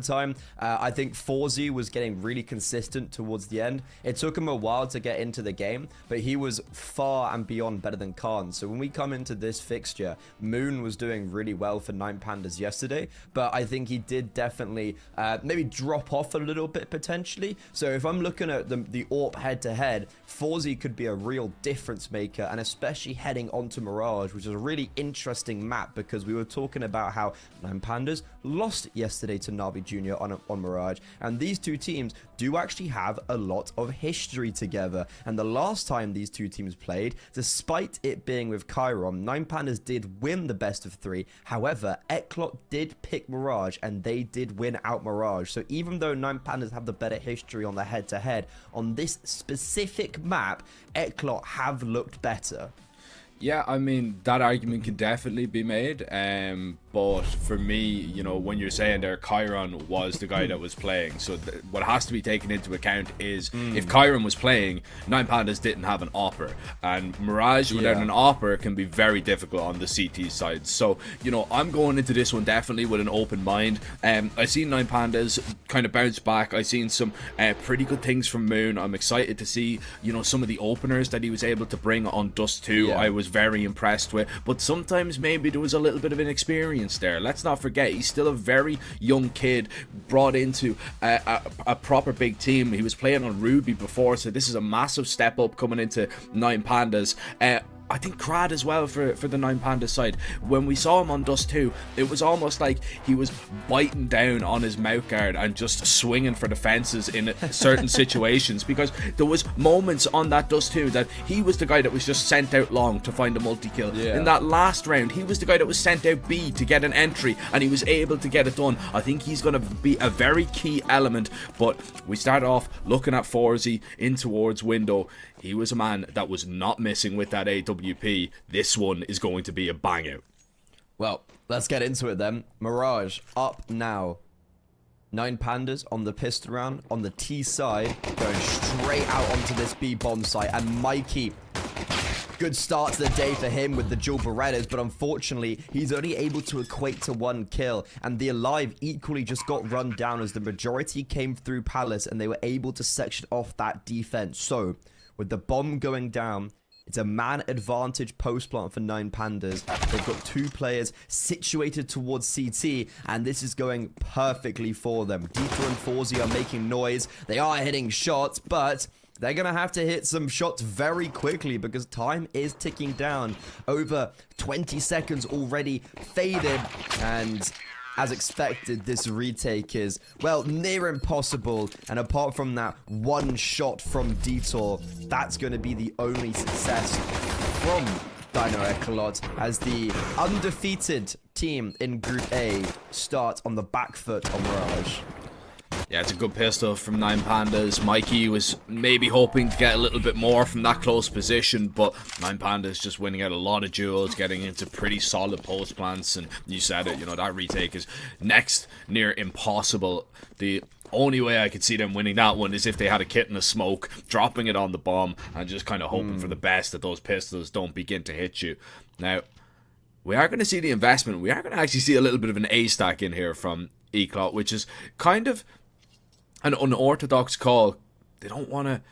time. I think Forzy was getting really consistent towards the end. It took him a while to get into the game, but he was far and beyond better than Khan. So when we come into this fixture, Moon was doing really well for 9Pandas yesterday, but I think he did definitely maybe drop off a little bit potentially. So if I'm looking at the AWP head-to-head, Forzy could be a real difference maker, and especially heading onto Mirage, which is a really interesting map because we were talking about how 9Pandas lost yesterday to NAVI Jr. on Mirage, and these two teams do actually have a lot of history together. And the last time these two teams played, despite it being with Chiron, 9Pandas did win the best of 3. However, Eclot did pick Mirage and they did win out Mirage. So even though 9Pandas have the better history on the head-to-head, on this specific map, Eclot have looked better. Yeah, I mean, that argument can definitely be made, but for me, you know, when you're saying there, Chiron was the guy that was playing, so what has to be taken into account is if Chiron was playing, 9Pandas didn't have an AWPer, and Mirage without an AWPer can be very difficult on the CT side. So, you know, I'm going into this one definitely with an open mind. I've seen 9Pandas kind of bounce back. I've seen some pretty good things from Moon. I'm excited to see, you know, some of the openers that he was able to bring on Dust 2. I was very impressed with, but sometimes maybe there was a little bit of inexperience there. Let's not forget, he's still a very young kid brought into a proper big team. He was playing on Ruby before, so this is a massive step up coming into 9Pandas. I think Crad as well for the 9Pandas side. When we saw him on Dust 2, it was almost like he was biting down on his mouth guard and just swinging for the fences in certain situations, because there was moments on that Dust 2 that he was the guy that was just sent out long to find a multi-kill. In that last round, he was the guy that was sent out B to get an entry, and he was able to get it done. I think he's going to be a very key element, but we start off looking at Forzy in towards window. He was a man that was not missing with that AWP. This one is going to be a bang out. Well, let's get into it then. Mirage up now. 9Pandas on the pistol round on the T side, going straight out onto this B bomb site, and Mikey, good start to the day for him with the dual Berettas, but unfortunately he's only able to equate to 1 kill, and the Alive equally just got run down as the majority came through Palace and they were able to section off that defense. So with the bomb going down, it's a man advantage post plant for 9Pandas. They've got 2 players situated towards CT, and this is going perfectly for them. Deeper and Forzy are making noise. They are hitting shots, but they're going to have to hit some shots very quickly because time is ticking down. Over 20 seconds already faded, and as expected, this retake is, well, near impossible. And apart from that one shot from Detour, that's going to be the only success from Dino Eclot as the undefeated team in Group A start on the back foot on Mirage. Yeah, it's a good pistol from 9Pandas. Mikey was maybe hoping to get a little bit more from that close position, but 9Pandas just winning out a lot of duels, getting into pretty solid post plants, and you said it, you know, that retake is next near impossible. The only way I could see them winning that one is if they had a kit in a smoke, dropping it on the bomb, and just kind of hoping for the best that those pistols don't begin to hit you. Now, we are going to see the investment. We are going to actually see a little bit of an A stack in here from Eclot, which is kind of an unorthodox call. They don't want to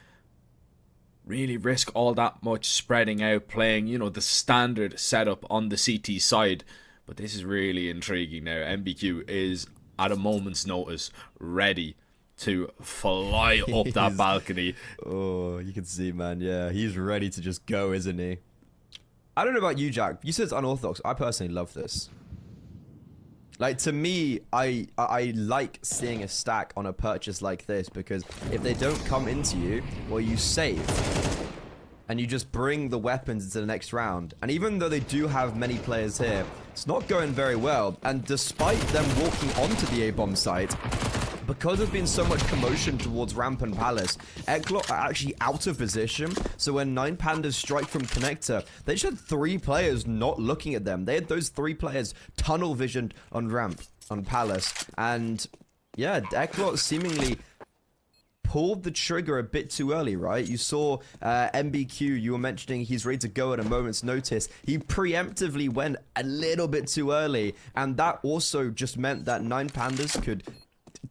really risk all that much spreading out, playing, you know, the standard setup on the CT side. But this is really intriguing now. MBQ is at a moment's notice ready to fly up that balcony. Oh, you can see, man. Yeah, he's ready to just go, isn't he? I don't know about you, Jack. You said it's unorthodox. I personally love this. Like, to me, I like seeing a stack on a purchase like this, because if they don't come into you, well, you save. And you just bring the weapons into the next round. And even though they do have many players here, it's not going very well. And despite them walking onto the A-bomb site, because there's been so much commotion towards Ramp and Palace, Eclot are actually out of position. So when 9Pandas strike from Connector, they just had 3 players not looking at them. They had those 3 players tunnel visioned on Ramp, on Palace. And yeah, Eclot seemingly pulled the trigger a bit too early, right? You saw MBQ, you were mentioning he's ready to go at a moment's notice. He preemptively went a little bit too early, and that also just meant that 9Pandas could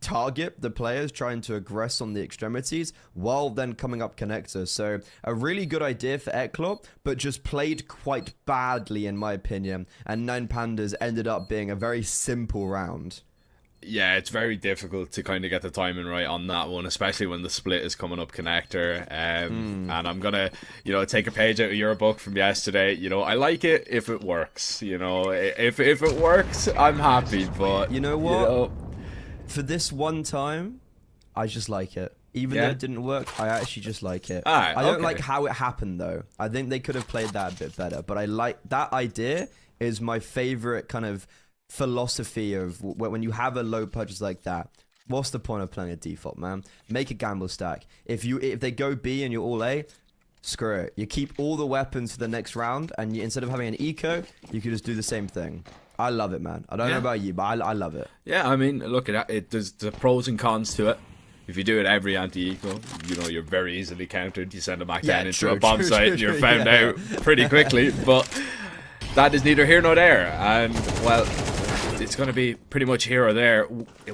target the players trying to aggress on the extremities while then coming up connector. So a really good idea for Eclot, but just played quite badly in my opinion. And 9Pandas ended up being a very simple round. Yeah, it's very difficult to kind of get the timing right on that one, especially when the split is coming up connector. And I'm gonna, take a page out of your book from yesterday. I like it if it works. If it works, I'm happy. But you know what? For this one time, I just like it. Even though it didn't work, I actually just like it. I don't like how it happened though. I think they could have played that a bit better. But I like that idea. Is my favorite kind of philosophy of when you have a low purchase like that. What's the point of playing a default, man? Make a gamble stack. If they go B and you're all A, screw it. You keep all the weapons for the next round, and instead of having an eco, you can just do the same thing. I love it, man. I don't know about you, but I love it. Yeah, I mean, look at it. There's the pros and cons to it. If you do it every anti-eco, you're very easily countered. You send them back down into a bomb site, you're found out pretty quickly. But that is neither here nor there. And, well, it's going to be pretty much here or there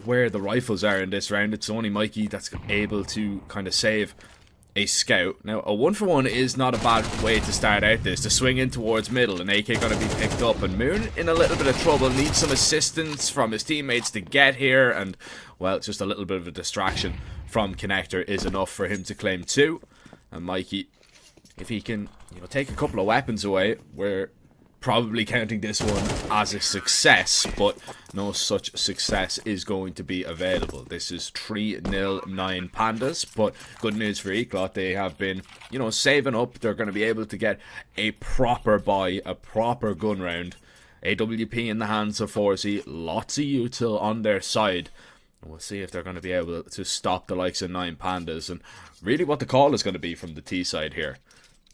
where the rifles are in this round. It's only Mikey that's able to kind of save a scout. Now, a 1-for-1 is not a bad way to start out this. To swing in towards middle, and AK going to be picked up. And Moon in a little bit of trouble, needs some assistance from his teammates to get here. And, well, just a little bit of a distraction from connector is enough for him to claim 2. And Mikey, if he can, take a couple of weapons away, we're probably counting this one as a success, but no such success is going to be available. This is 3-0 9Pandas, but good news for Eclot. They have been, saving up. They're going to be able to get a proper buy, a proper gun round. AWP in the hands of Forzy, lots of util on their side. And we'll see if they're going to be able to stop the likes of 9Pandas, and really what the call is going to be from the T side here.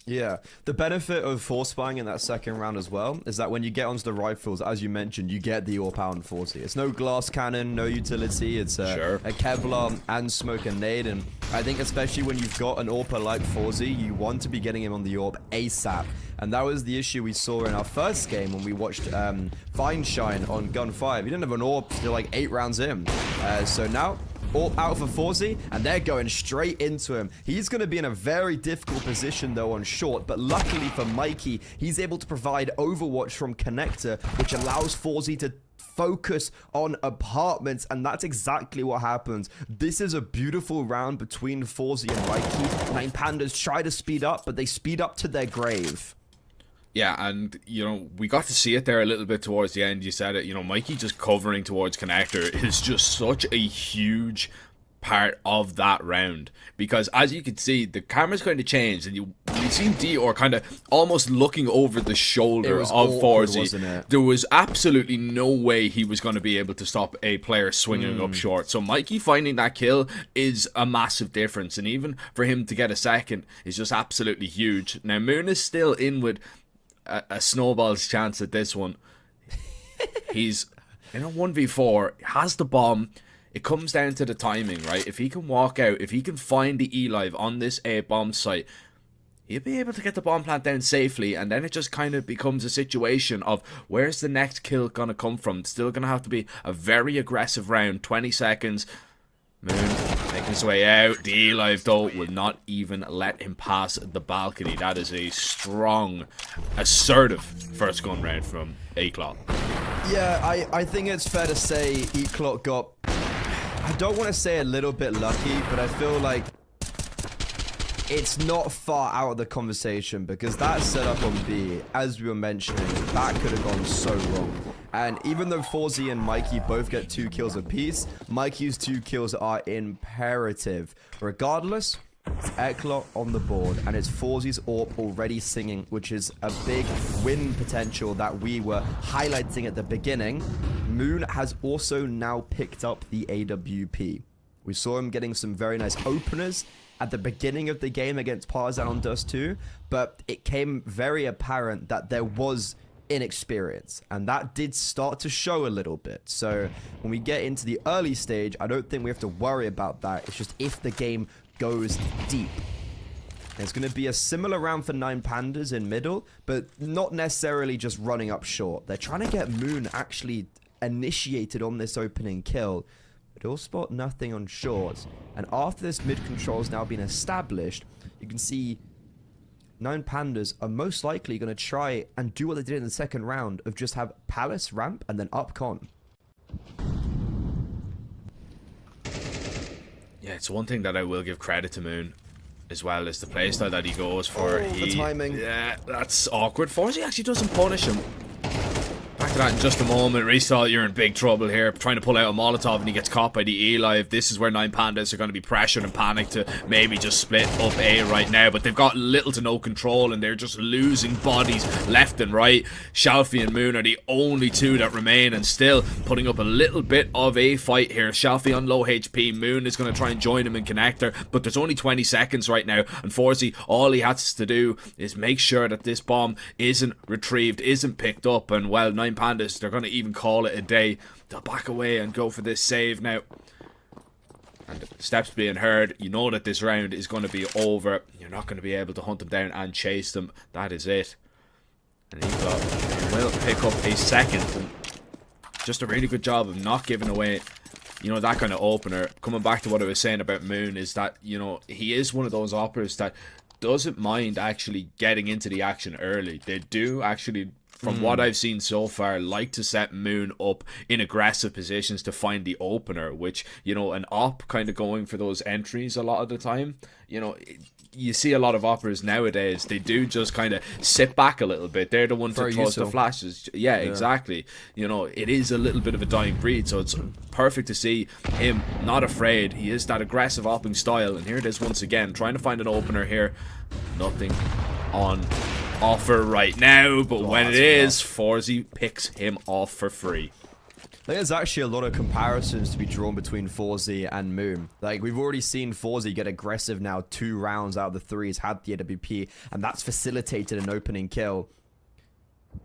Yeah, the benefit of force spying in that second round as well is that when you get onto the rifles, as you mentioned, you get the AWP out in 40. It's no glass cannon, no utility. It's a Kevlar and smoke and nade. And I think especially when you've got an AWP like Forzy, you want to be getting him on the AWP ASAP. And that was the issue we saw in our first game when we watched Fine Shine on Gun 5. He didn't have an AWP till like 8 rounds in. So now AWP out for Forzy, and they're going straight into him. He's going to be in a very difficult position, though, on short, but luckily for Mikey, he's able to provide Overwatch from connector, which allows Forzy to focus on apartments, and that's exactly what happens. This is a beautiful round between Forzy and Mikey. 9Pandas try to speed up, but they speed up to their grave. Yeah, and, we got to see it there a little bit towards the end. You said it, Mikey just covering towards connector is just such a huge part of that round. Because, as you can see, the camera's going to change, and you see Dior kind of almost looking over the shoulder of Forzy. There was absolutely no way he was going to be able to stop a player swinging up short. So Mikey finding that kill is a massive difference, and even for him to get a second is just absolutely huge. Now, Moon is still in with a snowball's chance at this one. He's in a 1v4, has the bomb. It comes down to the timing, right? If he can walk out, if he can find the E-Live on this A bomb site, he'll be able to get the bomb plant down safely, and then it just kind of becomes a situation of where's the next kill gonna come from. It's still gonna have to be a very aggressive round. 20 seconds. Moon making his way out. The E-Live, though, will not even let him pass the balcony. That is a strong, assertive first gun round from Eclot. Yeah, I think it's fair to say Eclot got, I don't want to say a little bit lucky, but I feel like it's not far out of the conversation, because that setup on B, as we were mentioning, that could have gone so wrong. And even though Forzy and Mikey both get 2 kills apiece, Mikey's 2 kills are imperative. Regardless, it's Eclot on the board, and it's Forzy's AWP already singing, which is a big win potential that we were highlighting at the beginning. Moon has also now picked up the AWP. We saw him getting some very nice openers at the beginning of the game against PARTIZAN on Dust 2, but it came very apparent that there was inexperience, and that did start to show a little bit. So when we get into the early stage, I don't think we have to worry about that. It's just if the game goes deep. There's going to be a similar round for 9Pandas in middle, but not necessarily just running up short. They're trying to get Moon actually initiated on this opening kill. but he'll spot nothing on short. And after this mid control has now been established, you can see 9 Pandas are most likely going to try and do what they did in the second round of just have Palace ramp and then up con. Yeah, it's one thing that I will give credit to Moon, as well as the playstyle that he goes for. The timing. Yeah, that's awkward. Forzy actually doesn't punish him. Back to that in just a moment. Restall, you're in big trouble here. Trying to pull out a Molotov and he gets caught by the Eli. This is where 9 Pandas are going to be pressured and panicked to maybe just split up A right now. But they've got little to no control and they're just losing bodies left and right. Shalfie and Moon are the only 2 that remain and still putting up a little bit of a fight here. Shalfie on low HP. Moon is going to try and join him in connector. But there's only 20 seconds right now. And Forzy, all he has to do is make sure that this bomb isn't retrieved, isn't picked up. And well, 9 Pandas, they're going to even call it a day. They'll back away and go for this save now. And steps being heard, you know that this round is going to be over. You're not going to be able to hunt them down and chase them. That is it. And Eclot will pick up a second. And just a really good job of not giving away, you know, that kind of opener. Coming back to what I was saying about Moon is that, you know, he is one of those operators that doesn't mind actually getting into the action early. They do actually, from what I've seen so far, like to set Moon up in aggressive positions to find the opener, which, you know, an op kind of going for those entries a lot of the time. You know, you see a lot of operators nowadays, they do just kind of sit back a little bit. They're the one to trust the flashes. Yeah, exactly. You know, it is a little bit of a dying breed, so it's perfect to see him not afraid. He is that aggressive opping style, and here it is once again, trying to find an opener here. Nothing on offer right now, but when it is, Forzy picks him off for free. There's actually a lot of comparisons to be drawn between Forzy and Moon. Like, we've already seen Forzy get aggressive now 2 rounds out of the 3. He's had the AWP, and that's facilitated an opening kill.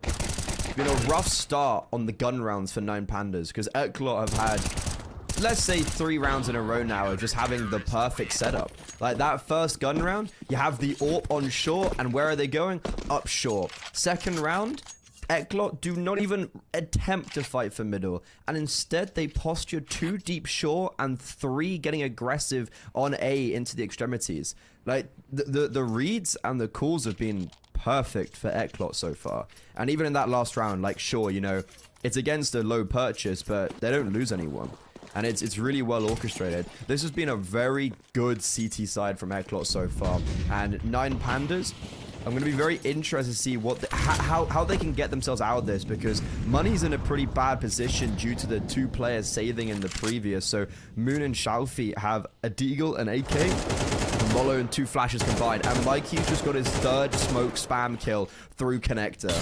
It's been a rough start on the gun rounds for 9 Pandas, because Eclot have had, let's say, 3 rounds in a row now of just having the perfect setup. Like, that first gun round, you have the AWP on short, and where are they going? Up short. Second round, Eclot do not even attempt to fight for middle, and instead they posture 2 deep short and 3 getting aggressive on A into the extremities. Like, the reads and the calls have been perfect for Eclot so far. And even in that last round, like, sure, you know, it's against a low purchase, but they don't lose anyone. And it's really well orchestrated. This has been a very good CT side from Eclot so far. And 9 Pandas, I'm going to be very interested to see what how they can get themselves out of this, because Money's in a pretty bad position due to the 2 players saving in the previous. So Moon and Shalfie have a Deagle, an AK, Molo, and 2 flashes combined. And Mikey's just got his 3rd smoke spam kill through connector.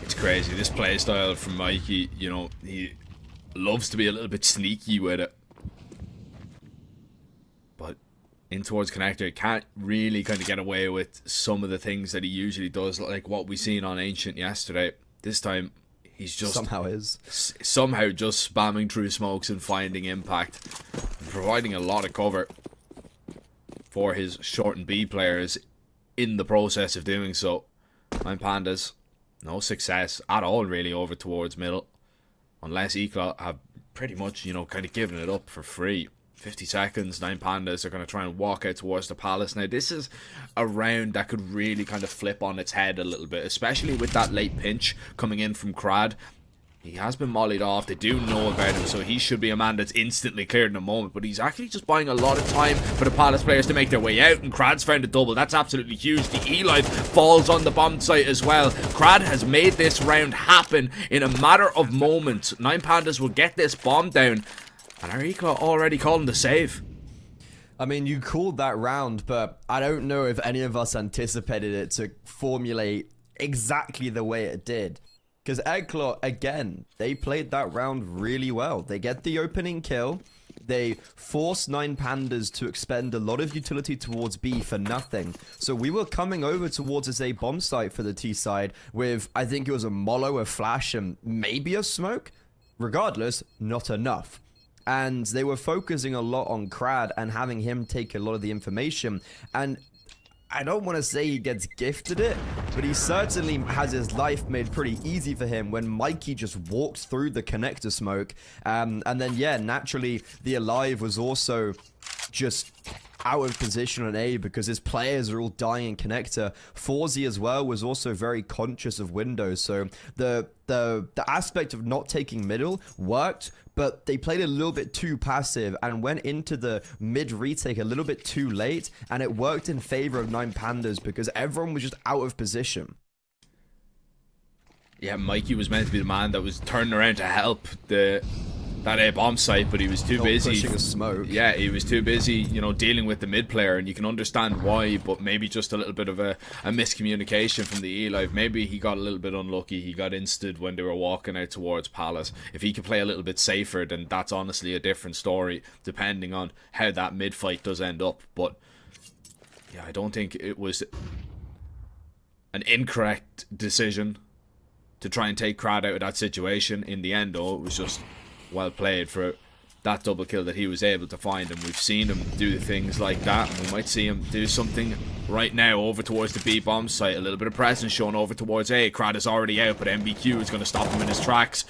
It's crazy. This playstyle from Mikey, you know, he loves to be a little bit sneaky with it. But in towards connector, can't really kind of get away with some of the things that he usually does, like what we seen on Ancient yesterday. This time, he's just somehow just spamming through smokes and finding impact, and providing a lot of cover for his short and B players in the process of doing so. 9 Pandas, no success at all really over towards middle, unless Eclot have pretty much, you know, kind of given it up for free. 50 seconds, 9 Pandas are going to try and walk out towards the Palace. Now, this is a round that could really kind of flip on its head a little bit, especially with that late pinch coming in from Crad. He has been mollied off. They do know about him, so he should be a man that's instantly cleared in a moment. But he's actually just buying a lot of time for the Palace players to make their way out, and Crad's found a double. That's absolutely huge. The Eli falls on the bomb site as well. Crad has made this round happen in a matter of moments. 9 Pandas will get this bomb down, and our Eclot already calling the save. I mean, you called that round, but I don't know if any of us anticipated it to formulate exactly the way it did. Because Eclot, again, they played that round really well. They get the opening kill. They force 9 Pandas to expend a lot of utility towards B for nothing. So we were coming over towards this A bomb site for the T side with, I think it was a Molo, a flash, and maybe a smoke. Regardless, not enough. And they were focusing a lot on Crad and having him take a lot of the information. And I don't want to say he gets gifted it, but he certainly has his life made pretty easy for him when Mikey just walks through the connector smoke. And then, yeah, naturally, the Alive was also just out of position on A because his players are all dying in connector. Forzy as well was also very conscious of windows, so the aspect of not taking middle worked, but they played a little bit too passive and went into the mid retake a little bit too late, and it worked in favor of 9Pandas because everyone was just out of position. Yeah, Mikey was meant to be the man that was turning around to help that A bomb site, but he was too busy pushing a smoke. Yeah, he was too busy, you know, dealing with the mid player, and you can understand why, but maybe just a little bit of a miscommunication from the E-Live. Maybe he got a little bit unlucky. He got insted when they were walking out towards Palace. If he could play a little bit safer, then that's honestly a different story, depending on how that mid fight does end up. But yeah, I don't think it was an incorrect decision to try and take Crad out of that situation. In the end, though, it was just well played for that double kill that he was able to find, and we've seen him do things like that, and we might see him do something right now over towards the B bomb site. A little bit of presence shown over towards A. Crad is already out, but MBQ is going to stop him in his tracks.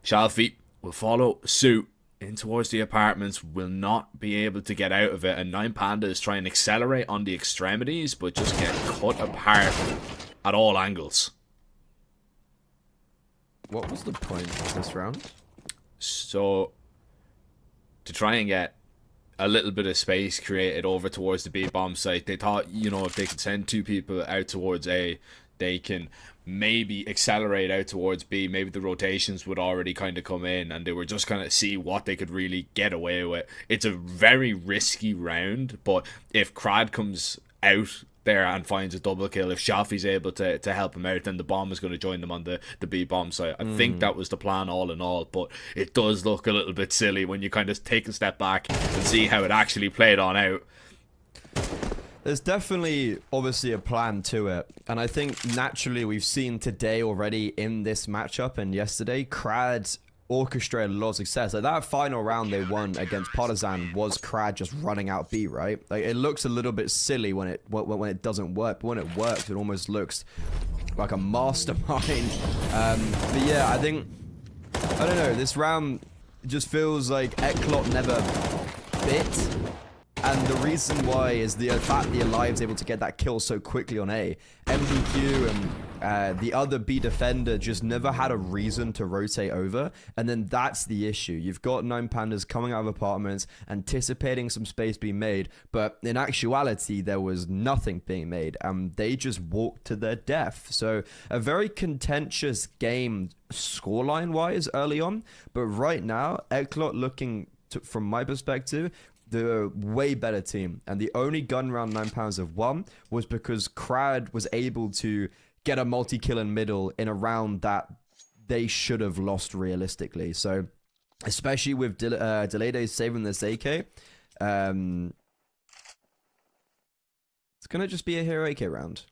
Shalfie will follow suit in towards the apartments, will not be able to get out of it, and 9Pandas try and accelerate on the extremities, but just get cut apart at all angles. What was the point of this round? So, to try and get a little bit of space created over towards the B bomb site, they thought, you know, if they could send two people out towards A, they can maybe accelerate out towards B. Maybe the rotations would already kind of come in, and they were just kind of see what they could really get away with. It's a very risky round, but if Crad comes out there and finds a double kill, if Shafi's able to help him out, then the bomb is going to join them on the B bomb site. I think that was the plan all in all, but it does look a little bit silly when you kind of take a step back and see how it actually played on out. There's definitely obviously a plan to it, and I think naturally we've seen today already in this matchup and yesterday, Crad orchestrated a lot of success. Like that final round they won against Partizan was Crad just running out B, right? Like it looks a little bit silly when it doesn't work, but when it works, it almost looks like a mastermind. But yeah, I think, I don't know, this round just feels like Eclot never bit. And the reason why is the fact the Alive's able to get that kill so quickly on A. MBQ and the other B defender just never had a reason to rotate over. And then that's the issue. You've got 9Pandas coming out of apartments, anticipating some space being made. But in actuality, there was nothing being made. They just walked to their death. So a very contentious game scoreline-wise early on. But right now, Eclot looking, from my perspective, the way better team, and the only gun round 9Pandas have won was because Crad was able to get a multi-kill in middle in a round that they should have lost realistically. So, especially with Delede saving this AK, it's gonna just be a hero AK round.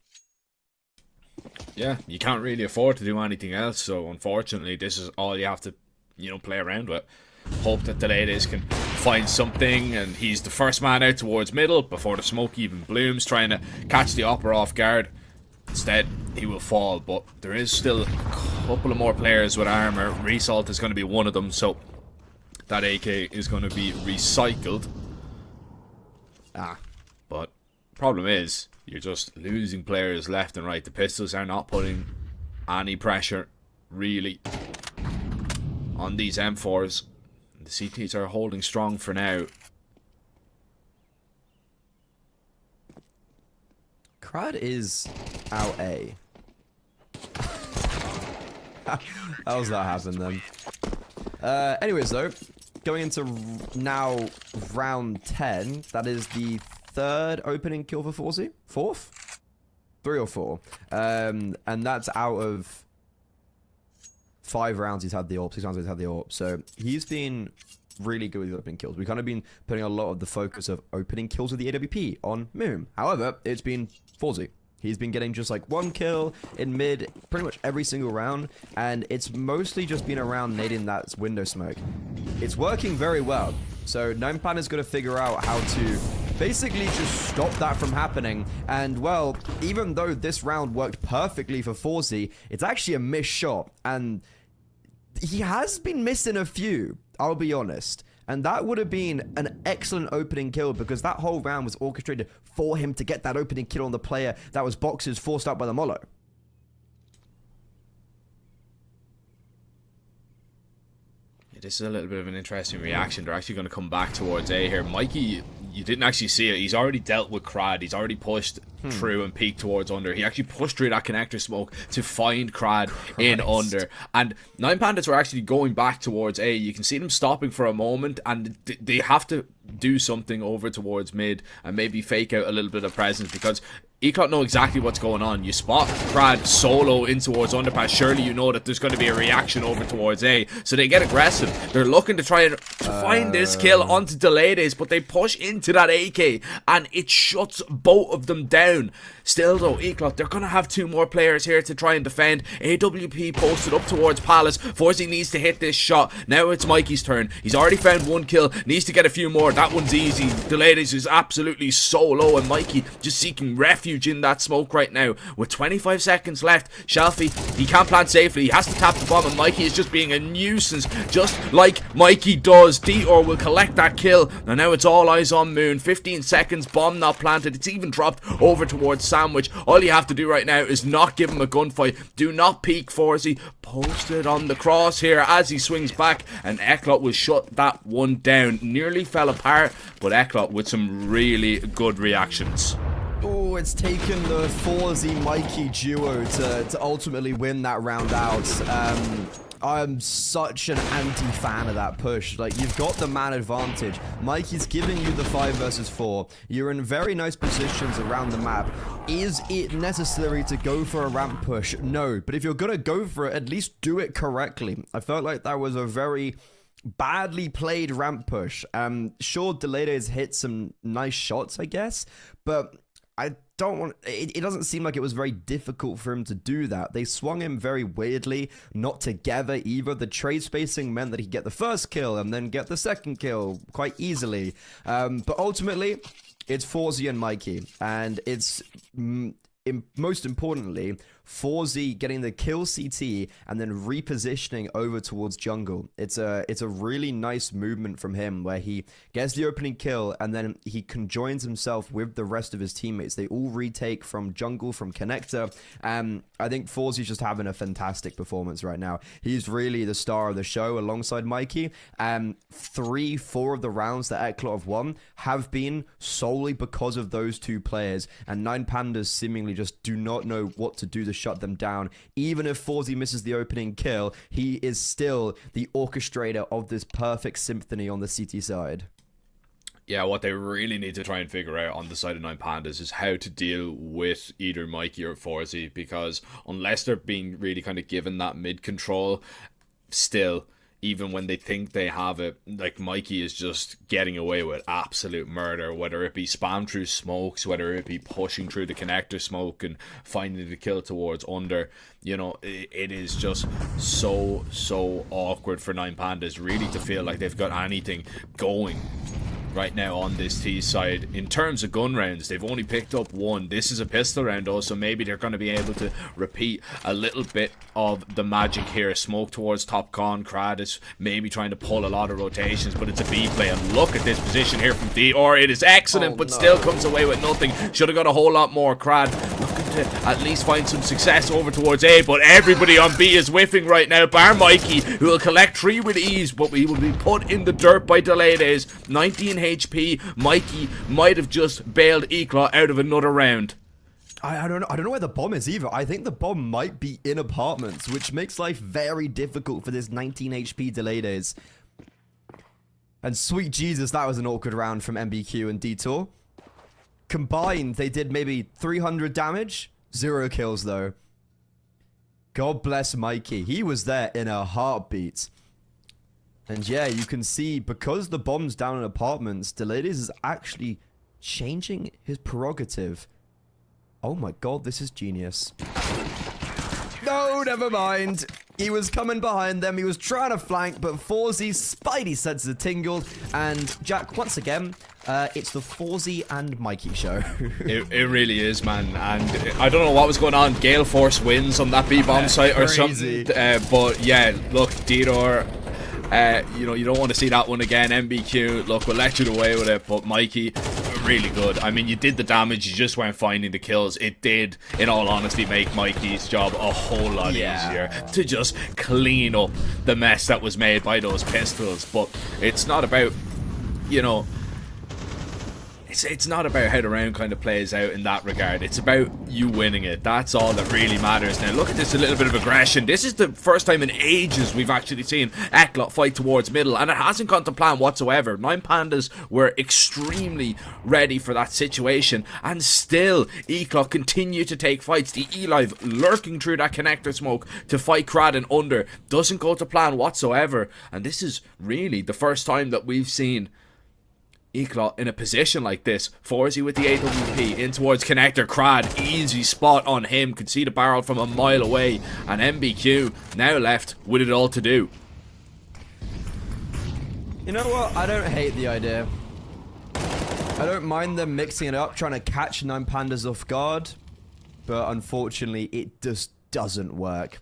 Yeah, you can't really afford to do anything else, so unfortunately this is all you have to, you know, play around with. Hope that Deledes can find something, and he's the first man out towards middle before the smoke even blooms, trying to catch the Opera off guard. Instead, he will fall, but there is still a couple of more players with armor. Resalt is going to be one of them, so that AK is going to be recycled. But problem is, you're just losing players left and right. The pistols are not putting any pressure, really, on these M4s. The CTs are holding strong for now. Crad is out A. How's that happen then? Anyways though, going into now round 10, that is the third opening kill for Forzy? Fourth? 3 or 4. And that's out of 5 rounds he's had the AWP, 6 rounds he's had the AWP. So he's been really good with the opening kills. We've kind of been putting a lot of the focus of opening kills with the AWP on Moom. However, it's been Forzy. He's been getting just like 1 kill in mid pretty much every single round, and it's mostly just been around nading that window smoke. It's working very well. So 9Pandas got to figure out how to basically just stopped that from happening. And, well, even though this round worked perfectly for Forzy, it's actually a missed shot. And he has been missing a few, I'll be honest. And that would have been an excellent opening kill because that whole round was orchestrated for him to get that opening kill on the player that was boxes forced out by the Molo. This is a little bit of an interesting reaction. They're actually going to come back towards A here. Mikey, you didn't actually see it. He's already dealt with Crad. He's already pushed through and peeked towards under. He actually pushed through that connector smoke to find Crad in under. And 9Pandas were actually going back towards A. You can see them stopping for a moment, and they have to do something over towards mid and maybe fake out a little bit of presence because Eclot know exactly what's going on. You spot Crad solo in towards underpass. Surely you know that there's going to be a reaction over towards A. So they get aggressive. They're looking to try and find this kill onto Delays, but they push into that AK and it shuts both of them down. Still though, Eclot, they're going to have two more players here to try and defend. AWP posted up towards Palace. Forzy needs to hit this shot. Now it's Mikey's turn. He's already found one kill. Needs to get a few more. That one's easy. Delays is absolutely so low and Mikey just seeking refuge in that smoke right now. With 25 seconds left, Shelfie, he can't plant safely. He has to tap the bomb and Mikey is just being a nuisance, just like Mikey does. Dior will collect that kill. Now it's all eyes on Moon. 15 seconds, bomb not planted. It's even dropped over towards Sandwich. All you have to do right now is not give him a gunfight. Do not peek Forzy. Posted on the cross here as he swings back, and Eclot will shut that one down. Nearly fell apart, but Eclot with some really good reactions. Oh, it's taken the Forzy-Mikey duo to ultimately win that round out. I'm such an anti-fan of that push. Like, you've got the man advantage. Mikey's giving you the 5 versus 4. You're in very nice positions around the map. Is it necessary to go for a ramp push? No. But if you're gonna go for it, at least do it correctly. I felt like that was a very badly played ramp push. Sure, Delays hit some nice shots, I guess, but I don't want it doesn't seem like it was very difficult for him to do that. They swung him very weirdly, not together either. The trade spacing meant that he'd get the first kill and then get the second kill quite easily. But ultimately, it's Forzy and Mikey, and it's most importantly, Forzy getting the kill CT and then repositioning over towards jungle. It's a really nice movement from him where he gets the opening kill and then he conjoins himself with the rest of his teammates. They all retake from jungle, from connector. I think Forzy's just having a fantastic performance right now. He's really the star of the show alongside Mikey. 3-4 of the rounds that Eclot have won have been solely because of those two players, and 9Pandas seemingly just do not know what to do to shut them down. Even if Forzy misses the opening kill, he is still the orchestrator of this perfect symphony on the CT side. Yeah, what they really need to try and figure out on the side of 9Pandas is how to deal with either Mikey or Forzy, because unless they're being really kind of given that mid control, still, even when they think they have it, like Mikey is just getting away with absolute murder, whether it be spam through smokes, whether it be pushing through the connector smoke and finding the kill towards under. You know, it is just so awkward for 9Pandas really to feel like they've got anything going right now on this T side. In terms of gun rounds, they've only picked up one. This is a pistol round also. Maybe they're going to be able to repeat a little bit of the magic here. Smoke towards top con. Crad is maybe trying to pull a lot of rotations, but it's a B play. And look at this position here from D, or it is excellent, but still comes away with nothing. Should have got a whole lot more. Crad looking to at least find some success over towards A, but everybody on B is whiffing right now, bar Mikey, who will collect 3 with ease, but he will be put in the dirt by Delays. 19 HP. Mikey might have just bailed Eclot out of another round. I don't know where the bomb is either. I think the bomb might be in apartments, which makes life very difficult for this 19 HP Delays. And sweet Jesus, that was an awkward round from MBQ and Detour. Combined, they did maybe 300 damage. 0 kills, though. God bless Mikey. He was there in a heartbeat. And yeah, you can see, because the bomb's down in apartments, Delays is actually changing his prerogative. Oh my god, this is genius. No, never mind. He was coming behind them. He was trying to flank, but Forzy's spidey senses tingled. And Jack, once again, It's the Forzy and Mikey show. It really is, man. And I don't know what was going on. Gale Force wins on that B-bomb site or Crazy. something. But yeah, look, Didor, you know, you don't want to see that one again. MBQ, look, we'll let you away with it. But Mikey, really good. I mean, you did the damage, you just weren't finding the kills. It did, in all honesty, make Mikey's job a whole lot easier to just clean up the mess that was made by those pistols. But it's not about, you know, it's not about how the round kind of plays out in that regard. It's about you winning it. That's all that really matters. Now look at this, a little bit of aggression. This is the first time in ages we've actually seen Eclot fight towards middle, and it hasn't gone to plan whatsoever. 9 Pandas were extremely ready for that situation, and still Eclot continue to take fights. The E-Live lurking through that connector smoke to fight Kraden under. Doesn't go to plan whatsoever, and this is really the first time that we've seen Eclot in a position like this. Forzy with the AWP in towards connector. Crad, easy spot on him. Could see the barrel from a mile away. And MBQ now left with it all to do. You know what? I don't hate the idea. I don't mind them mixing it up, trying to catch 9 Pandas off guard. But unfortunately, it just doesn't work.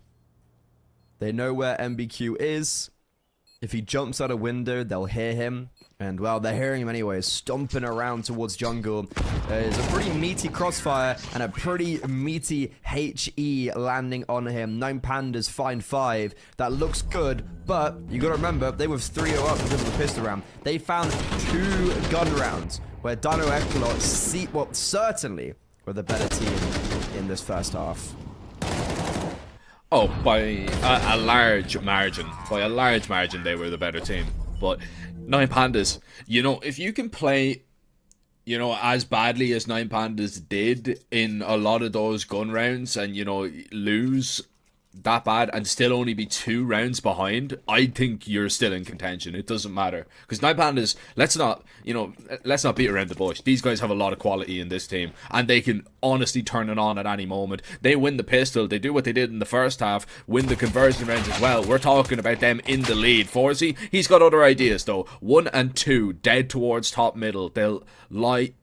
They know where MBQ is. If he jumps out a window, they'll hear him. And, well, they're hearing him anyway, stomping around towards jungle. There's a pretty meaty crossfire and a pretty meaty HE landing on him. 9 Pandas find 5. That looks good, but you got to remember, they were 3-0 up because of the pistol round. They found 2 gun rounds where Dino Eclot, well, certainly were the better team in this first half. Oh, by a large margin. By a large margin, they were the better team. But 9 Pandas, you know, if you can play, you know, as badly as 9 Pandas did in a lot of those gun rounds and, you know, lose that bad and still only be 2 rounds behind, I think you're still in contention. It doesn't matter. Because 9 Pandas, let's not beat around the bush. These guys have a lot of quality in this team, and they can honestly turn it on at any moment. They win the pistol, they do what they did in the first half, win the conversion rounds as well. We're talking about them in the lead. Forzy, he's got other ideas though. 1 and 2, dead towards top middle. They'll lie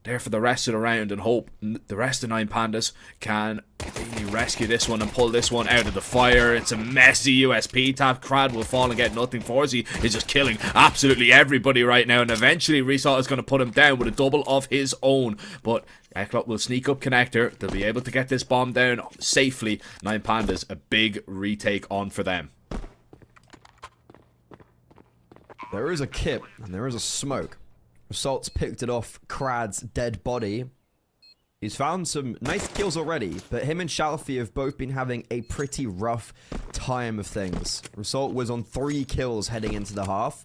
there for the rest of the round and hope the rest of 9 Pandas can really rescue this one and pull this one out of the fire. It's a messy USP tap. Crad will fall and get nothing. Forzy is just killing absolutely everybody right now, and eventually Resalt is going to put him down with a double of his own. But Eclot will sneak up connector. They'll be able to get this bomb down safely. 9 Pandas, a big retake on for them. There is a kip and there is a smoke. Salt's picked it off Krad's dead body. He's found some nice kills already, but him and Shalfie have both been having a pretty rough time of things. Result was on 3 kills heading into the half.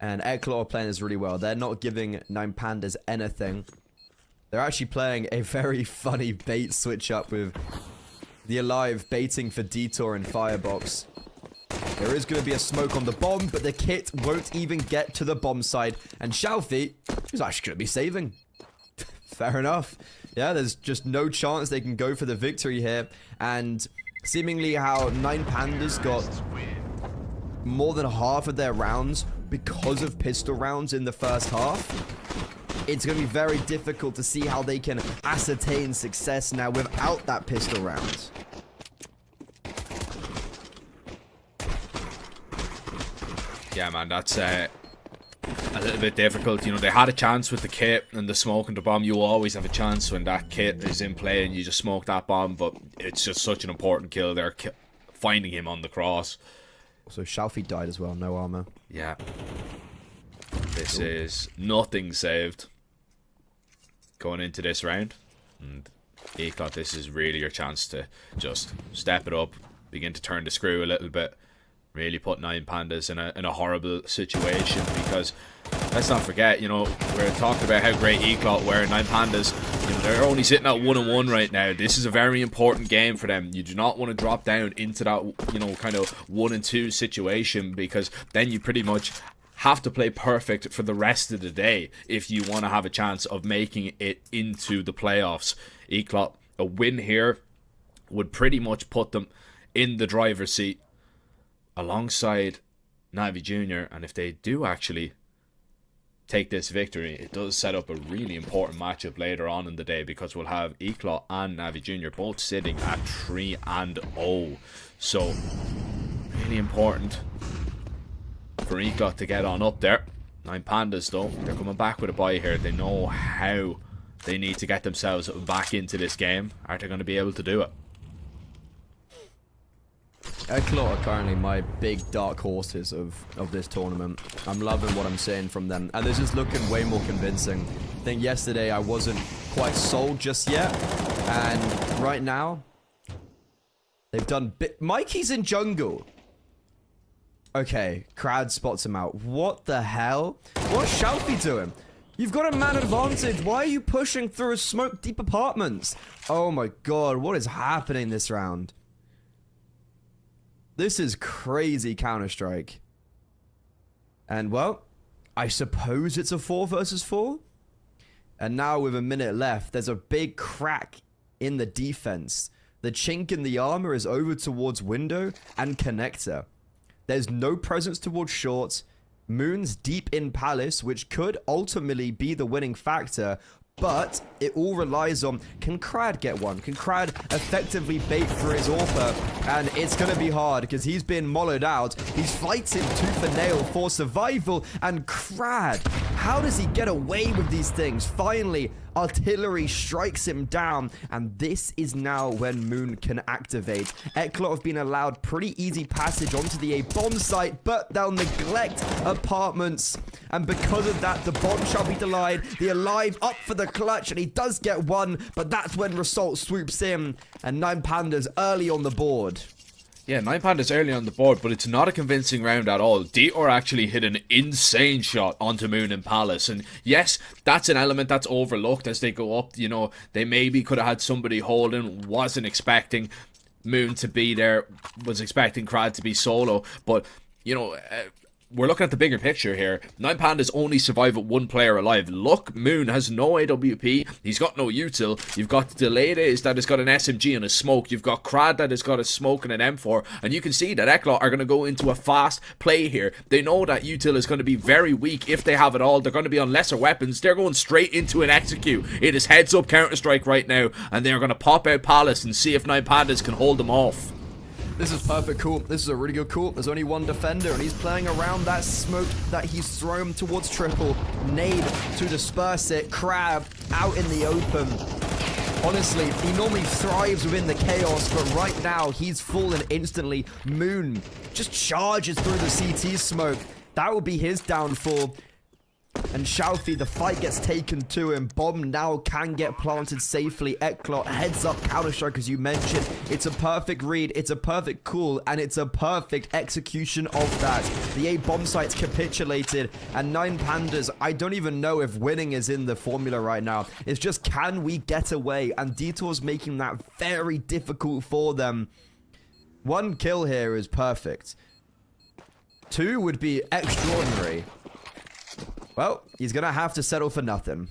And Eclot are playing this really well. They're not giving 9 Pandas anything. They're actually playing a very funny bait switch up with the Alive baiting for Detour and Firebox. There is going to be a smoke on the bomb, but the kit won't even get to the bomb side. And Shalfie is actually going to be saving. Fair enough. Yeah, there's just no chance they can go for the victory here. And seemingly how 9 Pandas got more than half of their rounds because of pistol rounds in the first half. It's going to be very difficult to see how they can ascertain success now without that pistol round. Yeah, man, that's a little bit difficult. You know, they had a chance with the kit and the smoke and the bomb. You always have a chance when that kit is in play and you just smoke that bomb, but it's just such an important kill. They're finding him on the cross. So Shalfie died as well, no armor. Yeah. This is nothing saved going into this round. And Eclot, this is really your chance to just step it up, begin to turn the screw a little bit. Really put 9 Pandas in a horrible situation, because let's not forget, you know, we're talking about how great Eclot were. 9 Pandas, you know, they're only sitting at 1-1 right now. This is a very important game for them. You do not want to drop down into that, you know, kind of 1-2 situation, because then you pretty much have to play perfect for the rest of the day if you want to have a chance of making it into the playoffs. Eclot, a win here would pretty much put them in the driver's seat alongside NAVI Jr. And if they do actually take this victory, it does set up a really important matchup later on in the day, because we'll have Eclot and NAVI Jr. both sitting at 3-0. So really important for Eclot to get on up there. 9 Pandas though, they're coming back with a bye here. They know how they need to get themselves back into this game. Are they going to be able to do it? Eclot are currently my big dark horses of this tournament. I'm loving what I'm seeing from them, and this is looking way more convincing. I think yesterday I wasn't quite sold just yet, and right now they've done Mikey's in jungle. Okay, Crad spots him out. What the hell? What's Shelfie doing? You've got a man advantage. Why are you pushing through smoke deep apartments? Oh my god, what is happening this round? This is crazy Counter-Strike. And, well, I suppose it's a 4 versus 4? And now with a minute left, there's a big crack in the defense. The chink in the armor is over towards window and connector. There's no presence towards short. Moon's deep in palace, which could ultimately be the winning factor. But it all relies on, can Crad get one? Can Crad effectively bait for his AWPer? And it's going to be hard because he's been mollowed out. He's fighting tooth and nail for survival. And Crad, how does he get away with these things? Finally, artillery strikes him down. And this is now when Moon can activate. Eclot have been allowed pretty easy passage onto the A bomb site, but they'll neglect apartments. And because of that, the bomb shall be denied. The Alive up for the clutch, and he does get one, but that's when Result swoops in, and 9 Pandas early on the board. Yeah, 9 Pandas early on the board, but it's not a convincing round at all. Dior actually hit an insane shot onto Moon and Palace, and yes, that's an element that's overlooked as they go up. You know, they maybe could have had somebody holding, wasn't expecting Moon to be there, was expecting Crad to be solo, but, you know, we're looking at the bigger picture here. 9 Pandas only survive with 1 player alive. Look, Moon has no AWP. He's got no util. You've got Delayed that has got an SMG and a smoke. You've got Crad that has got a smoke and an M4. And you can see that Eclot are going to go into a fast play here. They know that util is going to be very weak if they have it all. They're going to be on lesser weapons. They're going straight into an execute. It is heads up Counter-Strike right now. And they're going to pop out Palace and see if 9 Pandas can hold them off. This is perfect cool. This is a really good call. There's only 1 defender, and he's playing around that smoke that he's thrown towards triple. Nade to disperse it. Crab out in the open. Honestly, he normally thrives within the chaos, but right now, he's fallen instantly. Moon just charges through the CT smoke. That will be his downfall. And Shelfie, the fight gets taken to him. Bomb now can get planted safely. Eclot heads up Counter-Strike, as you mentioned. It's a perfect read, it's a perfect call, and it's a perfect execution of that. The A bomb site's capitulated, and 9 Pandas, I don't even know if winning is in the formula right now. It's just, can we get away? And Detour's making that very difficult for them. 1 kill here is perfect. 2 would be extraordinary. Well, he's going to have to settle for nothing.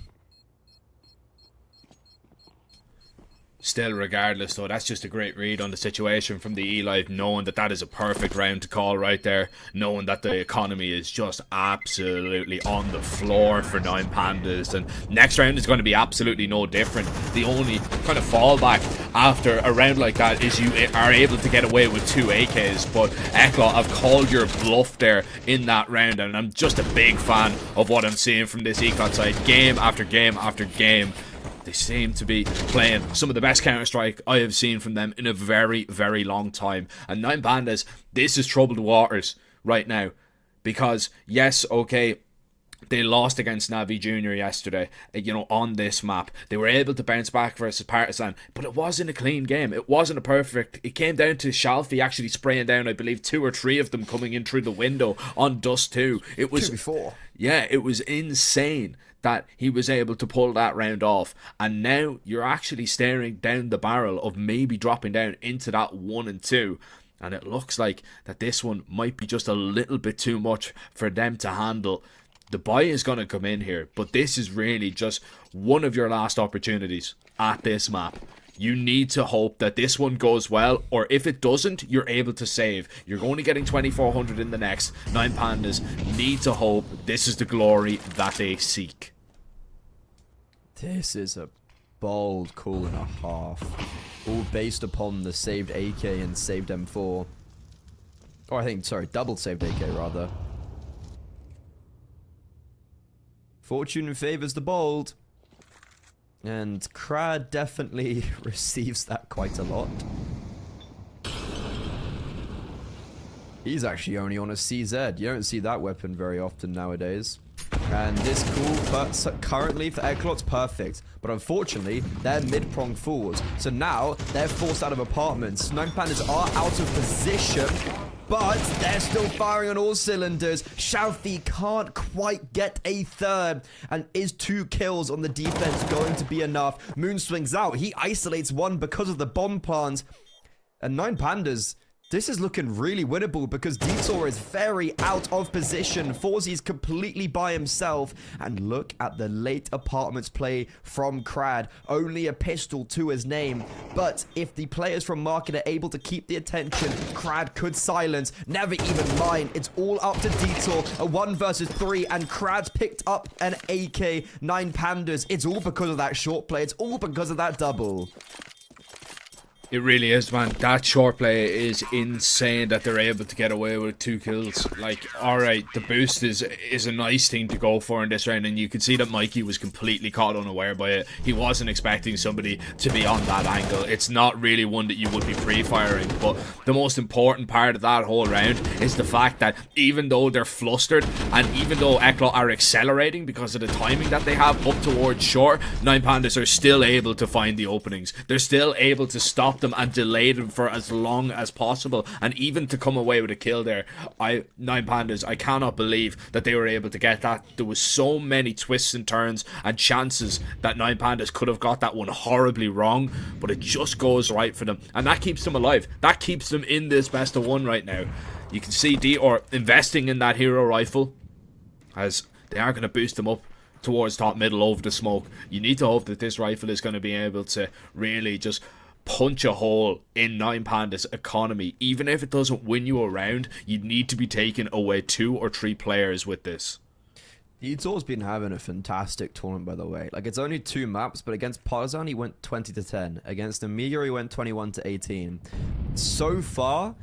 Still, regardless, though, that's just a great read on the situation from the E-Live, knowing that that is a perfect round to call right there, knowing that the economy is just absolutely on the floor for 9 Pandas, and next round is going to be absolutely no different. The only kind of fallback after a round like that is you are able to get away with 2 AKs, but Eclot have called your bluff there in that round, and I'm just a big fan of what I'm seeing from this Eclot side, game after game after game. They seem to be playing some of the best Counter-Strike I have seen from them in a very, very long time. And 9 Pandas, this is troubled waters right now. Because, yes, okay, they lost against NAVI Jr. yesterday, you know, on this map. They were able to bounce back versus Partisan, but it wasn't a clean game. It wasn't a perfect. It came down to Shelfie actually spraying down, I believe, 2 or 3 of them coming in through the window on Dust 2. It was 2 before. Yeah, it was insane that he was able to pull that round off, and now you're actually staring down the barrel of maybe dropping down into that 1 and 2, and it looks like that this one might be just a little bit too much for them to handle. The buy is going to come in here, but this is really just one of your last opportunities at this map. You need to hope that this one goes well, or if it doesn't, you're able to save. You're only getting 2,400 in the next. 9 Pandas need to hope this is the glory that they seek. This is a bold call and a half. All based upon the saved AK and saved M4. Or I think, sorry, double saved AK rather. Fortune favors the bold. And Crad definitely receives that quite a lot. He's actually only on a CZ. You don't see that weapon very often nowadays. And this cool, but currently for Eclot's perfect. But unfortunately, they're mid-prong fools. So now, they're forced out of apartments. 9 Pandas are out of position, but they're still firing on all cylinders. Xiaofi can't quite get a third. And is 2 kills on the defense going to be enough? Moon swings out. He isolates one because of the bomb plant. And 9 Pandas... this is looking really winnable because Detour is very out of position. Forzy is completely by himself. And look at the late apartments play from Crad. Only a pistol to his name. But if the players from Market are able to keep the attention, Crad could silence. Never even mind. It's all up to Detour. A 1 versus 3. And Crad's picked up an AK. 9 Pandas. It's all because of that short play. It's all because of that double. It really is, man. That short play is insane that they're able to get away with 2 kills. Like, alright, the boost is a nice thing to go for in this round, and you can see that Mikey was completely caught unaware by it. He wasn't expecting somebody to be on that angle. It's not really one that you would be pre-firing, but the most important part of that whole round is the fact that even though they're flustered, and even though Eclot are accelerating because of the timing that they have up towards short, 9 Pandas are still able to find the openings. They're still able to stop them and delay them for as long as possible, and even to come away with a kill there. 9 Pandas, I cannot believe that they were able to get that. There was so many twists and turns and chances that 9 Pandas could have got that one horribly wrong, but it just goes right for them, and that keeps them alive. That keeps them in this best of 1 right now. You can see Dior investing in that hero rifle, as they are going to boost them up towards top middle over the smoke. You need to hope that this rifle is going to be able to really just punch a hole in 9 Pandas economy. Even if it doesn't win you a round, you need to be taking away 2 or 3 players with this. Detour's been having a fantastic tournament, by the way. Like, it's only 2 maps, but against Partizan he went 20-10. Against NEMIGA he went 21-18. So far,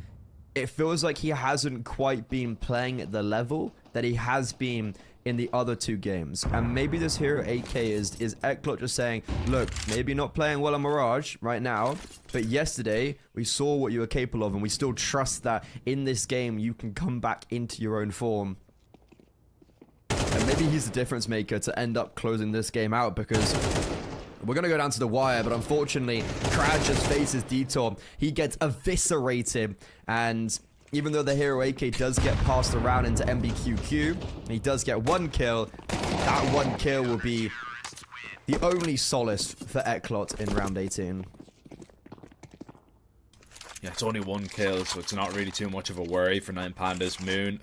it feels like he hasn't quite been playing at the level that he has been in the other 2 games. And maybe this hero AK is Eclot just saying, look, maybe not playing well on Mirage right now, but yesterday we saw what you were capable of, and we still trust that in this game you can come back into your own form. And maybe he's the difference maker to end up closing this game out, because we're going to go down to the wire, but unfortunately, Crad just faces Detour. He gets eviscerated, and even though the hero AK does get passed around into MBQQ, he does get 1 kill. That 1 kill will be the only solace for Eclot in round 18. Yeah, it's only 1 kill, so it's not really too much of a worry for 9 Pandas. Moon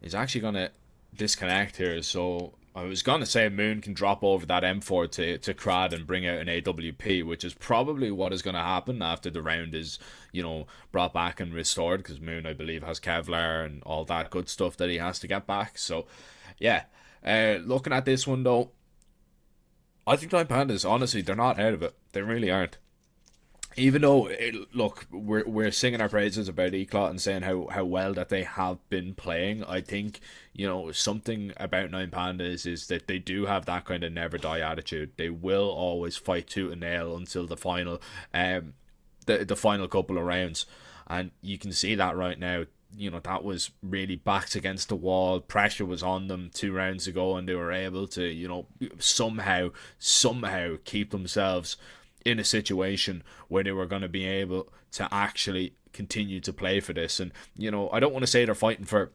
is actually going to disconnect here, so I was going to say Moon can drop over that M4 to Crad and bring out an AWP, which is probably what is going to happen after the round is, you know, brought back and restored, because Moon, I believe, has Kevlar and all that good stuff that he has to get back. So, yeah, looking at this one, though, I think 9 Pandas, honestly, they're not out of it. They really aren't. Even though, look, we're singing our praises about Eclot and saying how well that they have been playing, I think, you know, something about 9 Pandas is that they do have that kind of never die attitude. They will always fight tooth and nail until the final, the final couple of rounds, and you can see that right now. You know, that was really backs against the wall. Pressure was on them 2 rounds ago, and they were able to, you know, somehow keep themselves in a situation where they were going to be able to actually continue to play for this. And, you know, I don't want to say they're fighting for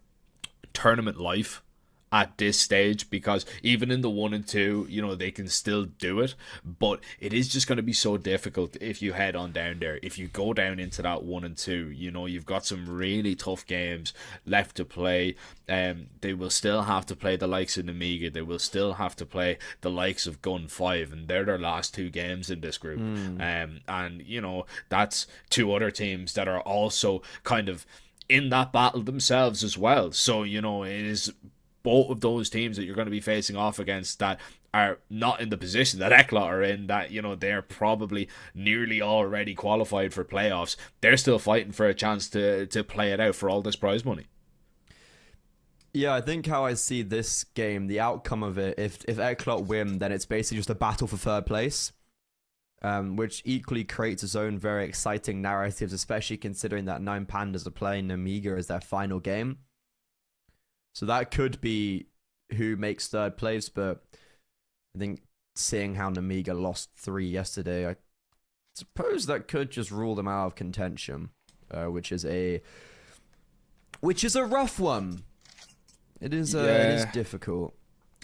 tournament life at this stage, because even in the 1 and 2, you know, they can still do it, but it is just going to be so difficult if you head on down there. If you go down into that 1 and 2, you know, you've got some really tough games left to play. They will still have to play the likes of NEMIGA, they will still have to play the likes of Gun 5, and they're their last 2 games in this group. And you know, that's 2 other teams that are also kind of in that battle themselves as well. So, you know, it is both of those teams that you're going to be facing off against that are not in the position that Eclot are in, that, you know, they're probably nearly already qualified for playoffs. They're still fighting for a chance to play it out for all this prize money. Yeah, I think how I see this game, the outcome of it, if Eclot win, then it's basically just a battle for 3rd place, which equally creates its own very exciting narratives, especially considering that 9 Pandas are playing NEMIGA as their final game. So that could be who makes 3rd place, but I think seeing how NEMIGA lost 3 yesterday, I suppose that could just rule them out of contention, which is a rough one. It is difficult.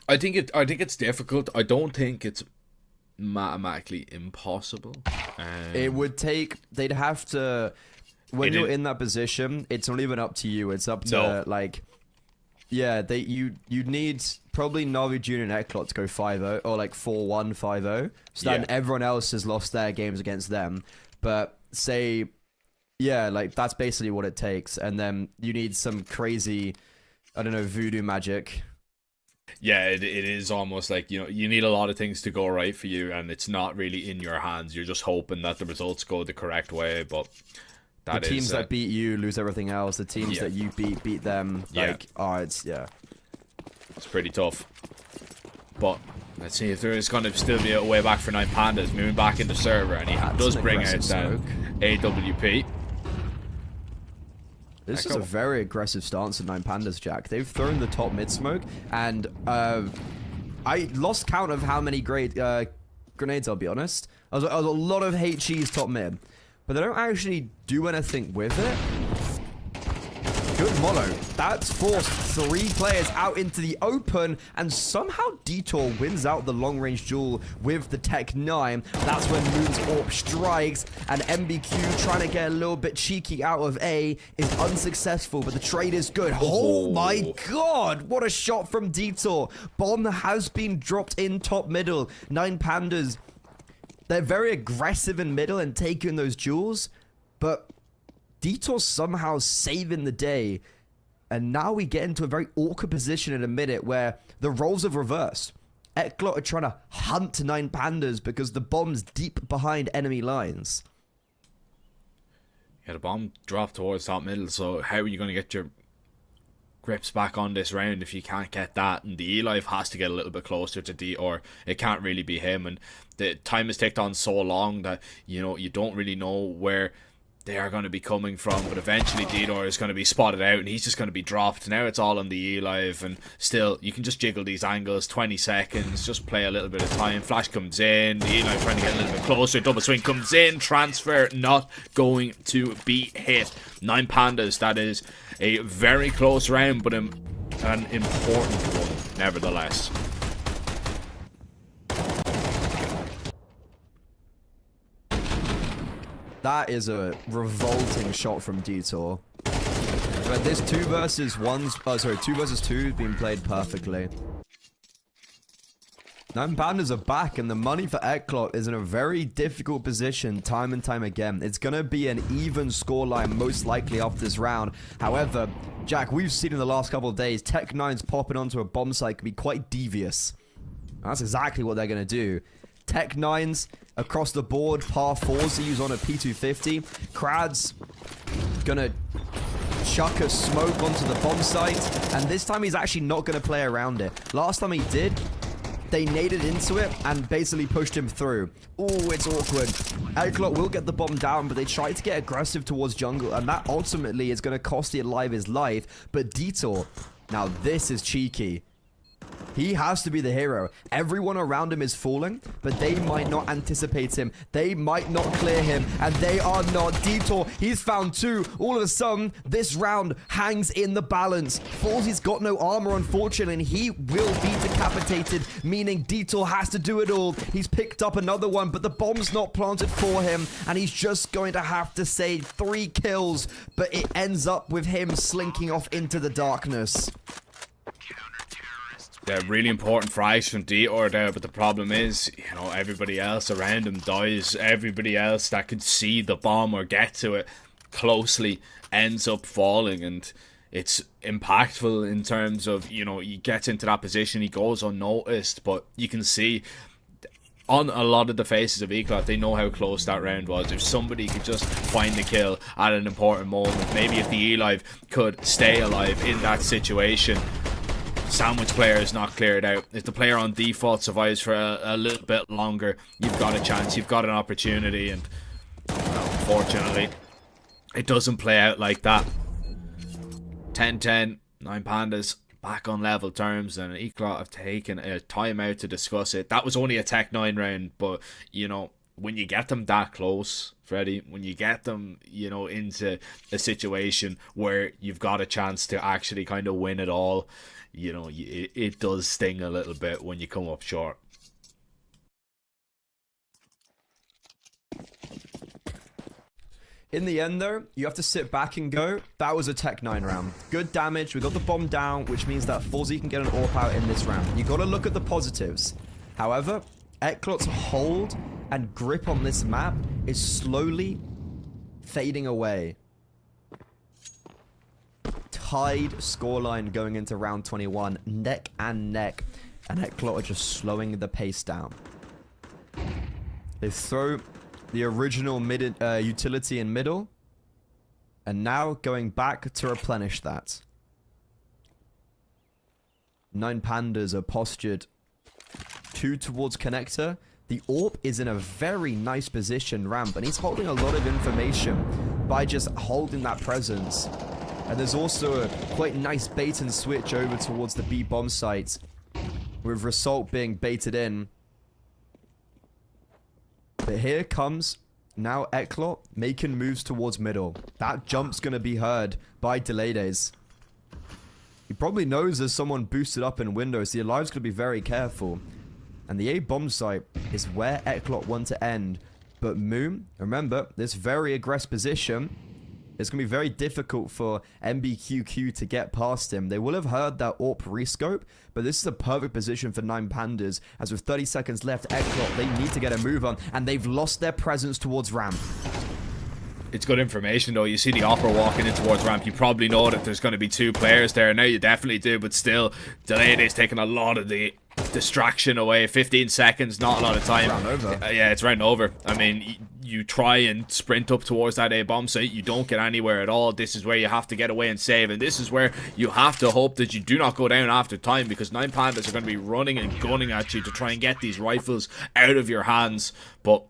I think it's difficult. I don't think it's mathematically impossible. It would take. They'd have to. When you're in that position, it's not even up to you. It's up to like. Yeah, you'd need probably NAVI Junior and Eclot to go 5-0 or like 4-1, 5-0. So then everyone else has lost their games against them. But say, yeah, like that's basically what it takes. And then you need some crazy, I don't know, voodoo magic. Yeah, it is almost like, you know, you need a lot of things to go right for you, and it's not really in your hands. You're just hoping that the results go the correct way, but the teams that beat you lose everything else. The teams that you beat them. Like, it's pretty tough. But let's see if there is going to still be a way back for 9 Pandas moving back into server, and he does bring out that AWP. This is a very aggressive stance of 9 Pandas, Jack. They've thrown the top mid smoke, and I lost count of how many great grenades, I'll be honest. I was a lot of HEs top mid, but they don't actually do anything with it. Good mono. That's forced 3 players out into the open, and somehow Detour wins out the long-range duel with the Tech 9. That's when Moon's AWP strikes, and MBQ trying to get a little bit cheeky out of A is unsuccessful, but the trade is good. Oh my god, what a shot from Detour. Bomb has been dropped in top middle. 9 Pandas, they're very aggressive in middle and taking those duels, but Detour somehow saving the day, and now we get into a very awkward position in a minute where the roles have reversed. Eclot are trying to hunt 9 Pandas because the bomb's deep behind enemy lines. Yeah, the bomb dropped towards top middle, so how are you going to get your grips back on this round if you can't get that? And the E-Live has to get a little bit closer to D, or it can't really be him, and the time has ticked on so long that, you know, you don't really know where they are going to be coming from, but eventually Didor is going to be spotted out and he's just going to be dropped. Now it's all on the E-Live, and still you can just jiggle these angles. 20 seconds, just play a little bit of time. Flash comes in, the E-Live trying to get a little bit closer, double swing comes in, transfer not going to be hit. 9 Pandas, that is a very close round, but an important one nevertheless. That is a revolting shot from Detour. But this 2 versus 2 has been played perfectly. 9 Pandas are back, and the money for Eclot is in a very difficult position time and time again. It's going to be an even scoreline most likely after this round. However, Jack, we've seen in the last couple of days, Tech 9s popping onto a bomb site can be quite devious. And that's exactly what they're going to do. Tech 9s across the board, Forzy on a P250. Krad's gonna chuck a smoke onto the bomb site, and this time he's actually not gonna play around it. Last time he did, they naded into it and basically pushed him through. Oh, it's awkward. Eclot will get the bomb down, but they try to get aggressive towards jungle, and that ultimately is gonna cost the Alive his life. But Detour, now this is cheeky. He has to be the hero. Everyone around him is falling, but they might not anticipate him. They might not clear him, and they are not. Detour, he's found 2. All of a sudden, this round hangs in the balance. Forzy's got no armor, unfortunately, and he will be decapitated, meaning Detour has to do it all. He's picked up another one, but the bomb's not planted for him, and he's just going to have to say 3 kills, but it ends up with him slinking off into the darkness. Yeah, really important frags from Detour there, but the problem is, you know, everybody else around him dies. Everybody else that could see the bomb or get to it closely ends up falling, and it's impactful in terms of, you know, he gets into that position, he goes unnoticed, but you can see on a lot of the faces of Eclot, they know how close that round was. If somebody could just find the kill at an important moment, maybe if the E-Live could stay alive in that situation, sandwich player is not cleared out. If the player on default survives for a little bit longer, you've got a chance, you've got an opportunity, and unfortunately, it doesn't play out like that. 10-10, 9 Pandas back on level terms, and Eclot have taken a timeout to discuss it. That was only a Tech 9 round, but, you know, when you get them that close, Freddy, when you get them, you know, into a situation where you've got a chance to actually kind of win it all, you know, it does sting a little bit when you come up short. In the end, though, you have to sit back and go, that was a Tech 9 round. Good damage, we got the bomb down, which means that Forzy can get an AWP out in this round. You got to look at the positives. However, Eclot's hold and grip on this map is slowly fading away. Tied scoreline going into round 21, neck and neck, and Eclot are just slowing the pace down. They throw the original utility in middle, and now going back to replenish that. 9 Pandas are postured 2 towards connector. The AWP is in a very nice position ramp, and he's holding a lot of information by just holding that presence. And there's also a quite nice bait and switch over towards the B bomb site, with Result being baited in. But here comes now Eclot making moves towards middle. That jump's going to be heard by Delaydays. He probably knows there's someone boosted up in windows, so Alive's going to be very careful. And the A bomb site is where Eclot want to end. But Moon, remember, this very aggressive position, it's going to be very difficult for MBQQ to get past him. They will have heard that AWP rescope, but this is a perfect position for 9 Pandas. As with 30 seconds left, Eclot, they need to get a move on, and they've lost their presence towards ramp. It's good information, though. You see the offer walking in towards ramp. You probably know that there's going to be 2 players there. Now you definitely do, but still, Delayed is taking a lot of the distraction away. 15 seconds, not a lot of time. Round over. Yeah, it's round over. I mean, you try and sprint up towards that A bomb site, you don't get anywhere at all. This is where you have to get away and save, and this is where you have to hope that you do not go down after time, because 9 Pandas are going to be running and gunning at you to try and get these rifles out of your hands. But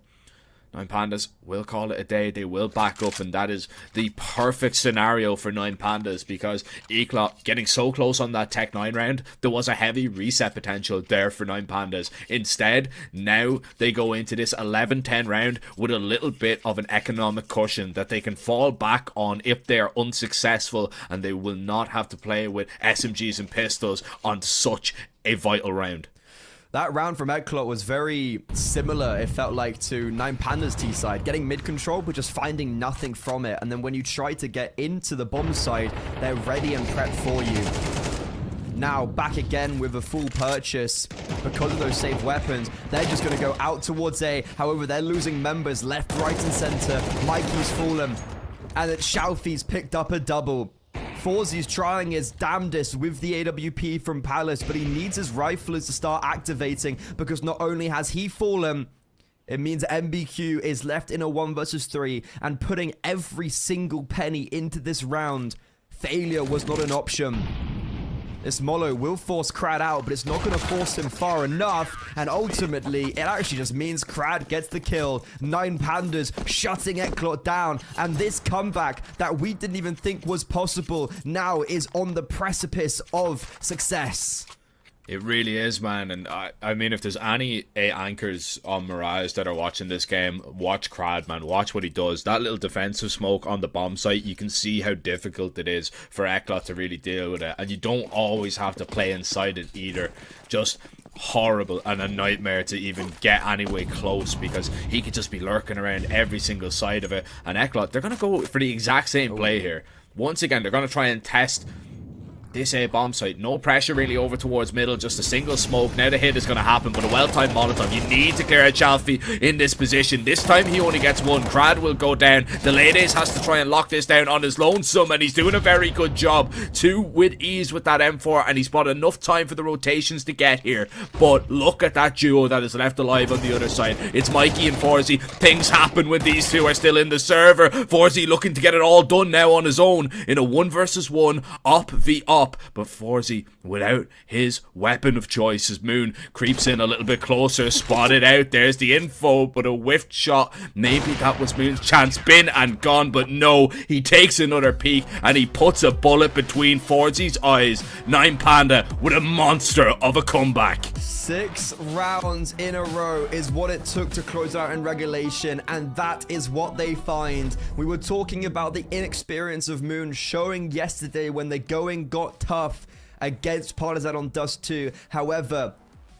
9 Pandas will call it a day. They will back up, and that is the perfect scenario for 9 Pandas, because Eclot getting so close on that Tech 9 round, there was a heavy reset potential there for 9 Pandas. Instead, now they go into this 11-10 round with a little bit of an economic cushion that they can fall back on if they are unsuccessful, and they will not have to play with SMGs and pistols on such a vital round. That round from Eclot was very similar, it felt like, to 9 Pandas T side. Getting mid control, but just finding nothing from it. And then when you try to get into the bomb side, they're ready and prepped for you. Now, back again with a full purchase because of those safe weapons. They're just going to go out towards A. However, they're losing members left, right, and center. Mikey's fallen. And that Xiaofi's picked up a double. Forzy's trying his damnedest with the AWP from Palace, but he needs his riflers to start activating, because not only has he fallen, it means MBQ is left in a 1 versus 3 and putting every single penny into this round. Failure was not an option. This Molo will force Crad out, but it's not going to force him far enough. And ultimately, it actually just means Crad gets the kill. 9 Pandas shutting Eclot down. And this comeback that we didn't even think was possible now is on the precipice of success. It really is, man. And I mean, if there's any anchors on Mirage that are watching this game, watch Crad, man. Watch what he does. That little defensive smoke on the bomb site, you can see how difficult it is for Eclot to really deal with it. And you don't always have to play inside it either. Just horrible and a nightmare to even get anyway close, because he could just be lurking around every single side of it. And Eclot, they're going to go for the exact same play here. Once again, they're going to try and test this A bomb site. No pressure really over towards middle, just a single smoke. Now the hit is going to happen, but a well-timed Molotov. You need to clear out Chalfie in this position. This time he only gets one. Crad will go down. The Ladies has to try and lock this down on his lonesome, and he's doing a very good job. 2 with ease with that M4, and he's bought enough time for the rotations to get here. But look at that duo that is left alive on the other side. It's Mikey and Forzy. Things happen when these two are still in the server. Forzy looking to get it all done now on his own in a 1 versus 1 op v op. But Forzy without his weapon of choice as Moon creeps in a little bit closer, spotted out. There's the info, but a whiffed shot. Maybe that was Moon's chance. Been and gone, but no. He takes another peek and he puts a bullet between Forzy's eyes. 9 Panda with a monster of a comeback. 6 rounds in a row is what it took to close out in regulation, and that is what they find. We were talking about the inexperience of Moon showing yesterday when the going got tough against Partizan on Dust 2. However,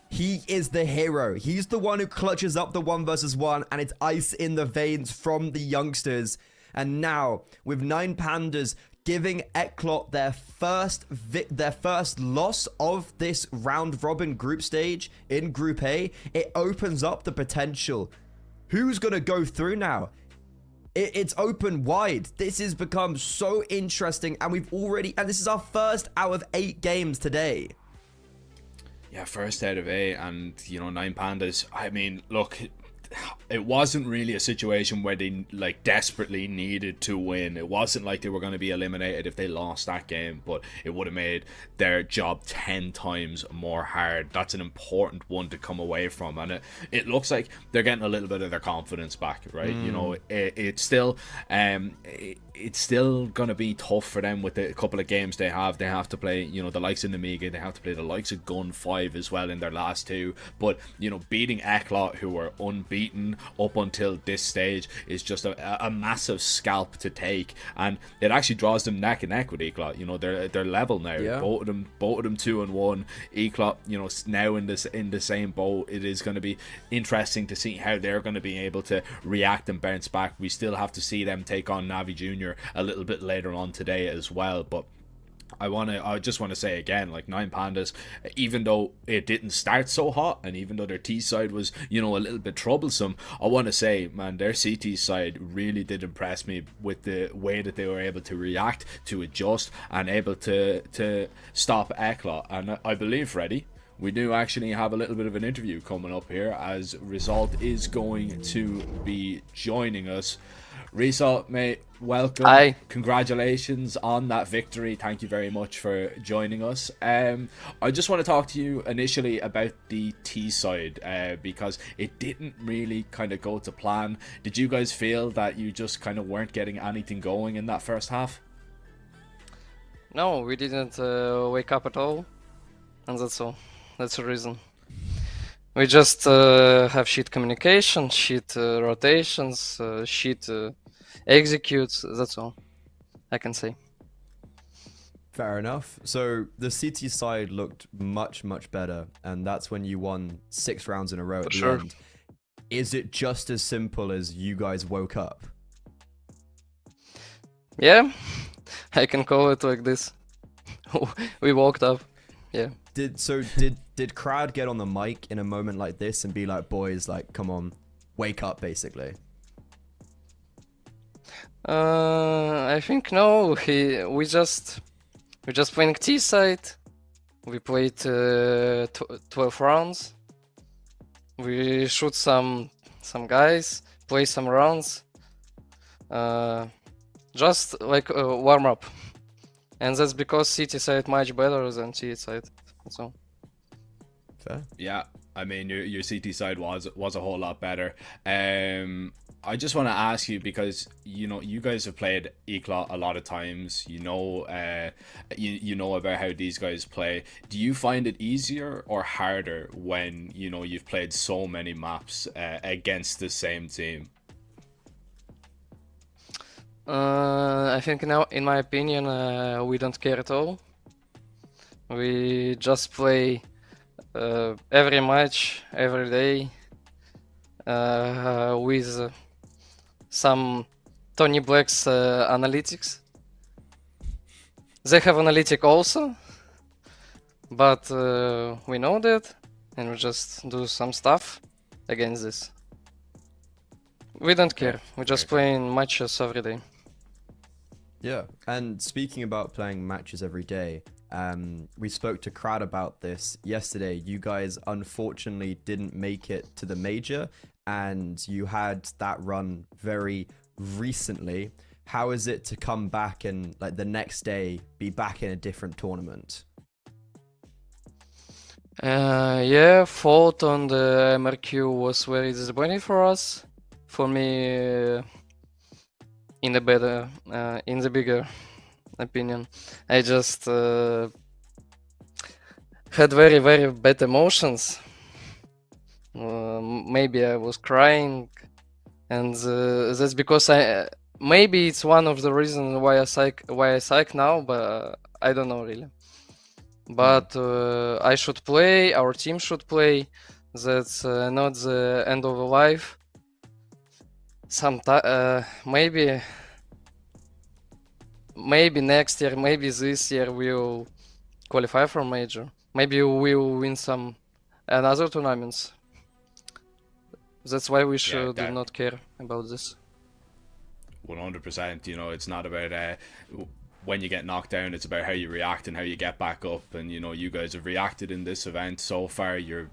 he is the hero. He's the one who clutches up the 1 versus 1, and it's ice in the veins from the youngsters. And now, with 9 Pandas giving Eclot their first loss of this round robin group stage in Group A, it opens up the potential. Who's going to go through now? It's open wide. This has become so interesting, and this is our first out of 8 games today. Yeah, first out of 8, and, you know, 9 Pandas. I mean, look, it wasn't really a situation where they like desperately needed to win. It wasn't like they were going to be eliminated if they lost that game, but it would have made their job 10 times more hard. That's an important one to come away from, and it looks like they're getting a little bit of their confidence back, right? You know, it's still it's still going to be tough for them with the couple of games they have. They have to play, you know, the likes of NEMIGA. They have to play the likes of Gun 5 as well in their last 2. But, you know, beating Eclot, who are unbeaten up until this stage, is just a massive scalp to take. And it actually draws them neck and neck with Eclot. You know, they're level now. Yeah. Both of them 2-1. Eclot, you know, now in the same boat. It is going to be interesting to see how they're going to be able to react and bounce back. We still have to see them take on NAVI Jr. a little bit later on today as well, but I just want to say again, like 9 Pandas, even though it didn't start so hot, and even though their T side was, you know, a little bit troublesome, I want to say, man, their CT side really did impress me with the way that they were able to react, to adjust, and able to stop Eclot. And I believe, Freddy, we do actually have a little bit of an interview coming up here, as Result is going to be joining us. Result, mate, welcome. Hi. Congratulations on that victory. Thank you very much for joining us. I just want to talk to you initially about the T side, because it didn't really kind of go to plan. Did you guys feel that you just kind of weren't getting anything going in that first half? No, we didn't wake up at all, and that's all. That's the reason. We just have shit communication, shit rotations, shit executes. That's all I can say. Fair enough. So the CT side looked much better, and that's when you won 6 rounds in a row at the end. Is it just as simple as you guys woke up? Yeah, I can call it like this. We woke up. Yeah. Did Crowd get on the mic in a moment like this and be like, boys, like, come on, wake up, basically? I think no. We just playing T side. We played 12 rounds. We shoot some guys, play some rounds. Just like warm up. And that's because CT side much better than T side. So. Fair. Yeah, I mean your CT side was a whole lot better. I just want to ask you, because you know you guys have played Eclot a lot of times. You know, you know about how these guys play. Do you find it easier or harder when you know you've played so many maps against the same team? I think now, in my opinion, we don't care at all. We just play every match, every day, with some Tony Black's analytics. They have analytic also, but we know that, and we just do some stuff against this. We don't care. We just playing matches every day. Yeah, and speaking about playing matches every day, we spoke to Crad about this yesterday. You guys unfortunately didn't make it to the major, and you had that run very recently. How is it to come back and like the next day be back in a different tournament? Yeah, fourth on the MRQ was very disappointing for us. For me, in the bigger opinion, I just had very, very bad emotions. Maybe I was crying, and that's because maybe it's one of the reasons why I psych now, but I don't know really. But I should play. Our team should play. That's not the end of the life. Maybe next year, maybe this year we'll qualify for major. Maybe we'll win some another tournaments. That's why we should not care about this. 100%. You know, it's not about when you get knocked down, it's about how you react and how you get back up. And you know, you guys have reacted in this event so far. You're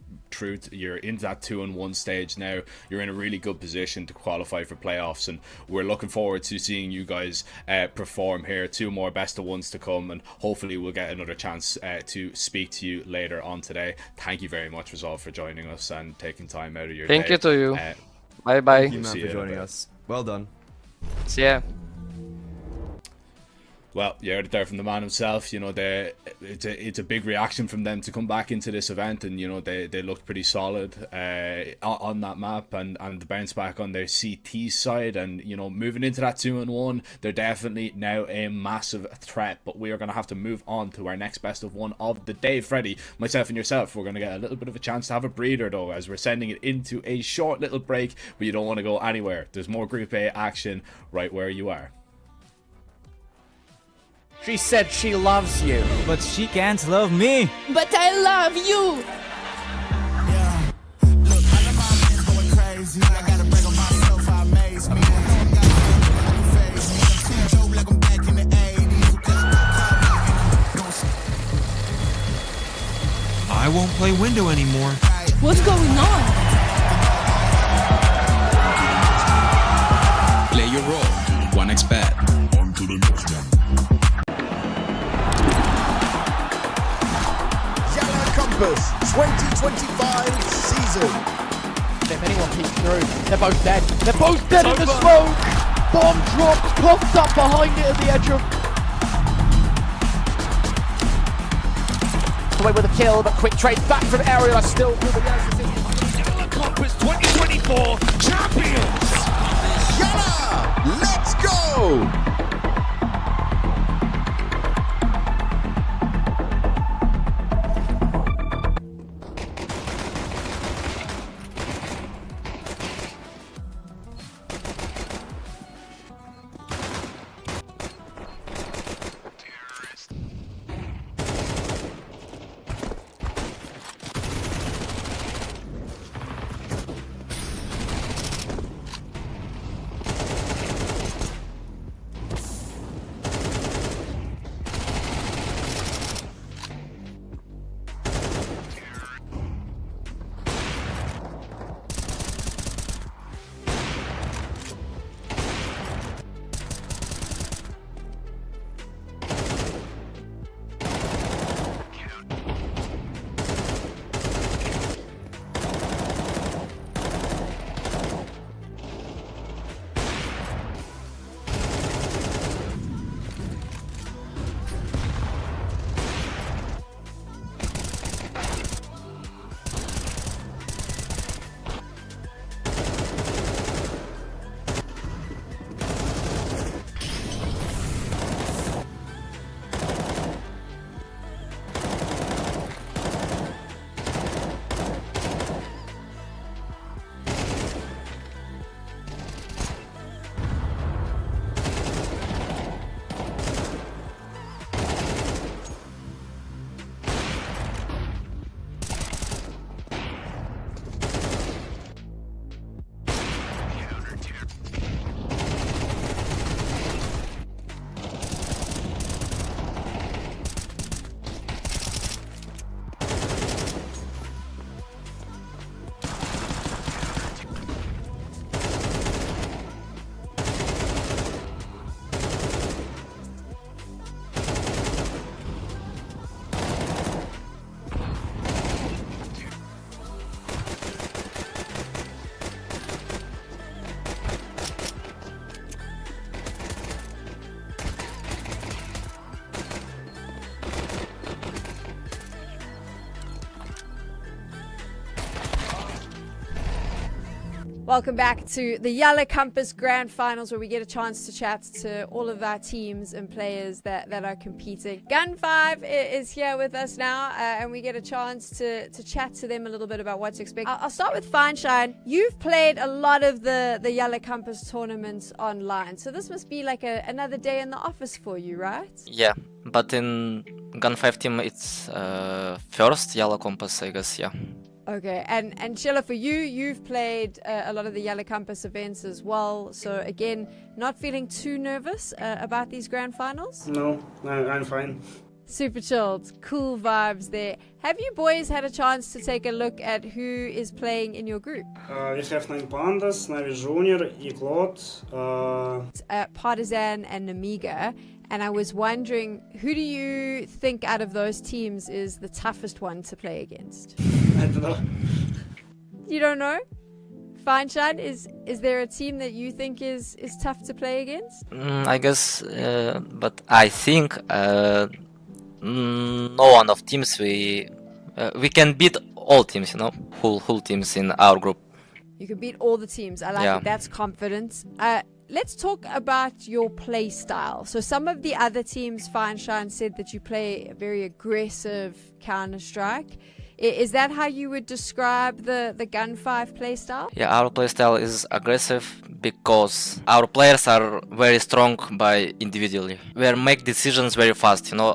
into that 2-1 stage now. You're in a really good position to qualify for playoffs, and we're looking forward to seeing you guys perform here. 2 more best of ones to come, and hopefully we'll get another chance to speak to you later on today. Thank you very much, Rizal, for joining us and taking time out of your day. Thank you to you. Bye bye. Thank you, man, for joining us. Well done. See ya. Well, you heard it there from the man himself. You know, it's a big reaction from them to come back into this event, and you know they looked pretty solid on that map, and the bounce back on their CT side, and you know, moving into that 2-1, they're definitely now a massive threat. But we are going to have to move on to our next best of one of the day. Freddie, myself, and yourself, we're going to get a little bit of a chance to have a breather though, as we're sending it into a short little break. But you don't want to go anywhere. There's more Group A action right where you are. She said she loves you, but she can't love me. But I love you. Yeah. Look, I know my man's going crazy. I gotta break on myself, I amaze me. Like I'm back in the 80s. I won't play window anymore. What's going on? Play your role. 1xBet. On to the next one. YaLLa Compass 2025 season. If anyone peeks through, they're both dead. They're both dead in the smoke. Bomb dropped, popped up behind it at the edge of. Away with a kill, but quick trade back from Ariel are still through the YaLLa Compass 2024 champions. YaLLa, let's go. Welcome back to the YaLLa Compass Grand Finals, where we get a chance to chat to all of our teams and players that are competing. Gun 5 is here with us now, and we get a chance to chat to them a little bit about what to expect. I'll start with Fineshine. You've played a lot of the YaLLa Compass tournaments online, so this must be like another day in the office for you, right? Yeah, but in Gun 5 team it's first YaLLa Compass, I guess, yeah. Okay, and YaLLa, for you, you've played a lot of the YaLLa Compass events as well. So again, not feeling too nervous about these grand finals? No, I'm fine. Super chilled, cool vibes there. Have you boys had a chance to take a look at who is playing in your group? We have 9 Pandas, NAVI Junior, Eclot, PARTIZAN and NEMIGA. And I was wondering, who do you think out of those teams is the toughest one to play against? I don't know. You don't know? Fineshine, is there a team that you think is tough to play against? I guess, but I think no one of teams we can beat all teams, you know, whole teams in our group. You can beat all the teams. I like it. That's confidence. Let's talk about your play style. So some of the other teams, Fineshine said that you play a very aggressive Counter-Strike. Is that how you would describe the Gun 5 playstyle? Yeah, our playstyle is aggressive because our players are very strong by individually. We make decisions very fast, you know,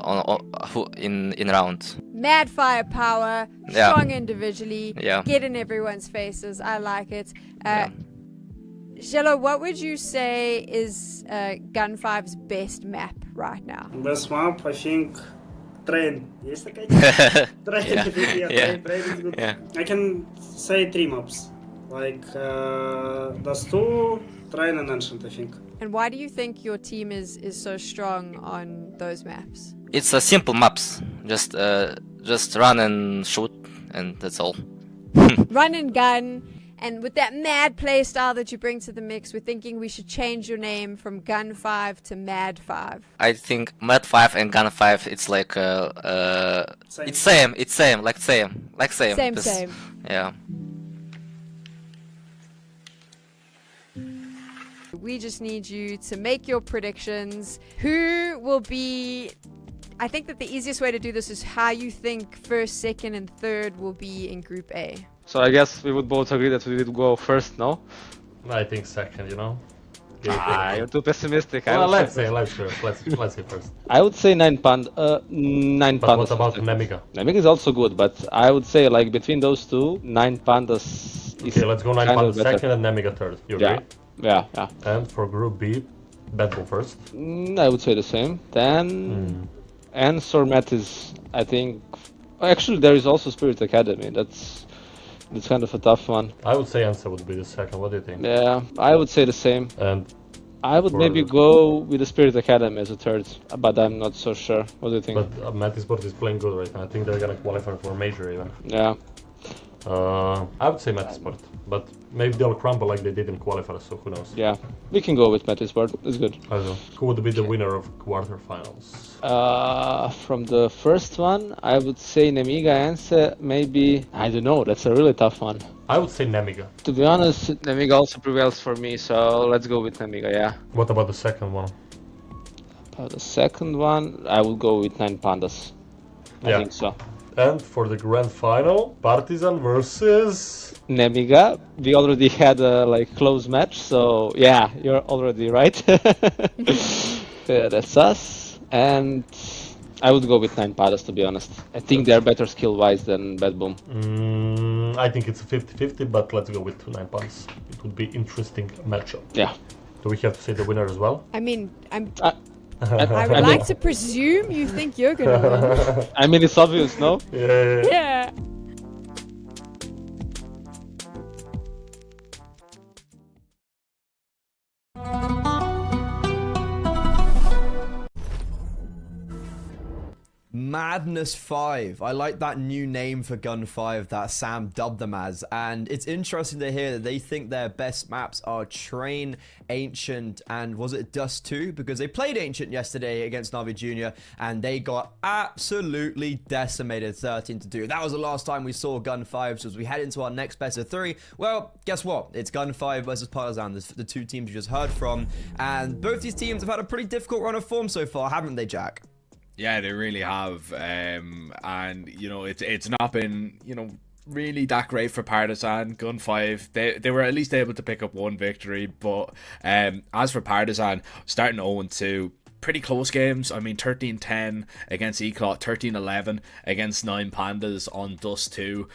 in round. Mad firepower, strong individually, get in everyone's faces. I like it. YaLLa, what would you say is Gun 5's best map right now? Best map, I think, Train. Есть такая? Train. Train is good. I can say 3 maps. Like Dust 2, Train and Ancient, I think. And why do you think your team is so strong on those maps? It's a simple maps. Just run and shoot, and that's all. Run and gun. And with that mad play style that you bring to the mix, we're thinking we should change your name from Gun 5 to Mad 5. I think Mad 5 and Gun 5, it's like it's same, like same. Same. Yeah. We just need you to make your predictions. Who will be... I think that the easiest way to do this is how you think first, second, and third will be in Group A. So I guess we would both agree that we would go first, no? I think second, you know. You're too pessimistic. Well, let's say first. I would say 9 Pandas. But what about NEMIGA? NEMIGA is also good, but I would say like between those two, 9 Pandas is okay, let's go 9 Pandas second and NEMIGA third. You agree? Yeah. And for Group B, Betboom first? I would say the same. Then ENCE or METIZ, I think. Actually, there is also Spirit Academy. That's kind of a tough one. I would say ENCE would be the second. What do you think? Yeah, I would say the same. And I would maybe go with the Spirit Academy as a third, but I'm not so sure. What do you think? But METIZPORT is playing good right now. I think they're gonna qualify for a major even. Yeah. I would say METIZPORT, but maybe they'll crumble like they did in qualifiers, so who knows? Yeah, we can go with METIZPORT. It's good. Also, who would be the winner of quarterfinals? From the first one, I would say NEMIGA, ENCE, maybe... I don't know, that's a really tough one. I would say NEMIGA. To be honest, NEMIGA also prevails for me, so let's go with NEMIGA, yeah. What about the second one? About the second one, I would go with 9 Pandas. I think so. And for the grand final, Partizan versus... NEMIGA. We already had a close match, so yeah, you're already right. Yeah, that's us. And I would go with 9 Pandas, to be honest. I think they're better skill-wise than Betboom. I think it's a 50-50, but let's go with 9 Pandas. It would be interesting matchup. Yeah. Do we have to say the winner as well? I mean, I would like to presume you think you're gonna win. I mean, it's obvious, no? Yeah. Mad Madness 5. I like that new name for Gun 5 that Sam dubbed them as. And it's interesting to hear that they think their best maps are Train, Ancient, and was it Dust 2? Because they played Ancient yesterday against NAVI Junior and they got absolutely decimated 13-2. That was the last time we saw Gun 5. So as we head into our next best of 3, well, guess what? It's Gun 5 versus Partizan, the two teams you just heard from. And both these teams have had a pretty difficult run of form so far, haven't they, Jack? Yeah, they really have, and you know it's not been really that great for Partizan. Gun 5, they were at least able to pick up one victory, but as for Partizan, starting 0-2. Pretty close games. I mean, 13-10 against Eclot, 13-11 against 9 Pandas on Dust 2.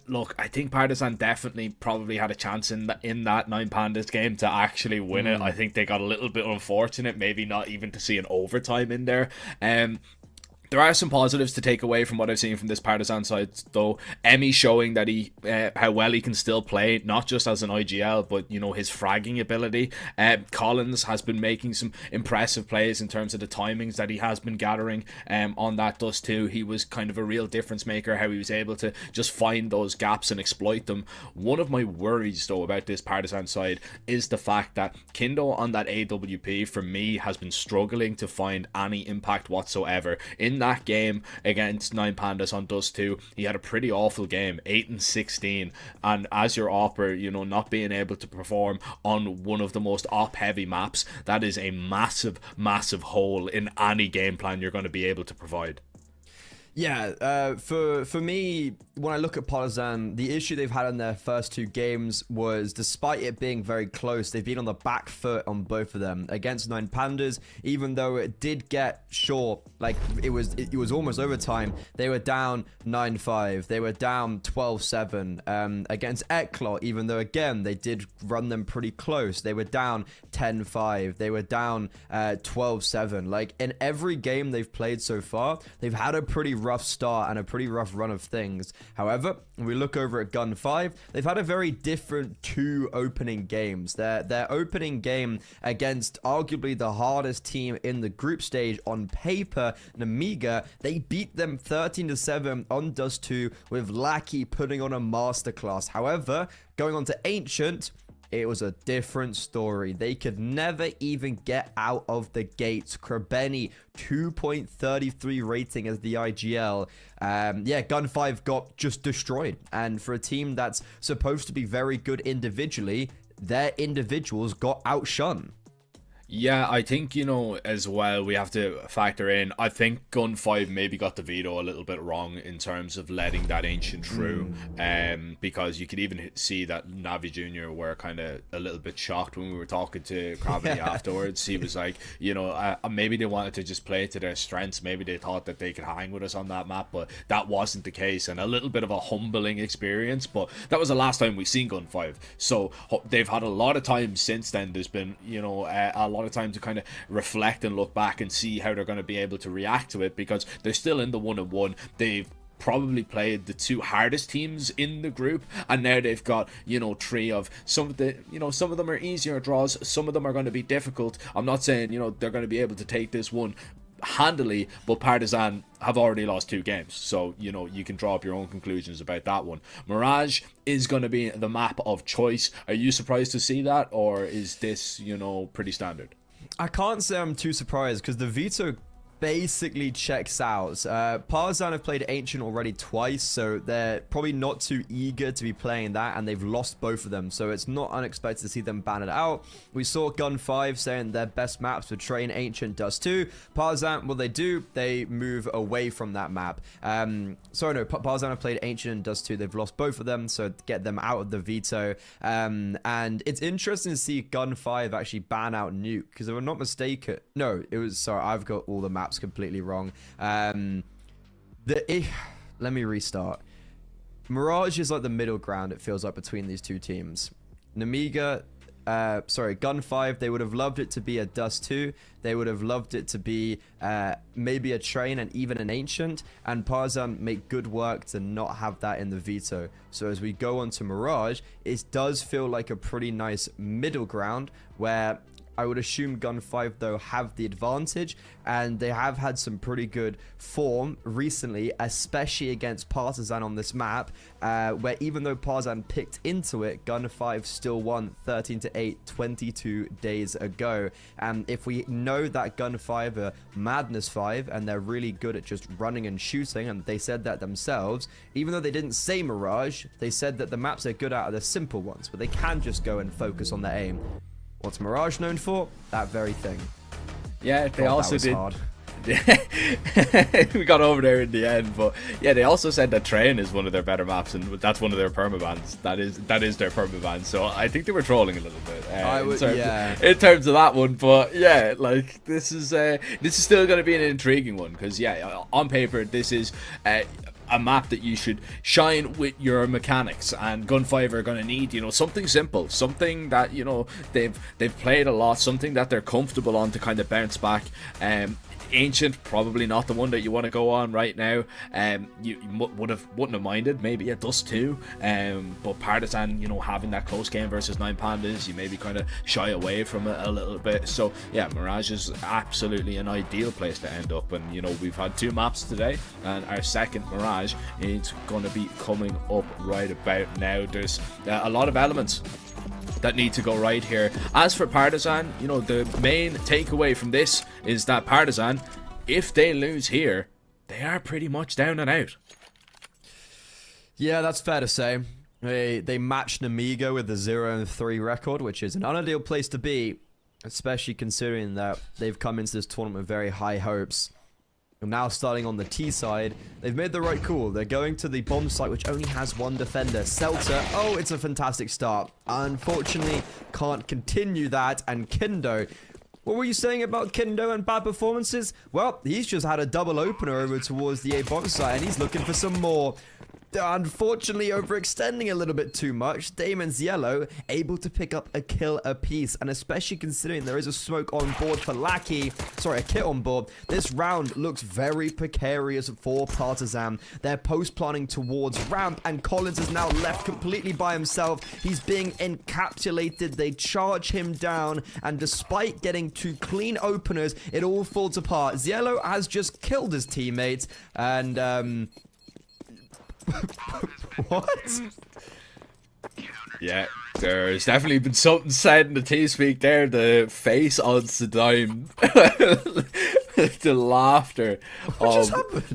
Look, I think Partizan definitely probably had a chance in that 9 Pandas game to actually win it. I think they got a little bit unfortunate, maybe not even to see an overtime in there. There are some positives to take away from what I've seen from this Partizan side, though. Emmy showing that how well he can still play, not just as an IGL, but his fragging ability. Collins has been making some impressive plays in terms of the timings that he has been gathering on that Dust 2. He was kind of a real difference maker, how he was able to just find those gaps and exploit them. One of my worries, though, about this Partizan side is the fact that Kindo on that AWP, for me, has been struggling to find any impact whatsoever. In that game against 9 Pandas on Dust 2, he had a pretty awful game, 8-16, and as your opper, not being able to perform on one of the most op heavy maps, that is a massive hole in any game plan you're going to be able to provide. Yeah, for me, when I look at Partizan, the issue they've had in their first 2 games was, despite it being very close, they've been on the back foot on both of them. Against 9 Pandas, even though it did get short, like it was almost overtime, they were down 9-5, they were down 12-7. Against Eclot, even though again they did run them pretty close, they were down 10-5, they were down 12-7. Like in every game they've played so far, they've had a pretty rough start and a pretty rough run of things. However, when we look over at Gun 5, they've had a very different 2 opening games. Their opening game against arguably the hardest team in the group stage on paper, NEMIGA, they beat them 13-7 on Dust 2 with Lackey putting on a masterclass. However, going on to Ancient, it was a different story. They could never even get out of the gates. Krabeni, 2.33 rating as the IGL. Yeah, Gun 5 got just destroyed. And for a team that's supposed to be very good individually, their individuals got outshone. Yeah, I think, as well, we have to factor in, I think Gun 5 maybe got the veto a little bit wrong in terms of letting that Ancient through, because you could even see that Navi Junior were kind of a little bit shocked when we were talking to Gravity afterwards. He was like, maybe they wanted to just play to their strengths, maybe they thought that they could hang with us on that map, but that wasn't the case, and a little bit of a humbling experience, but that was the last time we seen Gun 5, so they've had a lot of time since then. There's been, a lot of time to kind of reflect and look back and see how they're going to be able to react to it, because they're still in the 1-1. They've probably played the 2 hardest teams in the group, and now they've got 3 of some of the some of them are easier draws, some of them are going to be difficult. I'm not saying they're going to be able to take this one handily, but Partizan have already lost 2 games, so you can draw up your own conclusions about that one. Mirage is going to be the map of choice. Are you surprised to see that, or is this pretty standard? I can't say I'm too surprised, because the veto basically checks out. Partizan have played Ancient already twice, so they're probably not too eager to be playing that, and they've lost both of them, so it's not unexpected to see them ban it out. We saw Gun 5 saying their best maps were Train, Ancient, Dust 2. Partizan, what they do, they move away from that map. Partizan have played Ancient and Dust 2. They've lost both of them, so get them out of the veto. And it's interesting to see Gun 5 actually ban out Nuke, because if I'm not mistaken, no, it was, sorry, I've got all the maps completely wrong. Let me restart. Mirage is like the middle ground, it feels like, between these 2 teams. NEMIGA, Gun 5, they would have loved it to be a Dust 2. They would have loved it to be maybe a Train and even an Ancient. And Partizan make good work to not have that in the veto. So as we go on to Mirage, it does feel like a pretty nice middle ground where I would assume Gun 5 though have the advantage, and they have had some pretty good form recently, especially against Partizan on this map, where even though Partizan picked into it, Gun 5 still won 13-8 22 days ago. And if we know that Gun 5 are Madness 5 and they're really good at just running and shooting, and they said that themselves, even though they didn't say Mirage, they said that the maps they're good at are the simple ones, but they can just go and focus on their aim. What's Mirage known for? That very thing. Yeah, they also did. Hard. We got over there in the end, but yeah, they also said that Train is one of their better maps, and that's one of their permabans. That is their permaban. So I think they were trolling a little bit in terms of that one. But yeah, like this is still going to be an intriguing one, because yeah, on paper this is a map that you should shine with your mechanics, and Gun 5 are going to need, you know, something simple, something that, you know, they've played a lot, something that they're comfortable on to kind of bounce back. Ancient, probably not the one that you want to go on right now. You wouldn't have minded maybe a Dust 2, but Partisan, you know, having that close game versus 9 Pandas, you maybe kind of shy away from it a little bit. So yeah, Mirage is absolutely an ideal place to end up. And you know, we've had 2 maps today, and our second Mirage is going to be coming up right about now. There's a lot of elements that need to go right here. As for Partisan, you know, the main takeaway from this is that Partisan, if they lose here, they are pretty much down and out. Yeah, that's fair to say. They matched NEMIGA with a 0-3 record, which is an unideal place to be, especially considering that they've come into this tournament with very high hopes. And now starting on the T side, they've made the right call. They're going to the bomb site, which only has 1 defender. Seltzer, oh, it's a fantastic start. Unfortunately, can't continue that. And Kindo, what were you saying about Kindo and bad performances? Well, he's just had a double opener over towards the A bomb site, and he's looking for some more. Unfortunately, overextending a little bit too much. Damon's YaLLa able to pick up a kill apiece, and especially considering there is a smoke on board for Lackey, sorry, a kit on board, this round looks very precarious for Partizan. They're post planning towards ramp, and Collins is now left completely by himself. He's being encapsulated. They charge him down, and despite getting 2 clean openers, it all falls apart. YaLLa has just killed his teammates, and what? Yeah, there's definitely been something said in the T-speak there. The face on Saddam, the laughter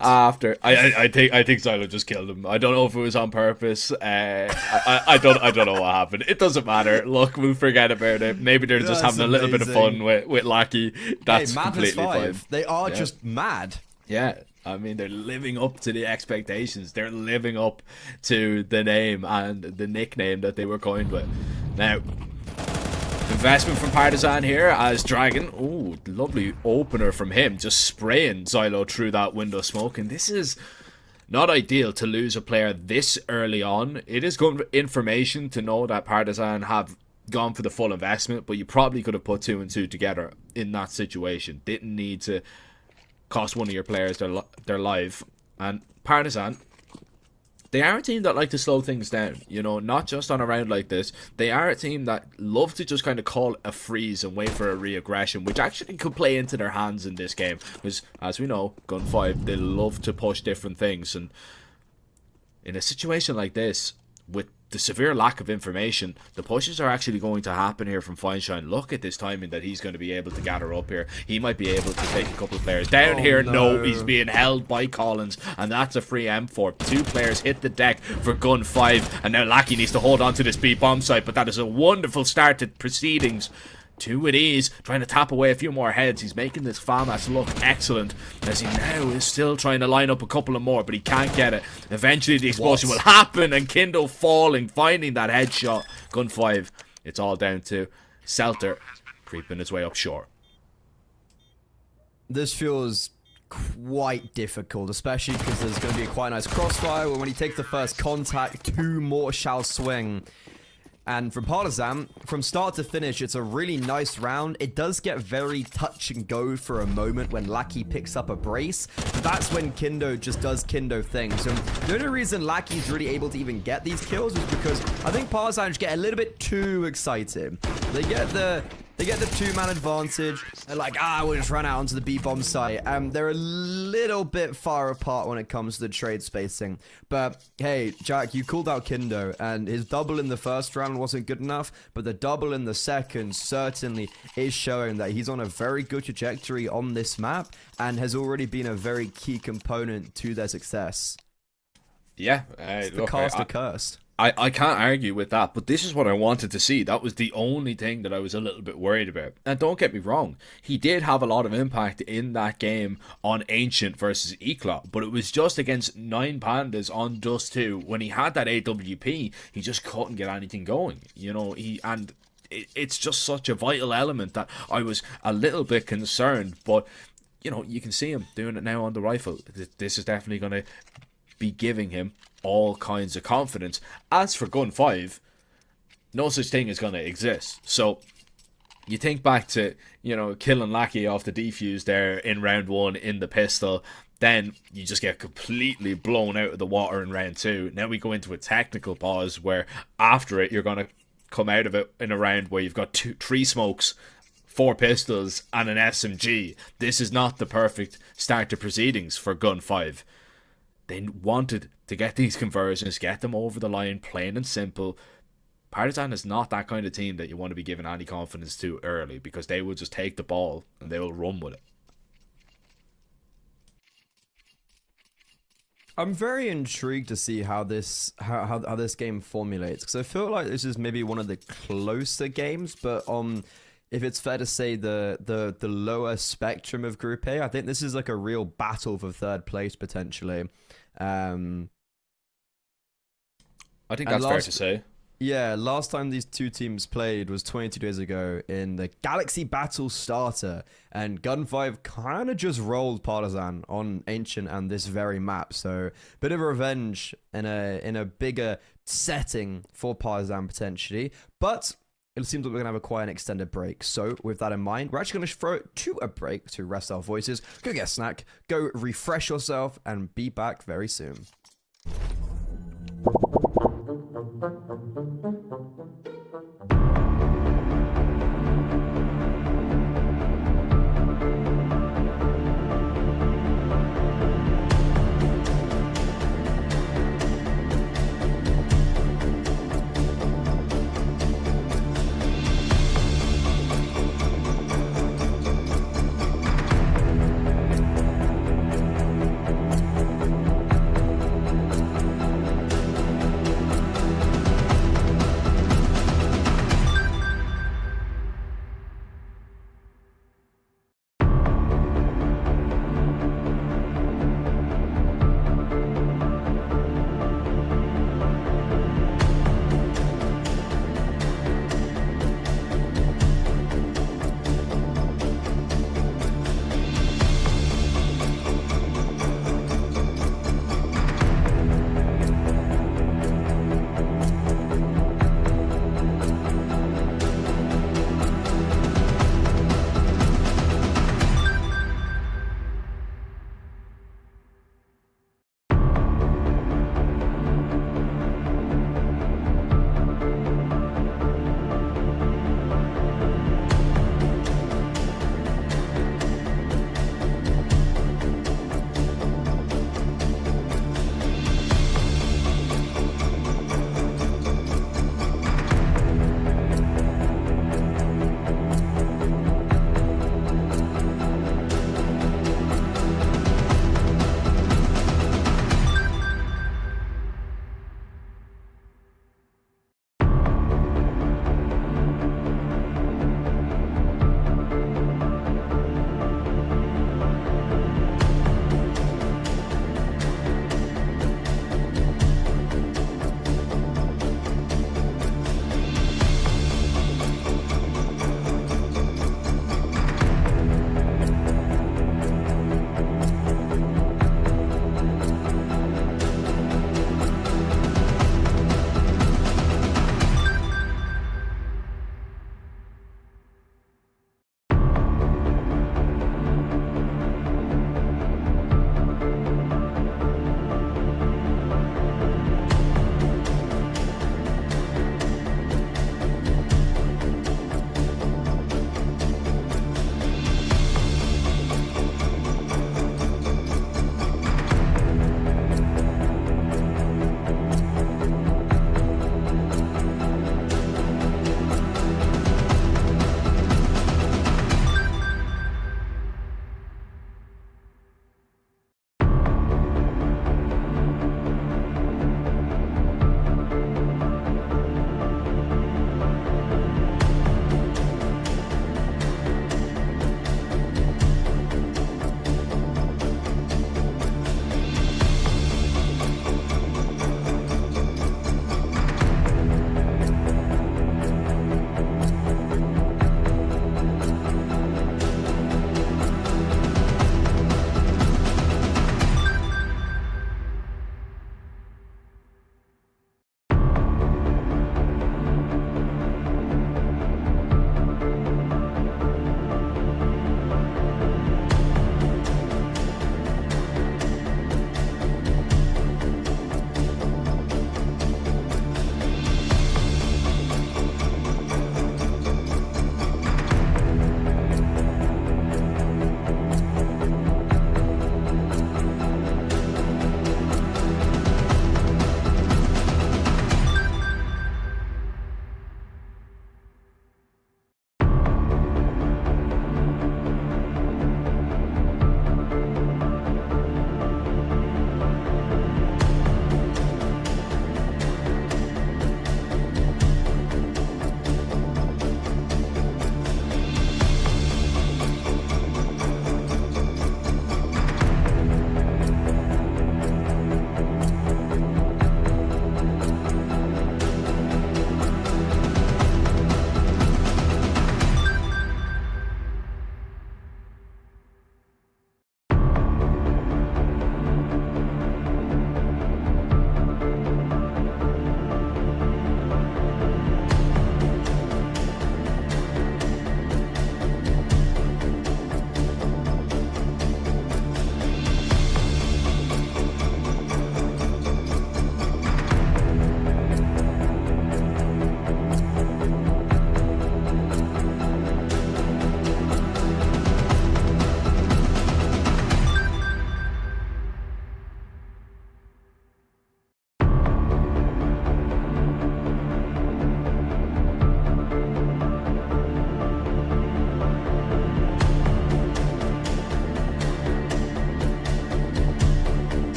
after. I think Zylo just killed him. I don't know if it was on purpose. I don't know what happened. It doesn't matter. Look, we'll forget about it. Maybe they're just having a little bit of fun with Lackey. That's completely fine. They are just mad. Yeah. I mean, they're living up to the expectations. They're living up to the name and the nickname that they were coined with. Now, investment from Partisan here as Dragon. Oh, lovely opener from him. Just spraying Zylo through that window smoke. And this is not ideal to lose a player this early on. It is good information to know that Partisan have gone for the full investment, but you probably could have put 2 and 2 together in that situation. Didn't need to cost one of your players their life. And Partisan, they are a team that like to slow things down, you know, not just on a round like this. They are a team that love to just kind of call a freeze and wait for a re-aggression, which actually could play into their hands in this game, because as we know, Gun 5, they love to push different things. And in a situation like this, with the severe lack of information, the pushes are actually going to happen here from Feinstein. Look at this timing that he's going to be able to gather up here. He might be able to take a couple of players down here. No, he's being held by Collins, and that's a free M4. 2 players hit the deck for Gun 5, and now Lackey needs to hold on to this B bomb site, but that is a wonderful start to proceedings. 2 with ease, trying to tap away a few more heads. He's making this FAMAS look excellent, as he now is still trying to line up a couple of more, but he can't get it. Eventually the explosion will happen, and Kindo falling, finding that headshot. Gun 5, it's all down to Selter creeping his way up short. This feels quite difficult, especially because there's going to be a quite nice crossfire, when he takes the first contact, 2 more shall swing. And from Partizan, from start to finish, it's a really nice round. It does get very touch and go for a moment when Lackey picks up a brace, but that's when Kindo just does Kindo things. And the only reason Lackey's really able to even get these kills is because I think Partizan just get a little bit too excited. They They get the 2-man advantage. They're like, we'll just run out onto the B-bomb site. They're a little bit far apart when it comes to the trade spacing. But hey, Jack, you called out Kindo, and his double in the first round wasn't good enough, but the double in the second certainly is showing that he's on a very good trajectory on this map and has already been a very key component to their success. Yeah, the caster cursed. I can't argue with that, but this is what I wanted to see. That was the only thing that I was a little bit worried about. And don't get me wrong, he did have a lot of impact in that game on Ancient versus Eclot, but it was just against 9 Pandas on Dust 2. When he had that AWP, he just couldn't get anything going. You know, it's just such a vital element that I was a little bit concerned, but you know, you can see him doing it now on the rifle. This is definitely going to be giving him all kinds of confidence. As for Gun 5, no such thing is going to exist. So you think back to, you know, killing Lackey off the defuse there in round 1 in the pistol, then you just get completely blown out of the water in round 2. Now we go into a technical pause where after it you're going to come out of it in a round where you've got 3 smokes, 4 pistols and an SMG. This is not the perfect start to proceedings for Gun 5. They wanted to get these conversions, get them over the line, plain and simple. Partizan is not that kind of team that you want to be giving any confidence to early, because they will just take the ball and they will run with it. I'm very intrigued to see how this game formulates, because I feel like this is maybe one of the closer games, but if it's fair to say the lower spectrum of Group A, I think this is like a real battle for 3rd place potentially. I think that's fair to say. Yeah, last time these two teams played was 22 days ago in the Galaxy Battle Starter, and Gun 5 kind of just rolled Partisan on Ancient and this very map, so bit of revenge in a bigger setting for Partisan potentially, but it seems like we're going to have quite an extended break. So with that in mind, we're actually going to throw it to a break to rest our voices, go get a snack, go refresh yourself, and be back very soon.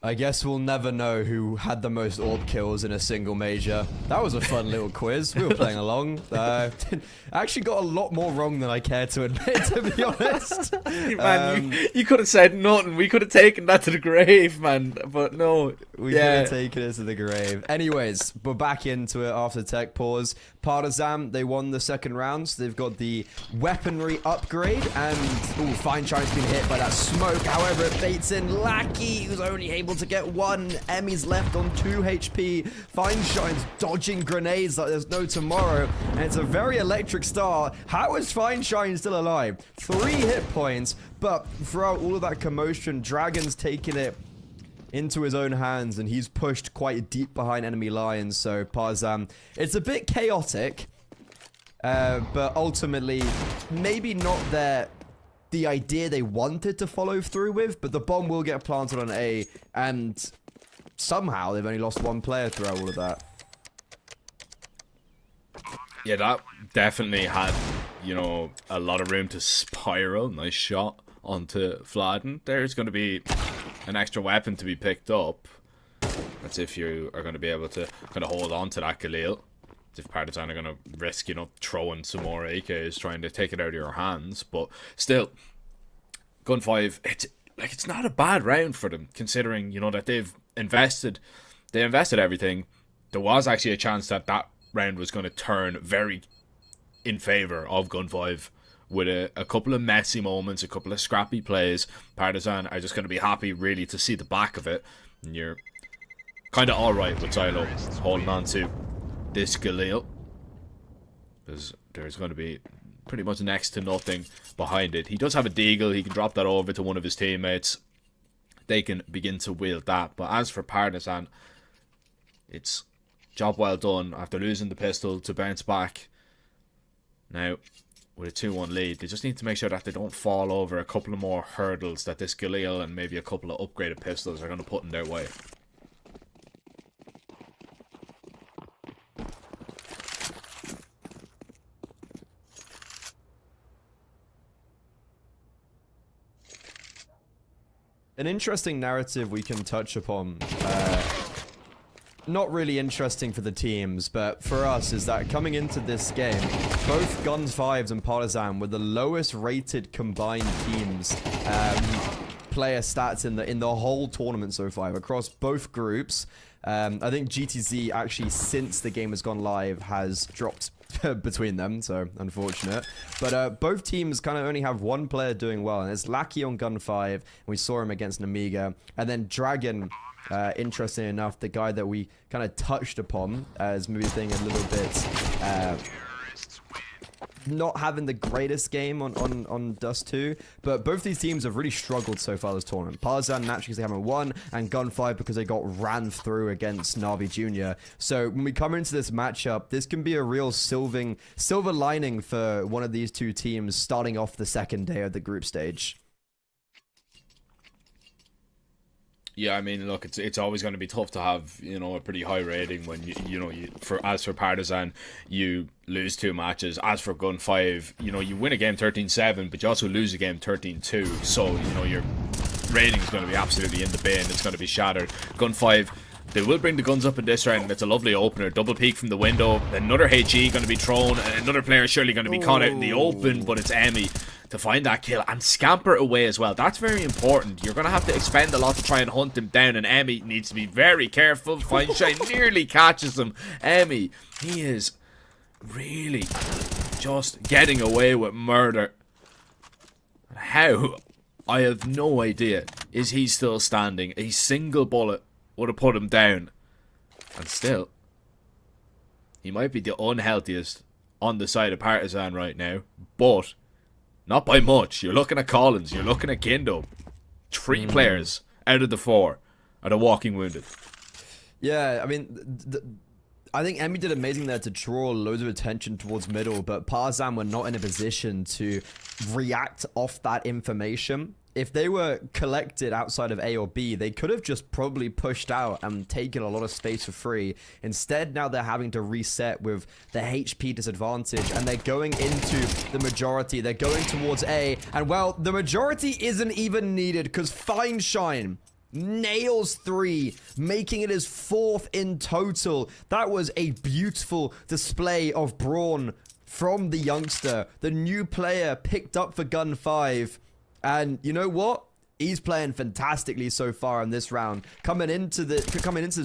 I guess we'll never know who had the most AWP kills in a single major. That was a fun little quiz. We were playing along. I actually got a lot more wrong than I care to admit, to be honest. Man, you could have said nothing. We could have taken that to the grave, man. But no. We could have taken it to the grave. Anyways, we're back into it after tech pause. Partizan, they won the second round. So they've got the weaponry upgrade. And, ooh, Fine Shine's been hit by that smoke. However, it baits in Lackey, who's only able to get 1. Emmy's left on 2 HP. Fine Shine's dodging grenades like there's no tomorrow. And it's a very electric start. How is Fine Shine still alive? 3 hit points. But throughout all of that commotion, Dragon's taking it into his own hands, and he's pushed quite deep behind enemy lines. So Partizan, it's a bit chaotic, but ultimately maybe not the idea they wanted to follow through with, but the bomb will get planted on A, and somehow they've only lost 1 player throughout all of that. Yeah, that definitely had, you know, a lot of room to spiral. Nice shot onto Fladen. There's going to be an extra weapon to be picked up. That's if you are going to be able to kind of hold on to that Galil. If Partizan are going to risk, you know, throwing some more AKs, trying to take it out of your hands. But still, Gun 5, it's not a bad round for them, considering, you know, that they invested everything. There was actually a chance that that round was going to turn very in favor of Gun 5 with a couple of messy moments, a couple of scrappy plays. Partizan are just going to be happy really to see the back of it, and you're kind of alright with YaLLa holding on to this Galil, because there's going to be pretty much next to nothing behind it. He does have a deagle. He can drop that over to one of his teammates. They can begin to wield that. But as for Partizan, it's job well done after losing the pistol to bounce back. Now, with a 2-1 lead, they just need to make sure that they don't fall over a couple of more hurdles that this Galil and maybe a couple of upgraded pistols are going to put in their way. An interesting narrative we can touch upon, not really interesting for the teams, but for us, is that coming into this game, both Gun 5s and Partizan were the lowest rated combined teams, player stats in the whole tournament so far, across both groups. I think GTZ actually, since the game has gone live, has dropped between them, so unfortunate. But both teams kind of only have 1 player doing well, and it's Lackey on Gun 5, and we saw him against NEMIGA, and then Dragon, interesting enough, the guy that we kind of touched upon as maybe being a little bit not having the greatest game on Dust 2, but both these teams have really struggled so far this tournament. Partizan naturally because they haven't won, and Gun 5 because they got ran through against NAVI Jr. So when we come into this matchup, this can be a real silver lining for one of these two teams starting off the second day of the group stage. Yeah, I mean, look, it's always going to be tough to have, you know, a pretty high rating when as for Partizan, you lose 2 matches. As for Gun 5, you know, you win a game 13-7, but you also lose a game 13-2. So, you know, your rating is going to be absolutely in the bin. It's going to be shattered. Gun 5, they will bring the guns up in this round. It's a lovely opener. Double peek from the window. Another HE going to be thrown. Another player surely going to be caught out in the open, but it's Emmy to find that kill and scamper away as well. That's very important. You're going to have to expend a lot to try and hunt him down, and Emmy needs to be very careful. Fine Shine nearly catches him. Emmy, he is really just getting away with murder. How? I have no idea. Is he still standing? A single bullet would have put him down. And still, he might be the unhealthiest on the side of Partizan right now, but not by much. You're looking at Collins, you're looking at Kindo. 3 players out of the 4 are the walking wounded. Yeah, I mean, I think Emmy did amazing there to draw loads of attention towards middle, but Partizan were not in a position to react off that information. If they were collected outside of A or B, they could have just probably pushed out and taken a lot of space for free. Instead, now they're having to reset with the HP disadvantage, and they're going into the majority. They're going towards A, and well, the majority isn't even needed because Fine Shine nails 3, making it his 4th in total. That was a beautiful display of brawn from the youngster, the new player picked up for Gun 5. And you know what? He's playing fantastically so far in this round. Coming into this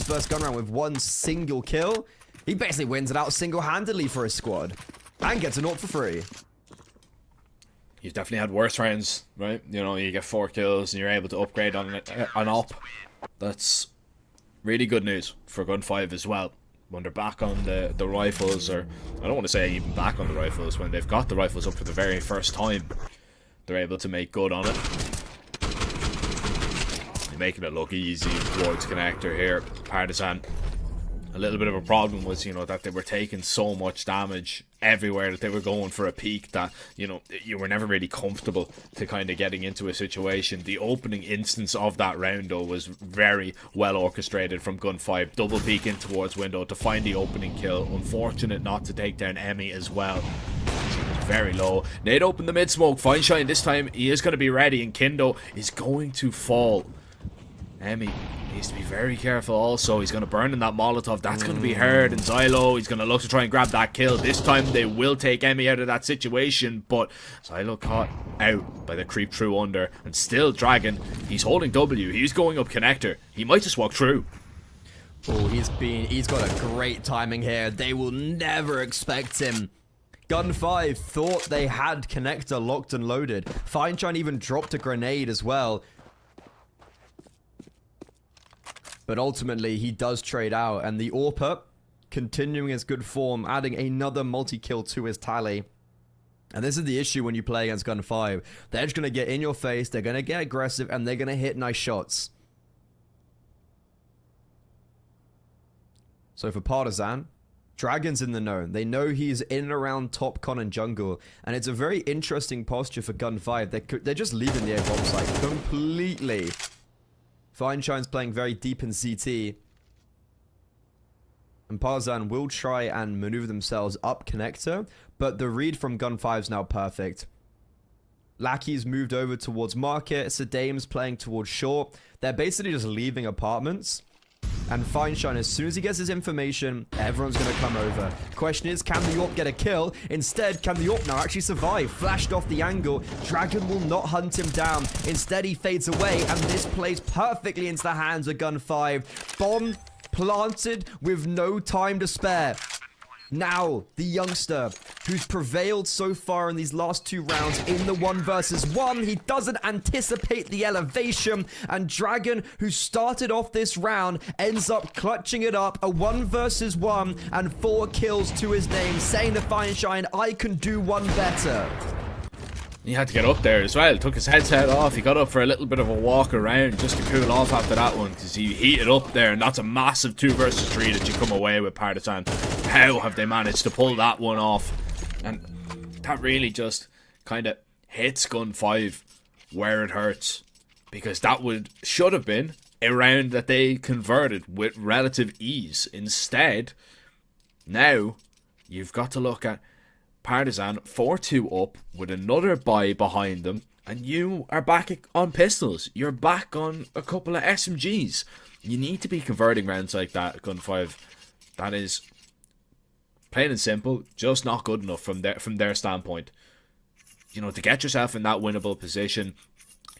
first gun round with 1 single kill, he basically wins it out single-handedly for his squad and gets a 0 for free. You've definitely had worse rounds, right? You know, you get 4 kills and you're able to upgrade on an op. That's really good news for Gun 5 as well. When they're back on the rifles, or I don't want to say even back on the rifles, when they've got the rifles up for the very first time, they're able to make good on it. You're making it look easy towards connector here. Partisan, a little bit of a problem was, you know, that they were taking so much damage everywhere that they were going for a peak that, you know, you were never really comfortable to kind of getting into a situation. The opening instance of that round, though, was very well orchestrated from Gun 5. Double peek in towards window to find the opening kill. Unfortunate not to take down Emmy as well. She was very low. Nade opened the mid smoke. Fine Shine this time. He is going to be ready, and Kindo is going to fall. Emmy needs to be very careful also. He's going to burn in that Molotov. That's going to be heard. And Xylo, he's going to look to try and grab that kill. This time they will take Emmy out of that situation. But Xylo caught out by the creep through under. And still Dragon. He's holding W. He's going up connector. He might just walk through. Oh, he's got a great timing here. They will never expect him. Gun 5 thought they had connector locked and loaded. Fineshine even dropped a grenade as well. But ultimately, he does trade out, and the AWPer, continuing his good form, adding another multi-kill to his tally. And this is the issue when you play against Gun 5. They're just going to get in your face, they're going to get aggressive, and they're going to hit nice shots. So for Partisan, Dragon's in the know. They know he's in and around top con and jungle, and it's a very interesting posture for Gun 5. They're just leaving the A bomb site completely. Fineshine's playing very deep in CT. And Partisan will try and maneuver themselves up connector, but the read from Gun 5's now perfect. Lackey's moved over towards market. Sedame's playing towards short. They're basically just leaving apartments. And Fineshine, as soon as he gets his information, everyone's going to come over. Question is, can the AWP get a kill? Instead, can the AWP now actually survive? Flashed off the angle. Dragon will not hunt him down. Instead, he fades away, and this plays perfectly into the hands of Gun 5. Bomb planted with no time to spare. Now, the youngster, who's prevailed so far in these last 2 rounds in the 1 versus 1, he doesn't anticipate the elevation, and Dragon, who started off this round, ends up clutching it up, a 1 versus 1, and 4 kills to his name, saying to Fineshine, I can do one better. He had to get up there as well. Took his headset off. He got up for a little bit of a walk around just to cool off after that one, because he heated up there, and that's a massive 2 versus 3 that you come away with, Partisan. How have they managed to pull that one off? And that really just kind of hits Gun 5 where it hurts, because that should have been a round that they converted with relative ease. Instead, now you've got to look at Partisan 4-2 up with another buy behind them, and you are back on pistols. You're back on a couple of SMGs. You need to be converting rounds like that, Gun 5. That is, plain and simple, just not good enough from their standpoint. You know, to get yourself in that winnable position,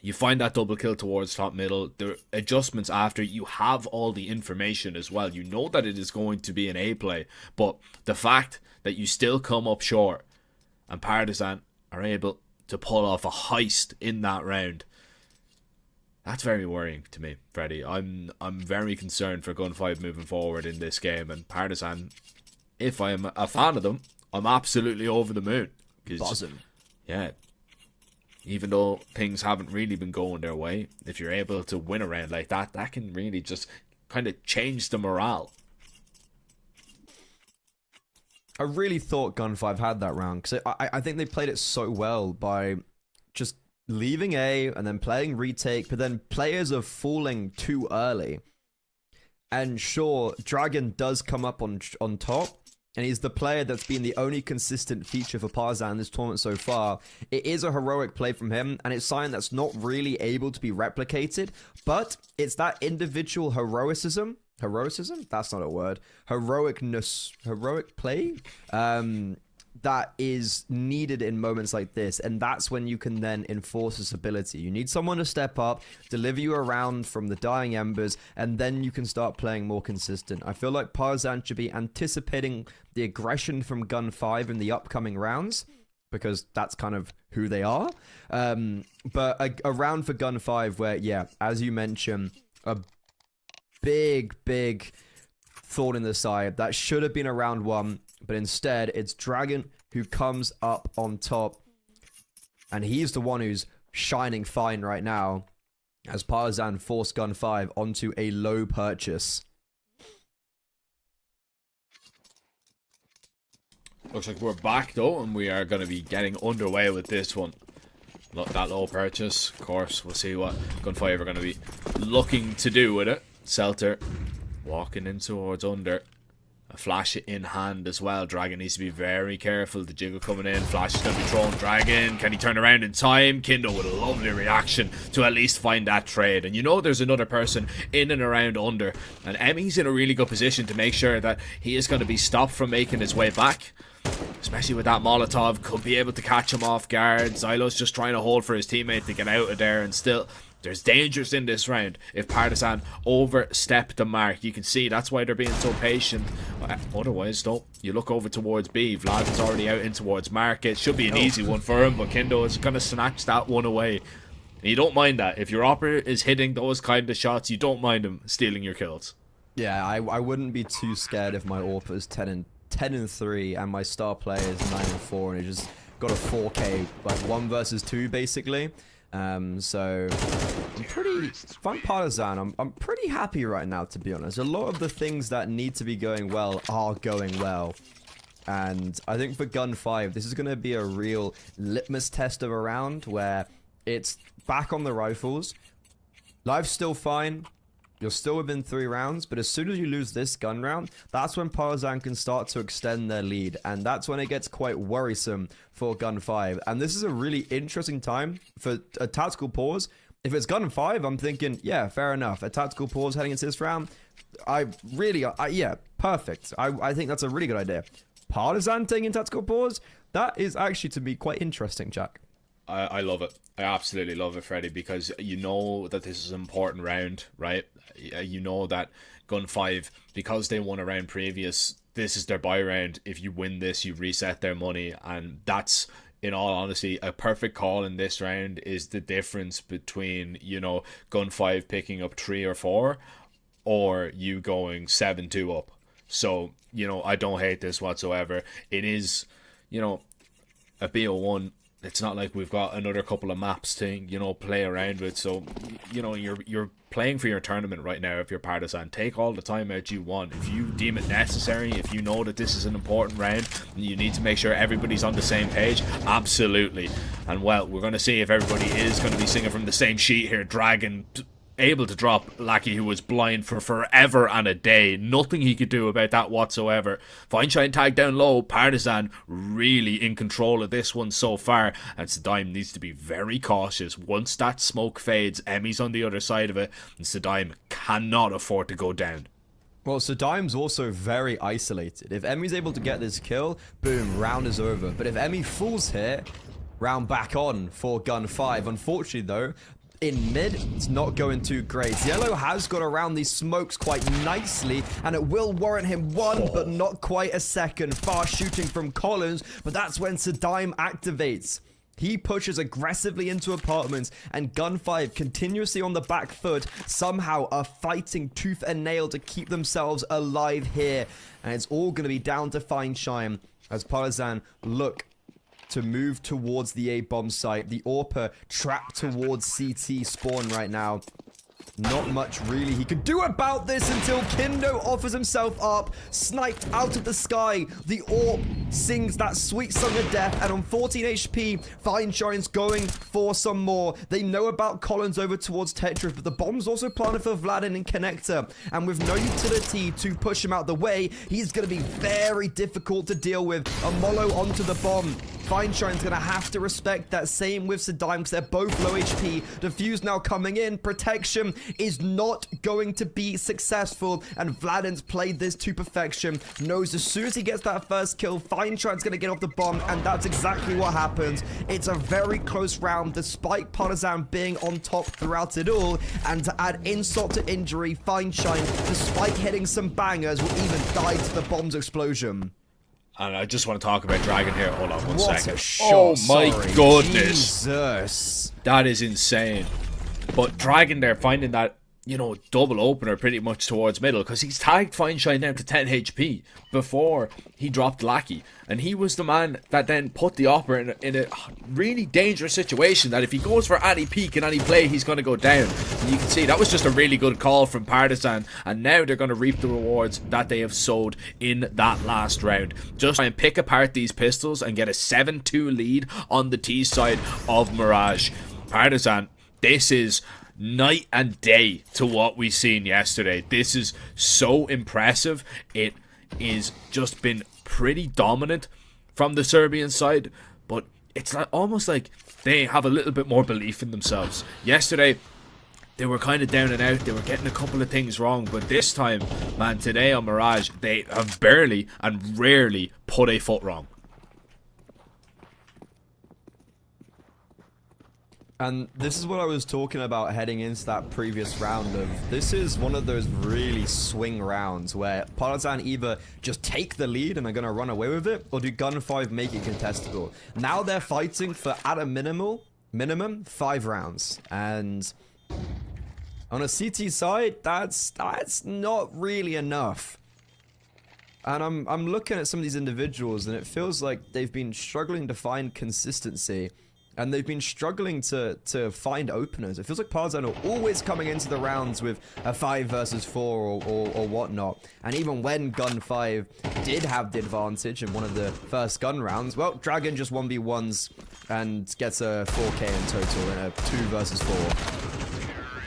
you find that double kill towards top middle, the adjustments after, you have all the information as well. You know that it is going to be an A play, but the fact that you still come up short and Partisan are able to pull off a heist in that round, that's very worrying to me, Freddy. I'm very concerned for Gun 5 moving forward in this game, and Partisan, if I'm a fan of them, I'm absolutely over the moon. Buzzing. Yeah. Even though things haven't really been going their way, if you're able to win a round like that, that can really just kind of change the morale. I really thought Gun 5 had that round, because I think they played it so well by just leaving A and then playing retake, but then players are falling too early. And sure, Dragon does come up on top, and he's the player that's been the only consistent feature for PARTIZAN in this tournament so far. It is a heroic play from him, and it's something that's not really able to be replicated, but it's that individual heroicism? That's not a word. Heroic play? That is needed in moments like this, and that's when you can then enforce this ability. You need someone to step up, deliver you around from the dying embers, and then you can start playing more consistent. I feel like PARTIZAN should be anticipating the aggression from Gun 5 in the upcoming rounds, because that's kind of who they are. But a round for Gun 5 where, yeah, as you mentioned, a big thorn in the side. That should have been a round 1, but instead it's Dragon who comes up on top, and he's the one who's shining fine right now as PARTIZAN force Gun 5 onto a low purchase. Looks like we're back though, and we are going to be getting underway with this one. Look, that low purchase, of course. We'll see what Gun 5 are going to be looking to do with it. Selter walking in towards under. A flash in hand as well. Dragon needs to be very careful. The jiggle coming in. Flash is going to be thrown. Dragon, can he turn around in time? Kindo with a lovely reaction to at least find that trade. And you know there's another person in and around under. And Emmy's in a really good position to make sure that he is going to be stopped from making his way back. Especially with that Molotov. Could be able to catch him off guard. Zylo's just trying to hold for his teammate to get out of there, and still... there's dangers in this round if PARTIZAN overstep the mark. You can see that's why they're being so patient. Otherwise, though, you look over towards B. Vlad is already out in towards market. Should be an easy one for him, but Kindo is going to snatch that one away. And you don't mind that. If your operator is hitting those kind of shots, you don't mind him stealing your kills. Yeah, I wouldn't be too scared if my AWP is 10 and 3 and my star player is 9 and 4 and it just got a 4K, like 1 versus 2 basically. So I'm pretty fun PARTIZAN. I'm pretty happy right now, to be honest. A lot of the things that need to be going well are going well. And I think for Gun 5, this is going to be a real litmus test of a round where it's back on the rifles. Life's still fine. You're still within 3 rounds, but as soon as you lose this gun round, that's when PARTIZAN can start to extend their lead, and that's when it gets quite worrisome for Gun 5. And this is a really interesting time for a tactical pause. If it's Gun 5, I'm thinking, yeah, fair enough. A tactical pause heading into this round, yeah, perfect. I think that's a really good idea. PARTIZAN taking tactical pause, that is actually to be quite interesting, Jack. I love it. I absolutely love it, Freddy, because you know that this is an important round, right? You know that Gun 5, because they won a round previous, this is their buy round. If you win this, you reset their money, and that's, in all honesty, a perfect call in this round is the difference between, you know, Gun 5 picking up 3 or 4 or you going 7-2 up. So, you know, I don't hate this whatsoever. It is, you know, a BO1. It's not like we've got another couple of maps to, you know, play around with. So, you know, you're playing for your tournament right now if you're PARTIZAN. Take all the time out you want. If you deem it necessary, if you know that this is an important round and you need to make sure everybody's on the same page, absolutely. And, well, we're going to see if everybody is going to be singing from the same sheet here. Dragon able to drop Lackey, who was blind for forever and a day. Nothing he could do about that whatsoever. Feinstein tagged down low. PARTIZAN really in control of this one so far, and Saddam needs to be very cautious. Once that smoke fades, Emmy's on the other side of it, and Saddam cannot afford to go down. Well, Saddam's also very isolated. If Emmy's able to get this kill, boom, round is over. But if Emmy falls here, round back on for Gun 5. Unfortunately, though, in mid, it's not going too great. YaLLa has got around these smokes quite nicely, and it will warrant him 1, but not quite a second. Fast shooting from Collins, but that's when Saddam activates. He pushes aggressively into apartments, and Gun 5 continuously on the back foot, somehow are fighting tooth and nail to keep themselves alive here. And it's all going to be down to Feinstein as PARTIZAN look to move towards the A-bomb site. The AWPer trapped towards CT spawn right now. not much really he could do about this until Kindo offers himself up, sniped out of the sky. The AWP sings that sweet song of death, and on 14 HP, Fineshine's going for some more. They know about Collins over towards Tetris, but the bomb's also planted for Vladin and Connector, and with no utility to push him out the way, he's going to be very difficult to deal with. A Molo onto the bomb. Fineshine's going to have to respect that. Same with Sedime, because they're both low HP. Diffuse now coming in. Protection is not going to be successful, and Vladin's played this to perfection. Knows as soon as he gets that first kill, Fineshine's going to get off the bomb, and that's exactly what happens. It's a very close round, despite Partizan being on top throughout it all, and to add insult to injury, Fineshine, despite hitting some bangers, will even die to the bomb's explosion. And I just want to talk about Dragon here. Hold on one second. What a shot. Oh my goodness. Jesus. That is insane. But Dragon there finding that, you know, double opener pretty much towards middle, because he's tagged Fineshine down to 10 HP before he dropped Lackey. And he was the man that then put the Opera in a really dangerous situation, that if he goes for any peek and any play, he's going to go down. And you can see that was just a really good call from Partizan, and now they're going to reap the rewards that they have sowed in that last round. Just try and pick apart these pistols and get a 7-2 lead on the T side of Mirage. Partizan, this is night and day to what we seen yesterday. This is so impressive. It is just been pretty dominant from the Serbian side, but it's almost like they have a little bit more belief in themselves. Yesterday they were kind of down and out, they were getting a couple of things wrong, but this time, man, today on Mirage, they have barely and rarely put a foot wrong. And this is what I was talking about heading into that previous round of, this is one of those really swing rounds where Partizan either just take the lead and are going to run away with it, or do Gun 5 make it contestable. Now they're fighting for, at a minimum 5 rounds. And on a CT side, that's not really enough. And I'm looking at some of these individuals, and it feels like they've been struggling to find consistency. And they've been struggling to find openers. It feels like Partizan are always coming into the rounds with a 5 versus 4 or whatnot. And even when Gun 5 did have the advantage in one of the first gun rounds, well, Dragon just 1v1s and gets a 4k in total in a 2 versus 4.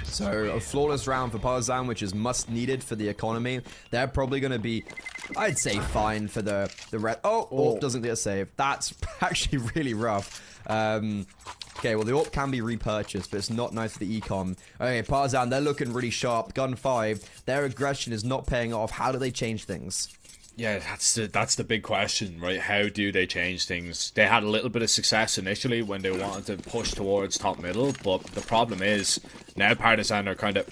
So a flawless round for Partizan, which is must needed for the economy. They're probably going to be, I'd say, fine for the red. Oh, doesn't get a save. That's actually really rough. Okay, well, the AWP can be repurchased, but it's not nice for the econ. Okay, Partizan, they're looking really sharp. Gun 5, their aggression is not paying off. How do they change things? Yeah, that's the big question, right? How do they change things? They had a little bit of success initially when they wanted to push towards top middle, but the problem is now Partizan are kind of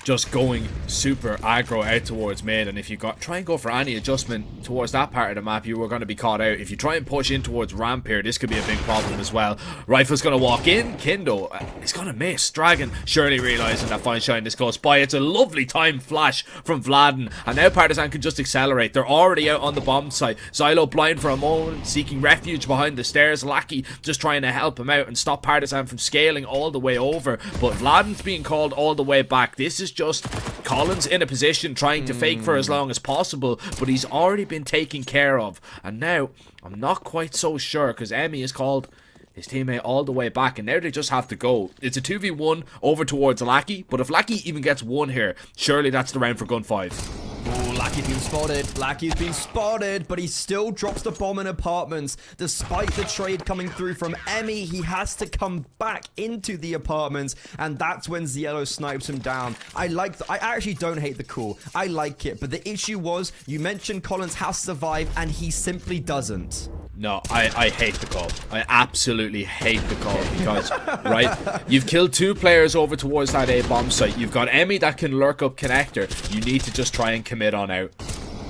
just going super aggro out towards mid, and if you try and go for any adjustment towards that part of the map, you are going to be caught out. If you try and push in towards ramp here, this could be a big problem as well. Rifle's going to walk in. Kindo is going to miss. Dragon surely realizing that Fineshine is close by. It's a lovely timed flash from Vladin, and now Partizan can just accelerate. They're already out on the bomb site. Xylo blind for a moment, seeking refuge behind the stairs. Lackey just trying to help him out and stop Partizan from scaling all the way over, but Vladin's being called all the way back. This is just Collins in a position trying to fake for as long as possible, but he's already been taken care of. And now I'm not quite so sure, because Emmy has called his teammate all the way back, and now they just have to go. It's a 2v1 over towards Lackey, but if Lackey even gets one here, surely that's the round for Gun 5. Oh, Lackey's been spotted. Lackey's been spotted, but he still drops the bomb in apartments. Despite the trade coming through from Emmy, he has to come back into the apartments, and that's when YaLLa snipes him down. I actually don't hate the call. I like it, but the issue was, you mentioned Collins has to survive, and he simply doesn't. No, I hate the call. I absolutely hate the call because, right, you've killed 2 players over towards that A bomb site. You've got Emmy that can lurk up connector. You need to just try and commit on out.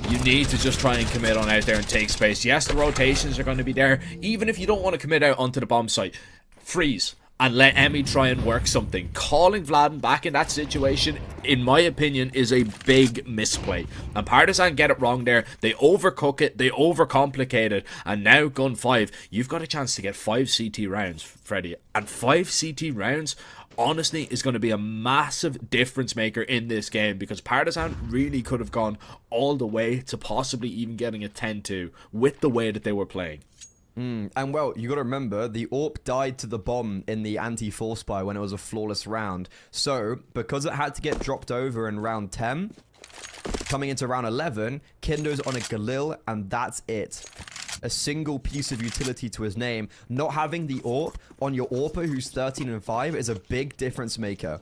You need to just try and commit on out there and take space. Yes, the rotations are going to be there. Even if you don't want to commit out onto the bomb site, freeze and let Emmy try and work something. Calling Vladin back in that situation, in my opinion, is a big misplay. And Partizan get it wrong there. They overcook it, they overcomplicate it, and now Gun 5, you've got a chance to get 5 CT rounds, Freddy. And 5 CT rounds honestly is going to be a massive difference maker in this game, because Partizan really could have gone all the way to possibly even getting a 10-2 with the way that they were playing. And well, you got to remember, the AWP died to the bomb in the anti-force buy when it was a flawless round. So, because it had to get dropped over in round 10, coming into round 11, Kindo's on a Galil, and that's it. A single piece of utility to his name. Not having the AWP on your AWPer who's 13 and 5 is a big difference maker.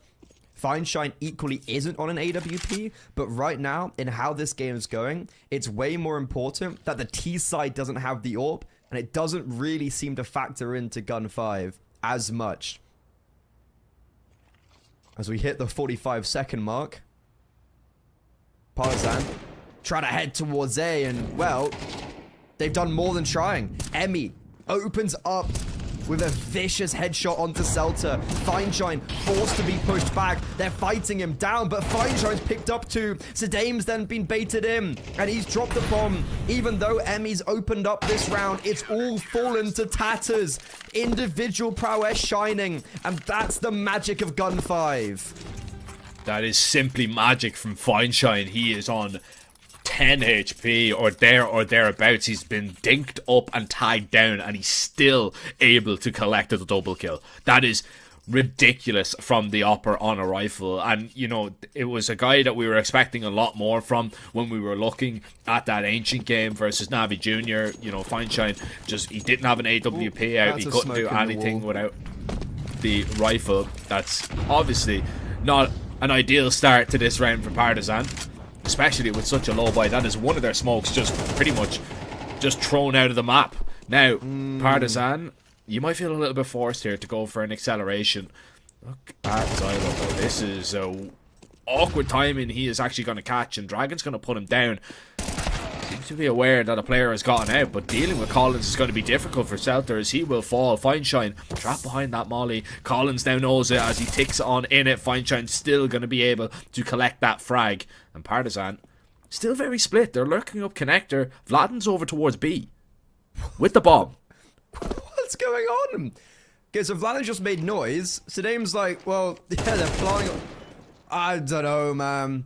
Feinstein equally isn't on an AWP, but right now, in how this game is going, it's way more important that the T side doesn't have the AWP, and it doesn't really seem to factor into Gun 5 as much. As we hit the 45-second mark, Partisan try to head towards A, and well, they've done more than trying. Emmy opens up with a vicious headshot onto Celta. Feinstein forced to be pushed back. They're fighting him down, but Feinstein's picked up two. Sedame's then been baited in, and he's dropped the bomb. Even though Emmy's opened up this round, it's all fallen to tatters. Individual prowess shining, and that's the magic of Gun 5. That is simply magic from Feinstein. He is on 10 HP or thereabouts. He's been dinked up and tagged down, and he's still able to collect a double kill. That is ridiculous from the upper on a rifle. And you know, it was a guy that we were expecting a lot more from when we were looking at that ancient game versus Navi Jr. You know, Feinstein he didn't have an AWP out. He couldn't do anything without the rifle. That's obviously not an ideal start to this round for Partizan, especially with such a low buy. That is one of their smokes just pretty much just thrown out of the map. Now, Partizan, you might feel a little bit forced here to go for an acceleration. Look at YaLLa. This is awkward timing he is actually going to catch, and Dragon's going to put him down. Seems to be aware that a player has gotten out, but dealing with Collins is going to be difficult for Celta as he will fall. Feinstein trapped behind that molly. Collins now knows it as he ticks on in it. Feinstein's still going to be able to collect that frag. And Partizan, still very split. They're lurking up connector. Vladin's over towards B with the bomb. What's going on? Okay, so Vladin just made noise. Sedame's like, well, yeah, they're flying. I don't know, man.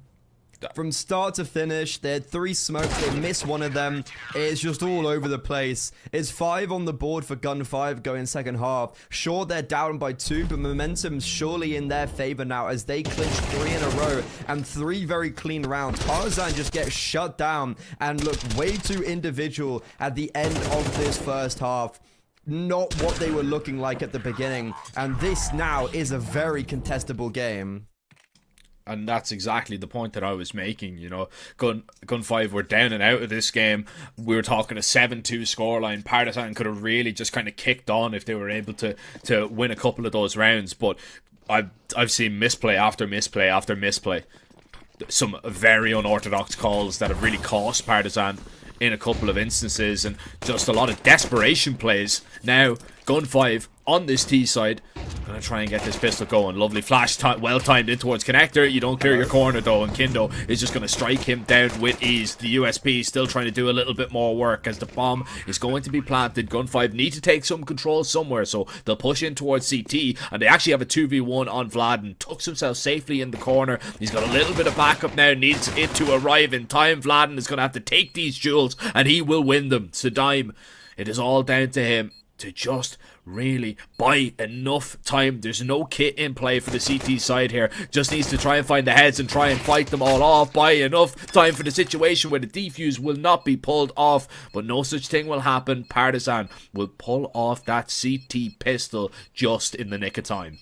From start to finish, they had 3 smokes. They missed one of them. It's just all over the place. It's 5 on the board for Gun 5 going second half. Sure, they're down by 2, but momentum's surely in their favor now as they clinch 3 in a row and 3 very clean rounds. Partisan just gets shut down and look way too individual at the end of this first half. Not what they were looking like at the beginning. And this now is a very contestable game. And that's exactly the point that I was making. You know, Gun 5 were down and out of this game. We were talking a 7-2 scoreline. Partizan could have really just kind of kicked on if they were able to win a couple of those rounds. But I've seen misplay after misplay after misplay. Some very unorthodox calls that have really cost Partizan in a couple of instances, and just a lot of desperation plays. Now, Gun 5 on this T side, gonna try and get this pistol going. Lovely flash, well timed in towards connector. You don't clear your corner though, and Kindo is just gonna strike him down with ease. The USP still trying to do a little bit more work as the bomb is going to be planted. Gun 5 need to take some control somewhere, so they'll push in towards CT, and they actually have a 2v1 on Vladin. Tucks himself safely in the corner. He's got a little bit of backup now, needs it to arrive in time. Vladin is gonna have to take these duels, and he will win them. Sedime, it is all down to him to just really buy enough time. There's no kit in play for the CT side here. Just needs to try and find the heads and try and fight them all off. Buy enough time for the situation where the defuse will not be pulled off. But no such thing will happen. Partizan will pull off that CT pistol just in the nick of time.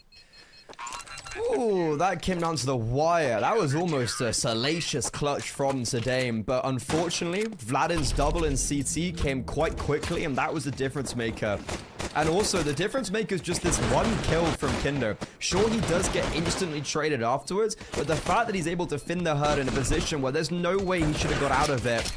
Ooh, that came down to the wire. That was almost a salacious clutch from Sedame, but unfortunately, Vladin's double in CT came quite quickly, and that was the difference maker. And also, the difference maker is just this one kill from Kindo. Sure, he does get instantly traded afterwards, but the fact that he's able to fin the herd in a position where there's no way he should have got out of it.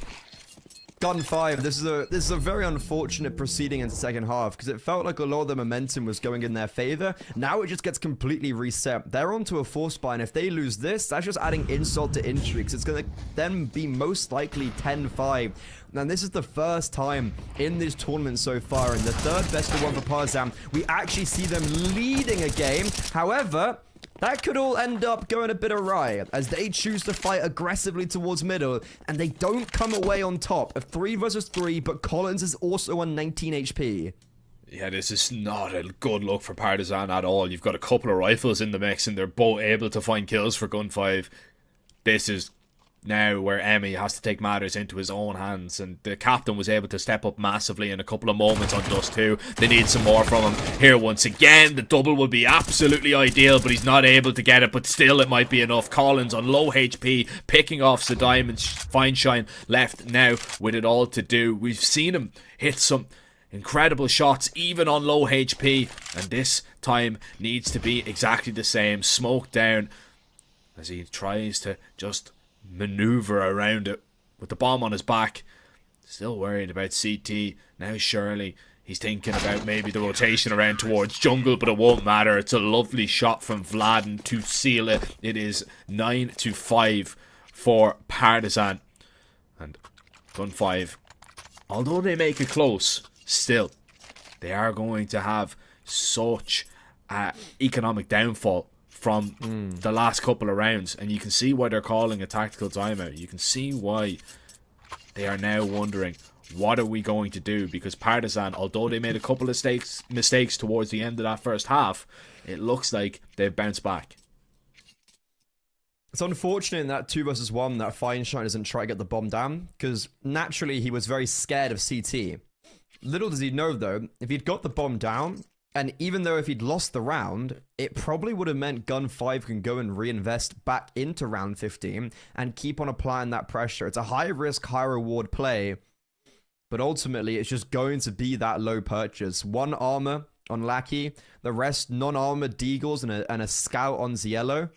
Gun 5, this is a very unfortunate proceeding in the second half because it felt like a lot of the momentum was going in their favor. Now it just gets completely reset. They're onto a force buy, and if they lose this, that's just adding insult to injury because it's going to then be most likely 10-5. And this is the first time in this tournament so far, in the third best of one for PARTIZAN, we actually see them leading a game. However, that could all end up going a bit awry as they choose to fight aggressively towards middle, and they don't come away on top of 3 versus 3, but Collins is also on 19 HP. Yeah, this is not a good look for PARTIZAN at all. You've got a couple of rifles in the mix, and they're both able to find kills for Gun 5. This is now where Emmy has to take matters into his own hands, and the captain was able to step up massively in a couple of moments on Dust 2. They need some more from him here once again. The double would be absolutely ideal, but he's not able to get it, but still it might be enough. Collins on low HP, picking off the diamond. Fine Shine left now with it all to do. We've seen him hit some incredible shots even on low HP, and this time needs to be exactly the same. Smoke down as he tries to just maneuver around it with the bomb on his back. Still worried about CT. Now surely he's thinking about maybe the rotation around towards jungle, but it won't matter. It's a lovely shot from Vladen to seal it. It is 9-5 for PARTIZAN. And Gun 5, although they make it close, still they are going to have such economic downfall from the last couple of rounds, and you can see why they're calling a tactical timeout. You can see why they are now wondering, what are we going to do? Because PARTIZAN, although they made a couple of mistakes towards the end of that first half, it looks like they've bounced back. It's unfortunate in that 2 versus 1 that Fine Shine doesn't try to get the bomb down, because naturally he was very scared of CT. Little does he know though, if he'd got the bomb down, and even though if he'd lost the round, it probably would have meant Gun 5 can go and reinvest back into round 15 and keep on applying that pressure. It's a high risk, high reward play, but ultimately it's just going to be that low purchase. 1 armor on Lackey, the rest non-armored Deagles and a scout on YaLLa.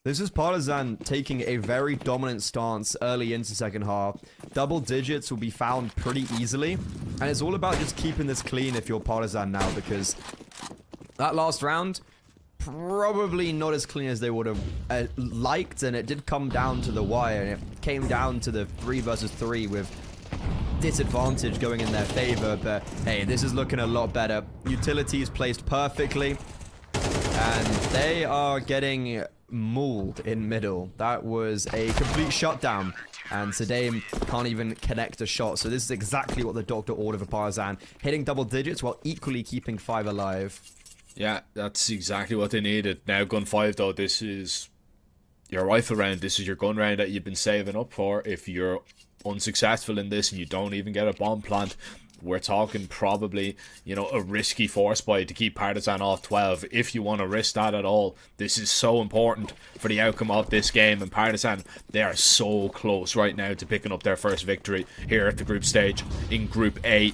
This is PARTIZAN taking a very dominant stance early into second half. Double digits will be found pretty easily. And it's all about just keeping this clean if you're PARTIZAN now, because that last round, probably not as clean as they would have liked. And it did come down to the wire. And it came down to the 3 versus 3 with disadvantage going in their favor. But hey, this is looking a lot better. Utilities placed perfectly. And they are getting mauled in middle. That was a complete shutdown, and Sadame can't even connect a shot. So this is exactly what the doctor ordered for PARTIZAN, hitting double digits while equally keeping 5 alive. Yeah, that's exactly what they needed. Now Gun 5 though, this is your rifle round. This is your gun round that you've been saving up for. If you're unsuccessful in this and you don't even get a bomb plant, we're talking probably, you know, a risky force buy to keep PARTIZAN off 12. If you want to risk that at all, this is so important for the outcome of this game. And PARTIZAN, they are so close right now to picking up their first victory here at the group stage in Group A.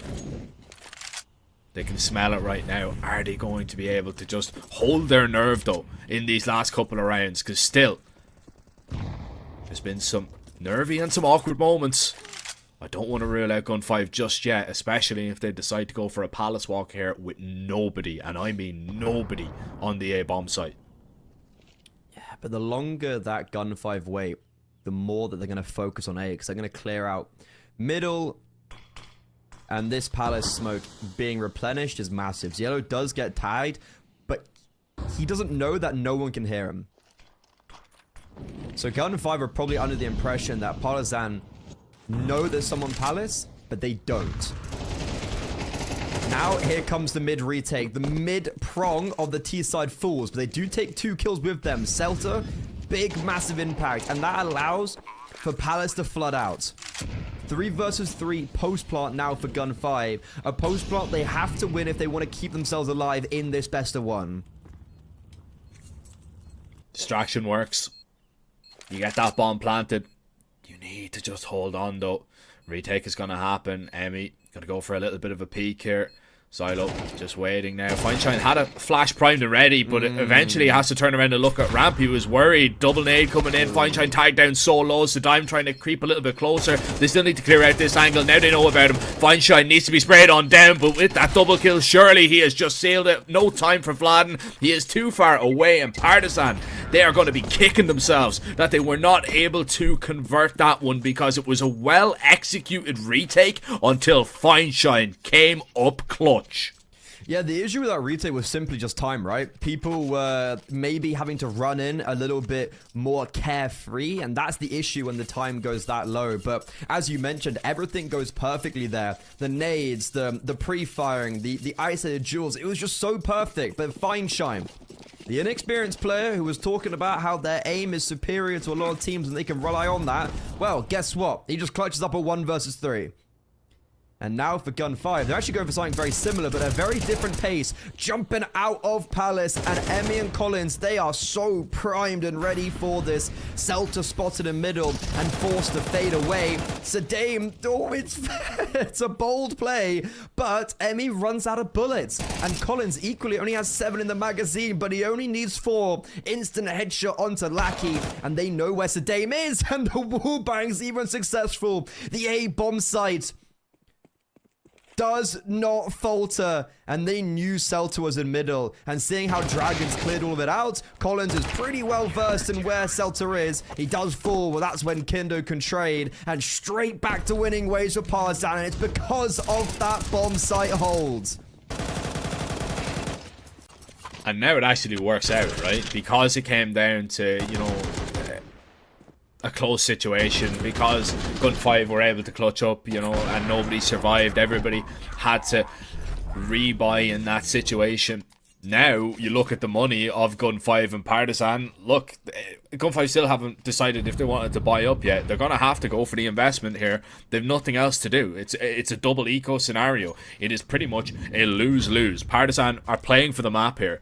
They can smell it right now. Are they going to be able to just hold their nerve though in these last couple of rounds? Because still, there's been some nervy and some awkward moments. I don't want to rule out Gun 5 just yet, especially if they decide to go for a palace walk here with nobody, and I mean nobody, on the A bomb site. Yeah, but the longer that Gun 5 wait, the more that they're going to focus on A, because they're going to clear out middle, and this palace smoke being replenished is massive. YaLLa does get tagged, but he doesn't know that no one can hear him. So Gun 5 are probably under the impression that PARTIZAN know there's someone palace, but they don't. Now here comes the mid retake, the mid prong of the T side fools, but they do take 2 kills with them. Celta, big massive impact, and that allows for palace to flood out. 3 versus 3 post plant now for Gun 5. A post plant they have to win if they want to keep themselves alive in this best of 1. Distraction works. You get that bomb planted. You need to just hold on though. Retake is going to happen. Emmy going to go for a little bit of a peek here. Silo just waiting now. Fineshine had a flash primed and ready, but eventually he has to turn around and look at ramp. He was worried. Double nade coming in. Fineshine tagged down so low. Sadime trying to creep a little bit closer. They still need to clear out this angle. Now they know about him. Fineshine needs to be sprayed on down, but with that double kill, surely he has just sealed it. No time for Vladen. He is too far away, and Partisan, they are going to be kicking themselves that they were not able to convert that one, because it was a well executed retake until Fineshine came up clutch. Yeah, the issue with that retake was simply just time, right? People were maybe having to run in a little bit more carefree, and that's the issue when the time goes that low. But as you mentioned, everything goes perfectly there. The nades, the pre-firing, the isolated duels, it was just so perfect. But Fineshine, the inexperienced player who was talking about how their aim is superior to a lot of teams and they can rely on that, well, guess what? He just clutches up a 1 versus 3. And now for Gun 5, they're actually going for something very similar, but a very different pace. Jumping out of Palace, and Emmy and Collins, they are so primed and ready for this. Celta spotted in middle and forced to fade away. Sadame, oh, it's a bold play, but Emmy runs out of bullets. And Collins equally only has 7 in the magazine, but he only needs 4. Instant headshot onto Lackey, and they know where Sadame is, and the wall bang's even successful. The A bomb site does not falter, and they knew Celta was in middle, and seeing how Dragons cleared all of it out, Collins is pretty well versed in where Celta is. He does fall, well, that's when Kindo can trade, and straight back to winning ways for Partisan, and it's because of that bomb site hold. And now it actually works out, right? Because it came down to, you know, a close situation, because Gun 5 were able to clutch up, you know, and nobody survived. Everybody had to rebuy in that situation. Now you look at the money of Gun 5 and Partisan. Look, Gun 5 still haven't decided if they wanted to buy up yet. They're going to have to go for the investment here. They've nothing else to do. It's a double eco scenario. It is pretty much a lose-lose. Partisan are playing for the map here.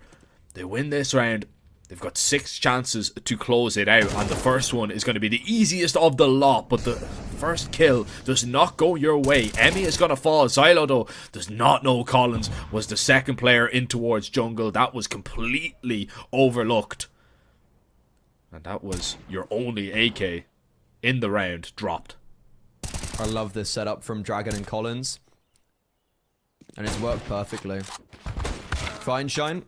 They win this round, they've got 6 chances to close it out, and the first one is going to be the easiest of the lot, but the first kill does not go your way. Emmy is going to fall. Xylo, though, does not know Collins was the second player in towards jungle. That was completely overlooked. And that was your only AK in the round dropped. I love this setup from Dragon and Collins, and it's worked perfectly. Fineshine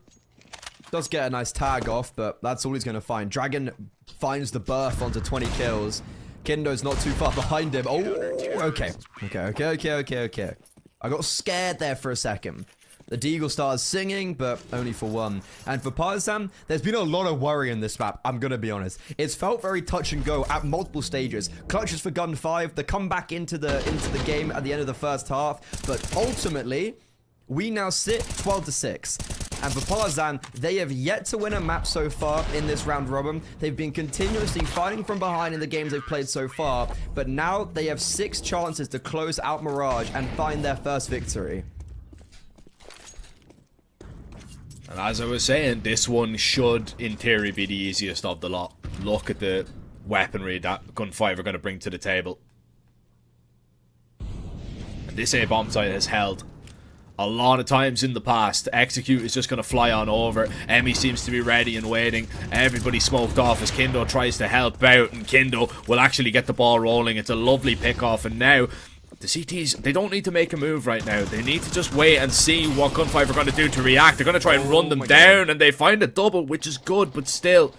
does get a nice tag off, but that's all he's going to find. Dragon finds the birth onto 20 kills. Kindo's not too far behind him. Oh, okay. Okay. I got scared there for a second. The Deagle started singing, but only for 1. And for Partisan, there's been a lot of worry in this map, I'm going to be honest. It's felt very touch and go at multiple stages. Clutches for Gun 5, the comeback into the game at the end of the first half, but ultimately, we now sit 12-6. And for Partisan, they have yet to win a map so far in this round robin. They've been continuously fighting from behind in the games they've played so far, but now they have 6 chances to close out Mirage and find their first victory. And as I was saying, this one should, in theory, be the easiest of the lot. Look at the weaponry that Gun 5 are going to bring to the table. And this A bomb site has held a lot of times in the past. Execute is just going to fly on over. Emmy seems to be ready and waiting. Everybody smoked off as Kindo tries to help out, and Kindo will actually get the ball rolling. It's a lovely pick off, and now the CTs, they don't need to make a move right now. They need to just wait and see what Gun 5 are going to do to react. They're going to try and run them down, and they find a double, which is good, but still,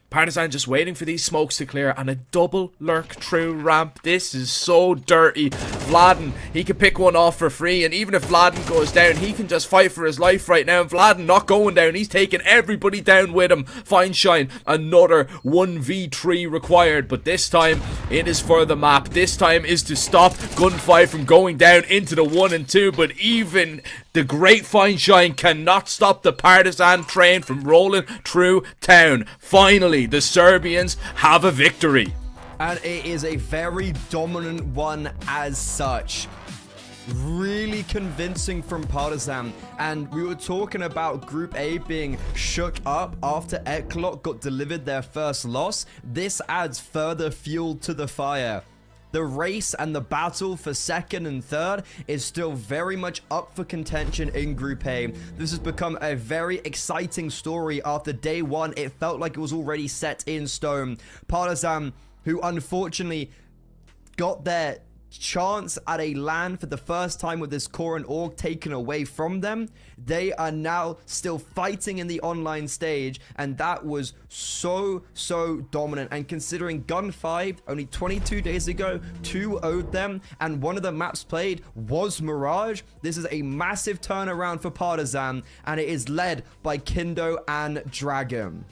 Partisan just waiting for these smokes to clear, and a double lurk through ramp. This is so dirty. Vladen, he can pick one off for free, and even if Vladen goes down, he can just fight for his life right now. And Vladen not going down, he's taking everybody down with him. Fineshine, another 1v3 required, but this time it is for the map. This time is to stop Gun 5 from going down into the 1 and 2, but even the great Fineshine cannot stop the Partisan train from rolling through town. Finally, the Serbians have a victory. And it is a very dominant one as such. Really convincing from Partisan. And we were talking about Group A being shook up after Eclot got delivered their first loss. This adds further fuel to the fire. the race and the battle for second and third is still very much up for contention in Group A. This has become a very exciting story. After day one, it felt like it was already set in stone. PARTIZAN, who unfortunately got their chance at a LAN for the first time with this core and org taken away from them, they are now still fighting in the online stage, and that was so dominant. And considering Gun 5 only 22 days ago 2-0'd them, and one of the maps played was Mirage, this is a massive turnaround for PARTIZAN, and it is led by Kindo and Dragon.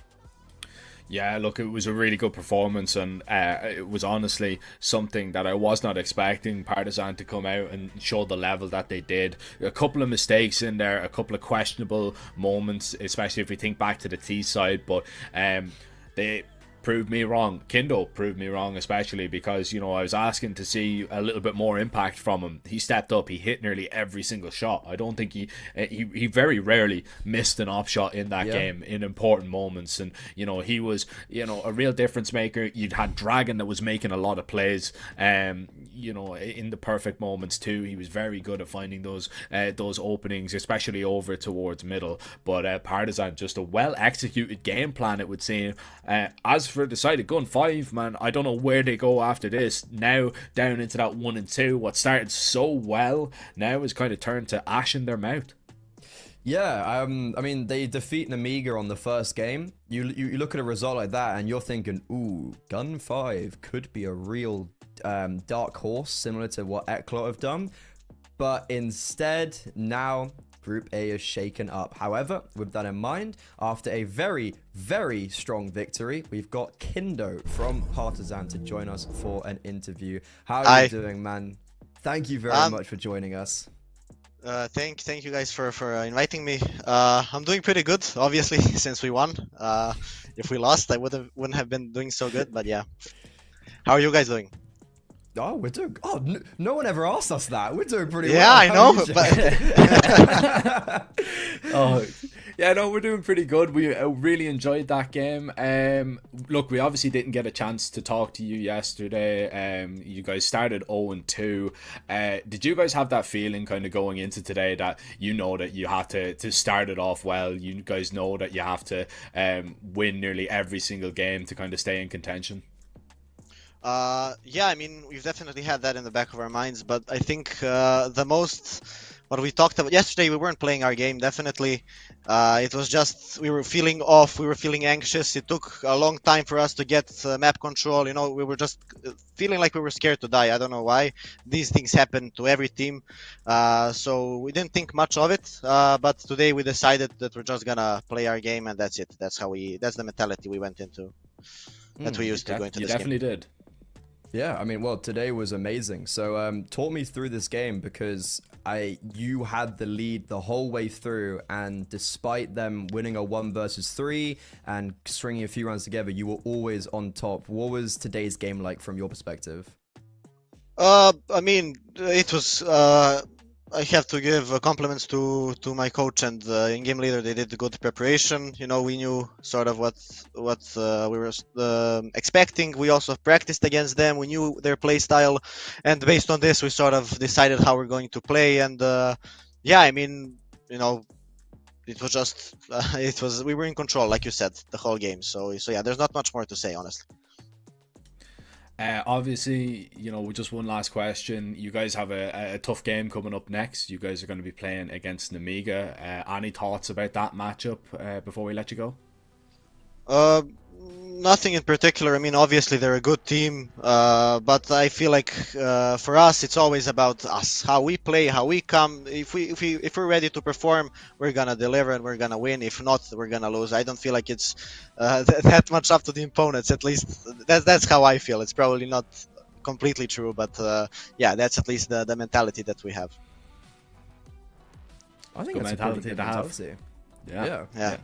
Yeah, look, it was a really good performance, and it was honestly something that I was not expecting PARTIZAN to come out and show the level that they did. A couple of mistakes in there, a couple of questionable moments, especially if we think back to the T side, but they proved me wrong. Kindo proved me wrong, especially because, you know, I was asking to see a little bit more impact from him. He stepped up, he hit nearly every single shot. I don't think he very rarely missed an op shot in that game in important moments, and you know, he was, you know, a real difference maker. You'd had Dragon that was making a lot of plays, you know, in the perfect moments too. He was very good at finding those openings, especially over towards middle. But PARTIZAN, just a well executed game plan, it would seem. As for the side of Gun 5, man, I don't know where they go after this. Now down into that 1 and 2, what started so well now is kind of turned to ash in their mouth. Yeah, I mean, they defeat NEMIGA on the first game. You look at a result like that and you're thinking, ooh, Gun 5 could be a real dark horse, similar to what Eclot have done. But instead, now Group A is shaken up. However, with that in mind, after a very strong victory, we've got Kindo from PARTIZAN to join us for an interview. How are you doing, man? Thank you very much for joining us. Thank you guys for inviting me. I'm doing pretty good, obviously, since we won. If we lost, I wouldn't have been doing so good, but yeah. How are you guys doing? Oh, we're doing. Oh, no one ever asked us that. We're doing pretty well. Yeah, I know. Oh, yeah, no, we're doing pretty good. We really enjoyed that game. Look, we obviously didn't get a chance to talk to you yesterday. You guys started 0-2. Did you guys have that feeling kind of going into today that you know that you have to start it off well? You guys know that you have to win nearly every single game to kind of stay in contention? Yeah, I mean, we've definitely had that in the back of our minds, but I think what we talked about yesterday, we weren't playing our game, definitely. It was just, we were feeling off, we were feeling anxious. It took a long time for us to get map control, you know, we were just feeling like we were scared to die. I don't know why. These things happen to every team, so we didn't think much of it, but today we decided that we're just gonna play our game, and that's it. That's the mentality we went into, that we used to go into this game. You definitely did. Yeah, I mean, well, today was amazing. So talk me through this game, because you had the lead the whole way through, and despite them winning a 1 versus 3 and stringing a few rounds together, you were always on top. What was today's game like from your perspective? I mean, it was I have to give compliments to my coach and in-game leader. They did good preparation. You know, we knew sort of what we were expecting. We also practiced against them. We knew their play style, and based on this, we sort of decided how we're going to play. And yeah, I mean, you know, it was just we were in control, like you said, the whole game. So yeah, there's not much more to say, honestly. Obviously, you know, just one last question. You guys have a tough game coming up next. You guys are going to be playing against NEMIGA. Any thoughts about that matchup before we let you go? Nothing in particular. I mean, obviously they're a good team, but I feel like for us it's always about us, how we play, how we come. If we're ready to perform, we're gonna deliver and we're gonna win. If not, we're gonna lose. I don't feel like it's that much up to the opponents. At least that's how I feel. It's probably not completely true, but yeah, that's at least the mentality that we have. I think that's a pretty good mentality. Yeah.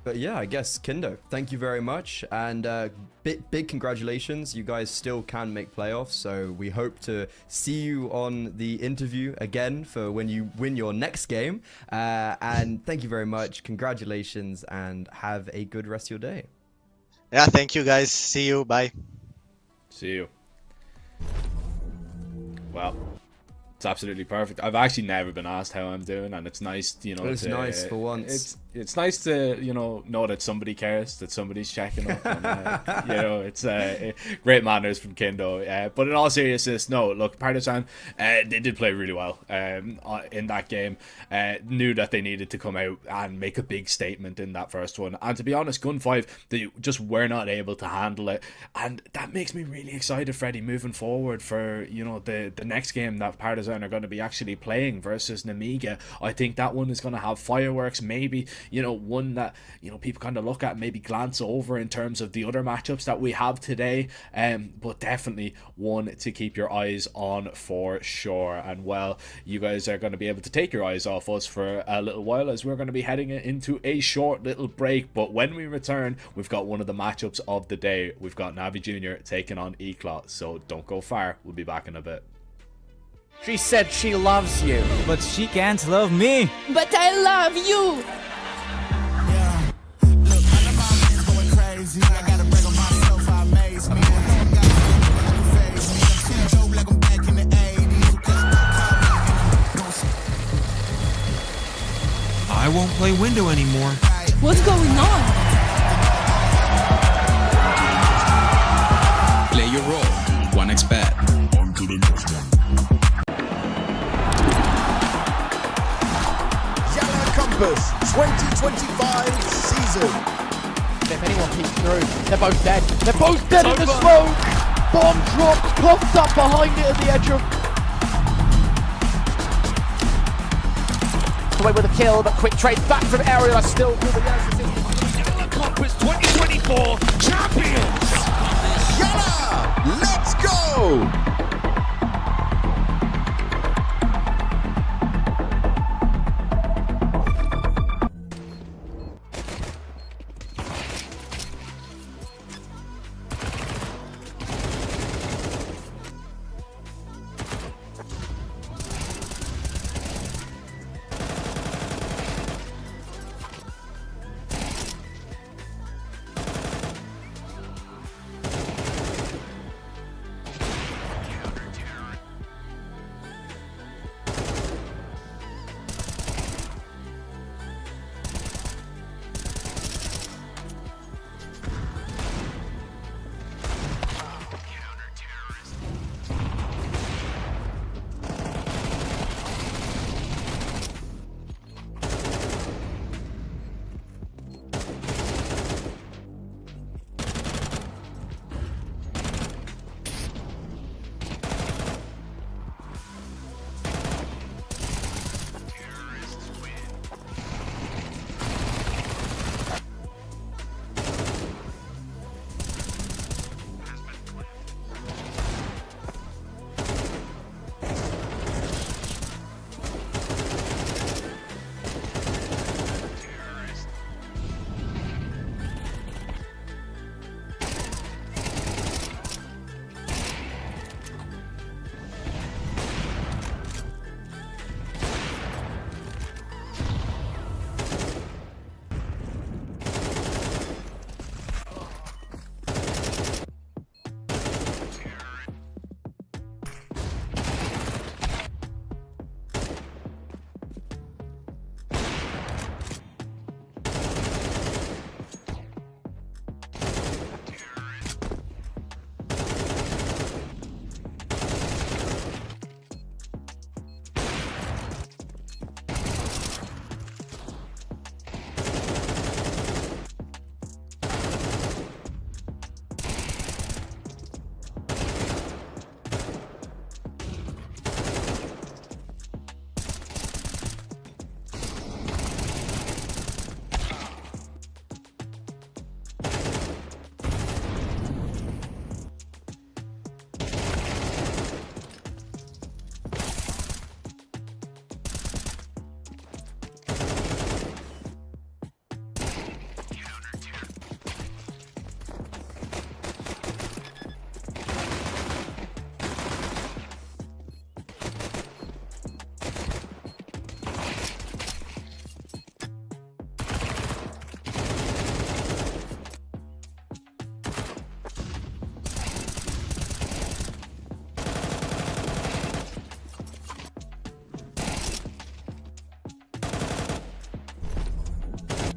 But yeah, I guess, Kindo, thank you very much, and big congratulations. You guys still can make playoffs, so we hope to see you on the interview again for when you win your next game. And thank you very much. Congratulations, and have a good rest of your day. Yeah, thank you guys. See you. Bye. See you. well, it's absolutely perfect. I've actually never been asked how I'm doing, and it's nice, you know. It's nice for once. It's nice to, you know that somebody cares, that somebody's checking up. And, you know, it's great manners from Kindo. But in all seriousness, no, look, Partizan, they did play really well in that game. Knew that they needed to come out and make a big statement in that first one. And to be honest, Gun 5, they just were not able to handle it. And that makes me really excited, Freddie, moving forward for, you know, the next game that Partizan are going to be actually playing versus NEMIGA. I think that one is going to have fireworks, maybe, you know, one that, you know, people kind of look at, maybe glance over in terms of the other matchups that we have today, but definitely one to keep your eyes on for sure. And well, you guys are going to be able to take your eyes off us for a little while, as we're going to be heading into a short little break. But when we return, we've got one of the matchups of the day. We've got NAVI Jr. taking on Eclot, so don't go far. We'll be back in a bit. She said she loves you, but she can't love me. But I love you. Yeah. Look, all of my men's going crazy. I gotta break on myself, I amaze me. Like I'm back in the 80s. I won't play window anymore. What's going on? Play your role. 1xBet. On to the next one. YaLLa Compass 2025 season. If anyone peeks through, they're both dead. They're both dead in the smoke. Bomb dropped, coughed up behind it at the edge of. Away with a kill, but quick trade back from Ariel. Still through the YaLLa Compass 2024 champions. YaLLa, let's go.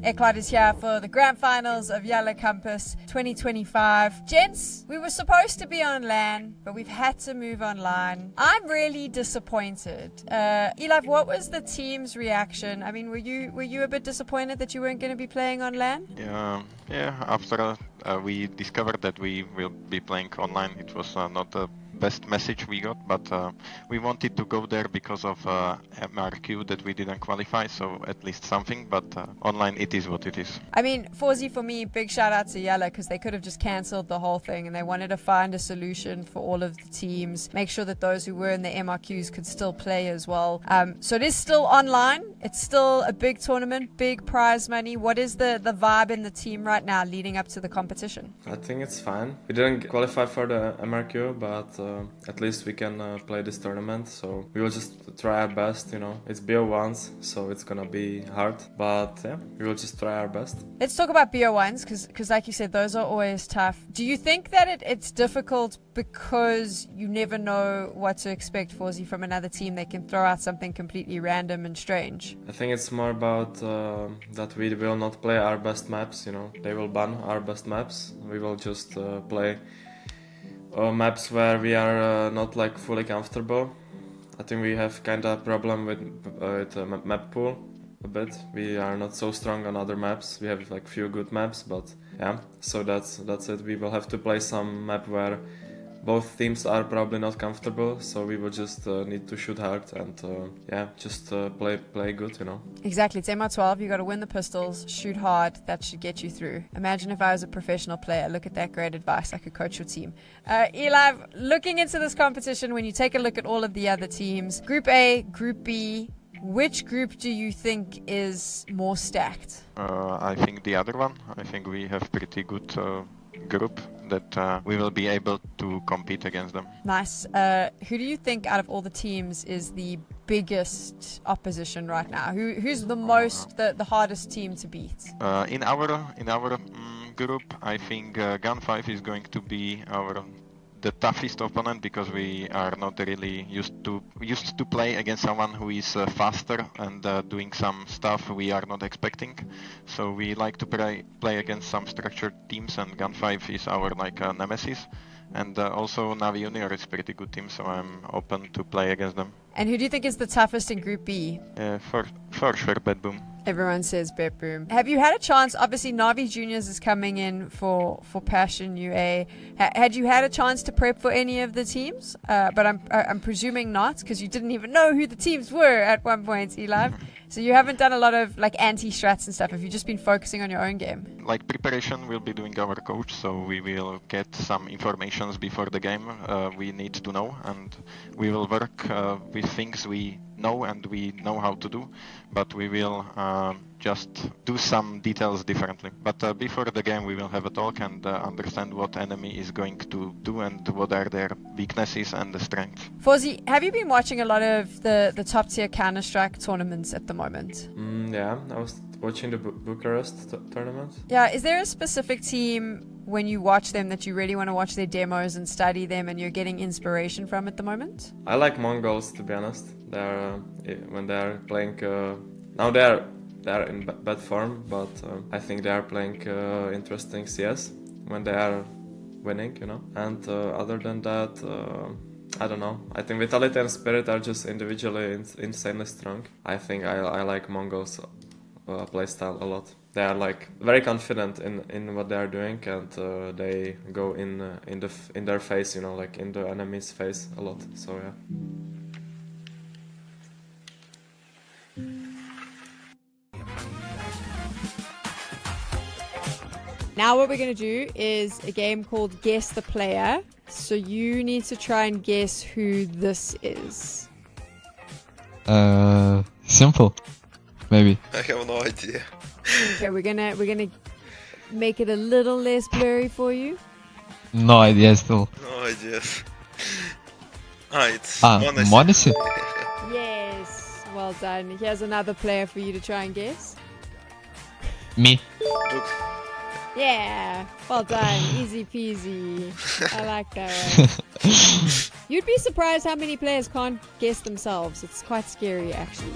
Eclot is here for the grand finals of YaLLa Campus 2025. Gents, we were supposed to be on LAN, but we've had to move online. I'm really disappointed. Eli, what was the team's reaction? I mean, were you a bit disappointed that you weren't going to be playing on LAN? Yeah. After we discovered that we will be playing online, it was not the best message we got, but we wanted to go there because of MRQ that we didn't qualify, so at least something, but online it is what it is. I mean, Forzy, for me, big shout out to YaLLa because they could have just cancelled the whole thing and they wanted to find a solution for all of the teams, make sure that those who were in the MRQs could still play as well. So it is still online. It's still a big tournament, big prize money. What is the vibe in the team right now leading up to the competition? I think it's fine. We didn't qualify for the MRQ, but at least we can play this tournament, so we will just try our best, you know. It's BO1s, so it's gonna be hard, but yeah, we will just try our best. Let's talk about BO1s, because like you said, those are always tough. Do you think that it's difficult because you never know what to expect, Forzy, from another team? They can throw out something completely random and strange. I think it's more about that we will not play our best maps, you know. They will ban our best maps. We will just play maps where we are not like fully comfortable. I think we have kind of a problem with map pool a bit. We are not so strong on other maps. We have like few good maps, but yeah, so that's it. We will have to play some map where both teams are probably not comfortable, so we will just need to shoot hard and yeah, just play good, you know. Exactly, it's MR12, you got to win the pistols, shoot hard, that should get you through. Imagine if I was a professional player, look at that great advice, I could coach your team. Eli, looking into this competition, when you take a look at all of the other teams, Group A, Group B, which group do you think is more stacked? I think the other one. I think we have pretty good group that we will be able to compete against them. Nice. Who do you think out of all the teams is the biggest opposition right now? Who's the most, the hardest team to beat? In our group, I think Gun 5 is going to be the toughest opponent because we are not really used to play against someone who is faster and doing some stuff we are not expecting. So we like to play against some structured teams, and Gun 5 is our nemesis. And also NAVI Junior is a pretty good team, so I'm open to play against them. And who do you think is the toughest in Group B? For sure, Betboom. Everyone says Betboom. Have you had a chance? Obviously, NAVI Juniors is coming in for Passion UA. Had you had a chance to prep for any of the teams? But I'm presuming not, because you didn't even know who the teams were at one point, Eli. So you haven't done a lot of anti-strats and stuff. Have you just been focusing on your own game? Preparation we'll be doing our coach, so we will get some informations before the game we need to know, and we will work with things we know and we know how to do, but we will just do some details differently. But before the game we will have a talk and understand what enemy is going to do and what are their weaknesses and the strengths. Forzy, have you been watching a lot of the top tier Counter-Strike tournaments at the moment? Yeah, I was watching the Bucharest tournament. Yeah, is there a specific team when you watch them that you really want to watch their demos and study them and you're getting inspiration from at the moment? I like Mongols, to be honest. They're when they're playing now they're in bad form, but I think they are playing interesting CS when they are winning, you know. And other than that, I don't know. I think Vitality and Spirit are just individually insanely strong. I think I like Mongols playstyle a lot. They are very confident in what they are doing, and they go in their face, you know, in the enemy's face a lot. So yeah. Now what we're going to do is a game called Guess the Player. So you need to try and guess who this is. Simple. Maybe. I have no idea. Okay, we're gonna make it a little less blurry for you. No idea still. No ideas. It's Monacy? Yes, well done. Here's another player for you to try and guess. Me. Nuke. Yeah, well done. Easy peasy. I like that one. You'd be surprised how many players can't guess themselves. It's quite scary, actually.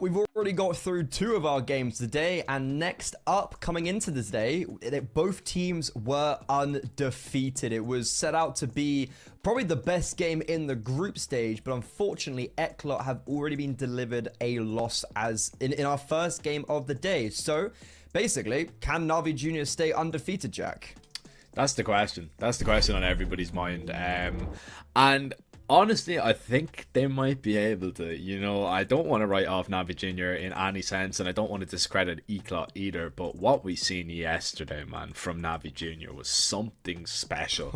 we've already got through 2 of our games today, and next up, coming into this day, both teams were undefeated. It was set out to be probably the best game in the group stage, but unfortunately, Eclot have already been delivered a loss as in our first game of the day. So, basically, can Navi Junior stay undefeated, Jack? That's the question. That's the question on everybody's mind. And honestly, I think they might be able to. You know, I don't want to write off Navi Junior in any sense, and I don't want to discredit Eclot either, but what we seen yesterday, man, from Navi Junior was something special.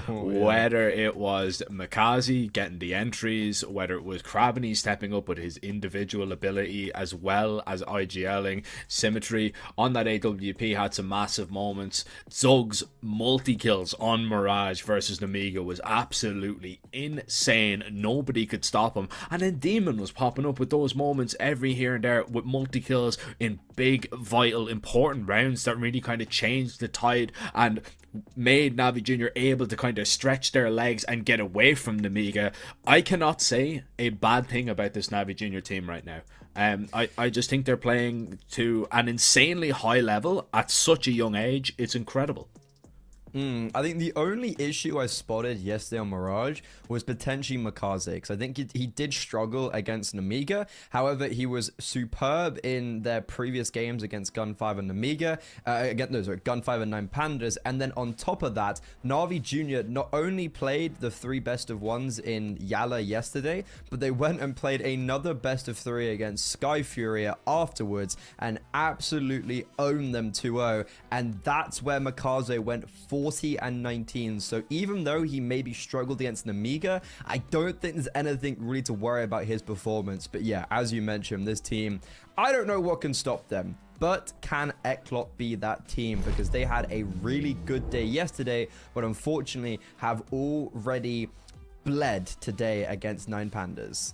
Whether it was Makazi getting the entries, whether it was Krabany stepping up with his individual ability, as well as IGLing, Symmetry on that AWP had some massive moments. Zug's multi-kills on Mirage versus NEMIGA was absolutely insane. Nobody could stop him, and then Demon was popping up with those moments every here and there with multi-kills in big, vital, important rounds that really kind of changed the tide and made Navi Junior able to kind of stretch their legs and get away from NEMIGA. I cannot say a bad thing about this Navi Junior team right now. I just think they're playing to an insanely high level at such a young age. It's incredible. I think the only issue I spotted yesterday on Mirage was potentially Makaze, because I think he did struggle against NEMIGA. However, he was superb in their previous games against Gun5 and NEMIGA, Gun5 and 9 Pandas, and then on top of that, Navi Junior not only played the 3 best of 1s in YaLLa yesterday, but they went and played another best of 3 against Sky Furia afterwards and absolutely owned them 2-0, and that's where Makaze went 40 and 19. So even though he maybe struggled against NEMIGA, I don't think there's anything really to worry about his performance. But yeah, as you mentioned, this team, I don't know what can stop them. But can Eclot be that team? Because they had a really good day yesterday, but unfortunately have already bled today against 9 Pandas.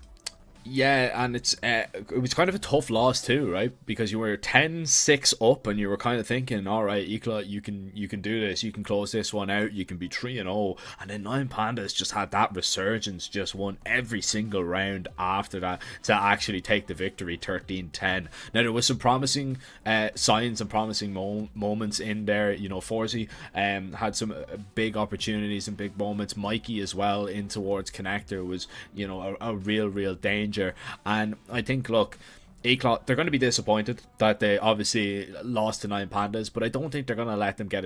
Yeah, and it was kind of a tough loss too, right? Because you were 10-6 up, and you were kind of thinking, all right, Eclot, you can do this, you can close this one out, you can be 3-0, and then 9 Pandas just had that resurgence, just won every single round after that to actually take the victory, 13-10. Now there was some promising signs and promising moments in there. You know, Forzy had some big opportunities and big moments. Mikey as well in towards connector was, you know, a real danger. And I think, look, Eclot, they're going to be disappointed that they obviously lost to 9 Pandas, but I don't think they're going to let them get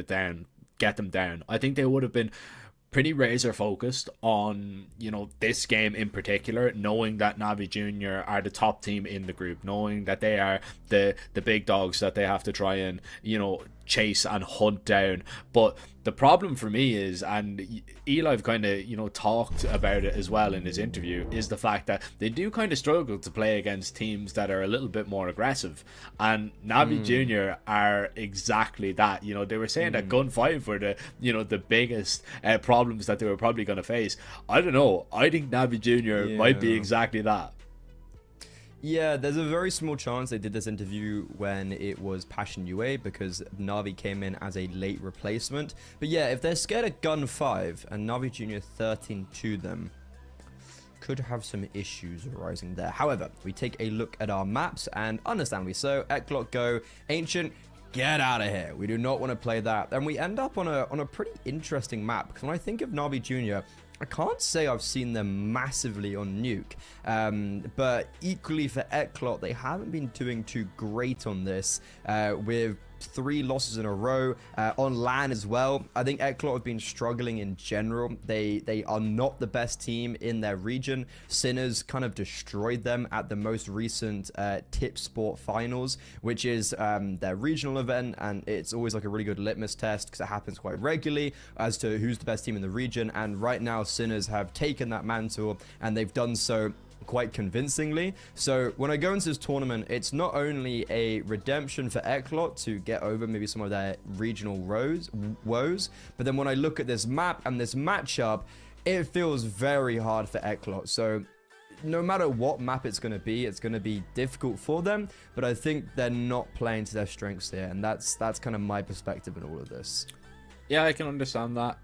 them down. I think they would have been pretty razor focused on, you know, this game in particular, knowing that Navi Junior are the top team in the group, knowing that they are the big dogs that they have to try and, you know, chase and hunt down. But the problem for me is, and Eli've kind of, you know, talked about it as well in his interview, is the fact that they do kind of struggle to play against teams that are a little bit more aggressive, and Navi Junior are exactly that. You know, they were saying that Gun5 were the, you know, the biggest problems that they were probably going to face. I don't know, I think Navi Junior might be exactly that. Yeah, there's a very small chance they did this interview when it was Passion UA, because Navi came in as a late replacement. But yeah, if they're scared of Gun5 and Navi Junior 13 to them, could have some issues arising there. However, we take a look at our maps, and understandably so, Eclot go, Ancient, get out of here. We do not want to play that. And we end up on a pretty interesting map, because when I think of Navi Junior, I can't say I've seen them massively on Nuke, but equally for Eclot, they haven't been doing too great on this, with 3 losses in a row on LAN as well. I think Eclot have been struggling in general. They are not the best team in their region. Sinners kind of destroyed them at the most recent METIZPORT finals, which is their regional event, and it's always like a really good litmus test because it happens quite regularly as to who's the best team in the region. And right now Sinners have taken that mantle, and they've done so quite convincingly. So when I go into this tournament, it's not only a redemption for Eclot to get over maybe some of their regional woes, but then when I look at this map and this matchup, it feels very hard for Eclot. So no matter what map it's going to be difficult for them, but I think they're not playing to their strengths here, and that's kind of my perspective in all of this. Yeah, I can understand that.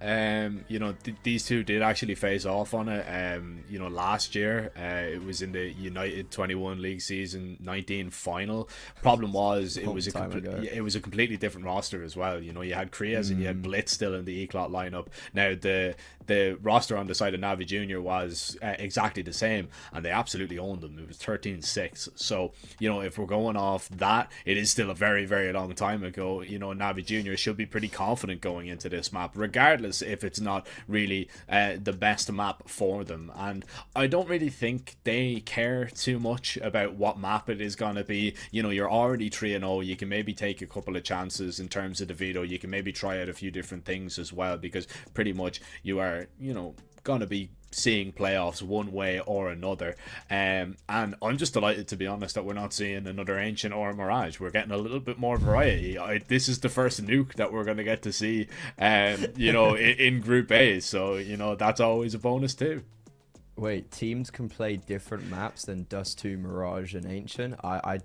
You know, these two did actually face off on it. You know, last year, it was in the United 21 League Season 19 final. Problem was, it was a completely different roster as well. You know, you had Krias and you had Blitz still in the Eclot lineup. Now the roster on the side of NAVI Junior was exactly the same, and they absolutely owned them. It was 13-6. So, you know, if we're going off that, it is still a very, very long time ago. You know, NAVI Junior should be pretty confident going into this map, regardless if it's not really the best map for them. And I don't really think they care too much about what map it is going to be. You know, you're already 3-0. You can maybe take a couple of chances in terms of the veto. You can maybe try out a few different things as well, because pretty much you are, you know, going to be seeing playoffs one way or another. And I'm just delighted, to be honest, that we're not seeing another Ancient or a Mirage. We're getting a little bit more variety. This is the first Nuke that we're going to get to see, you know, in Group A. So, you know, that's always a bonus too. Wait, teams can play different maps than Dust 2, Mirage, and Ancient? I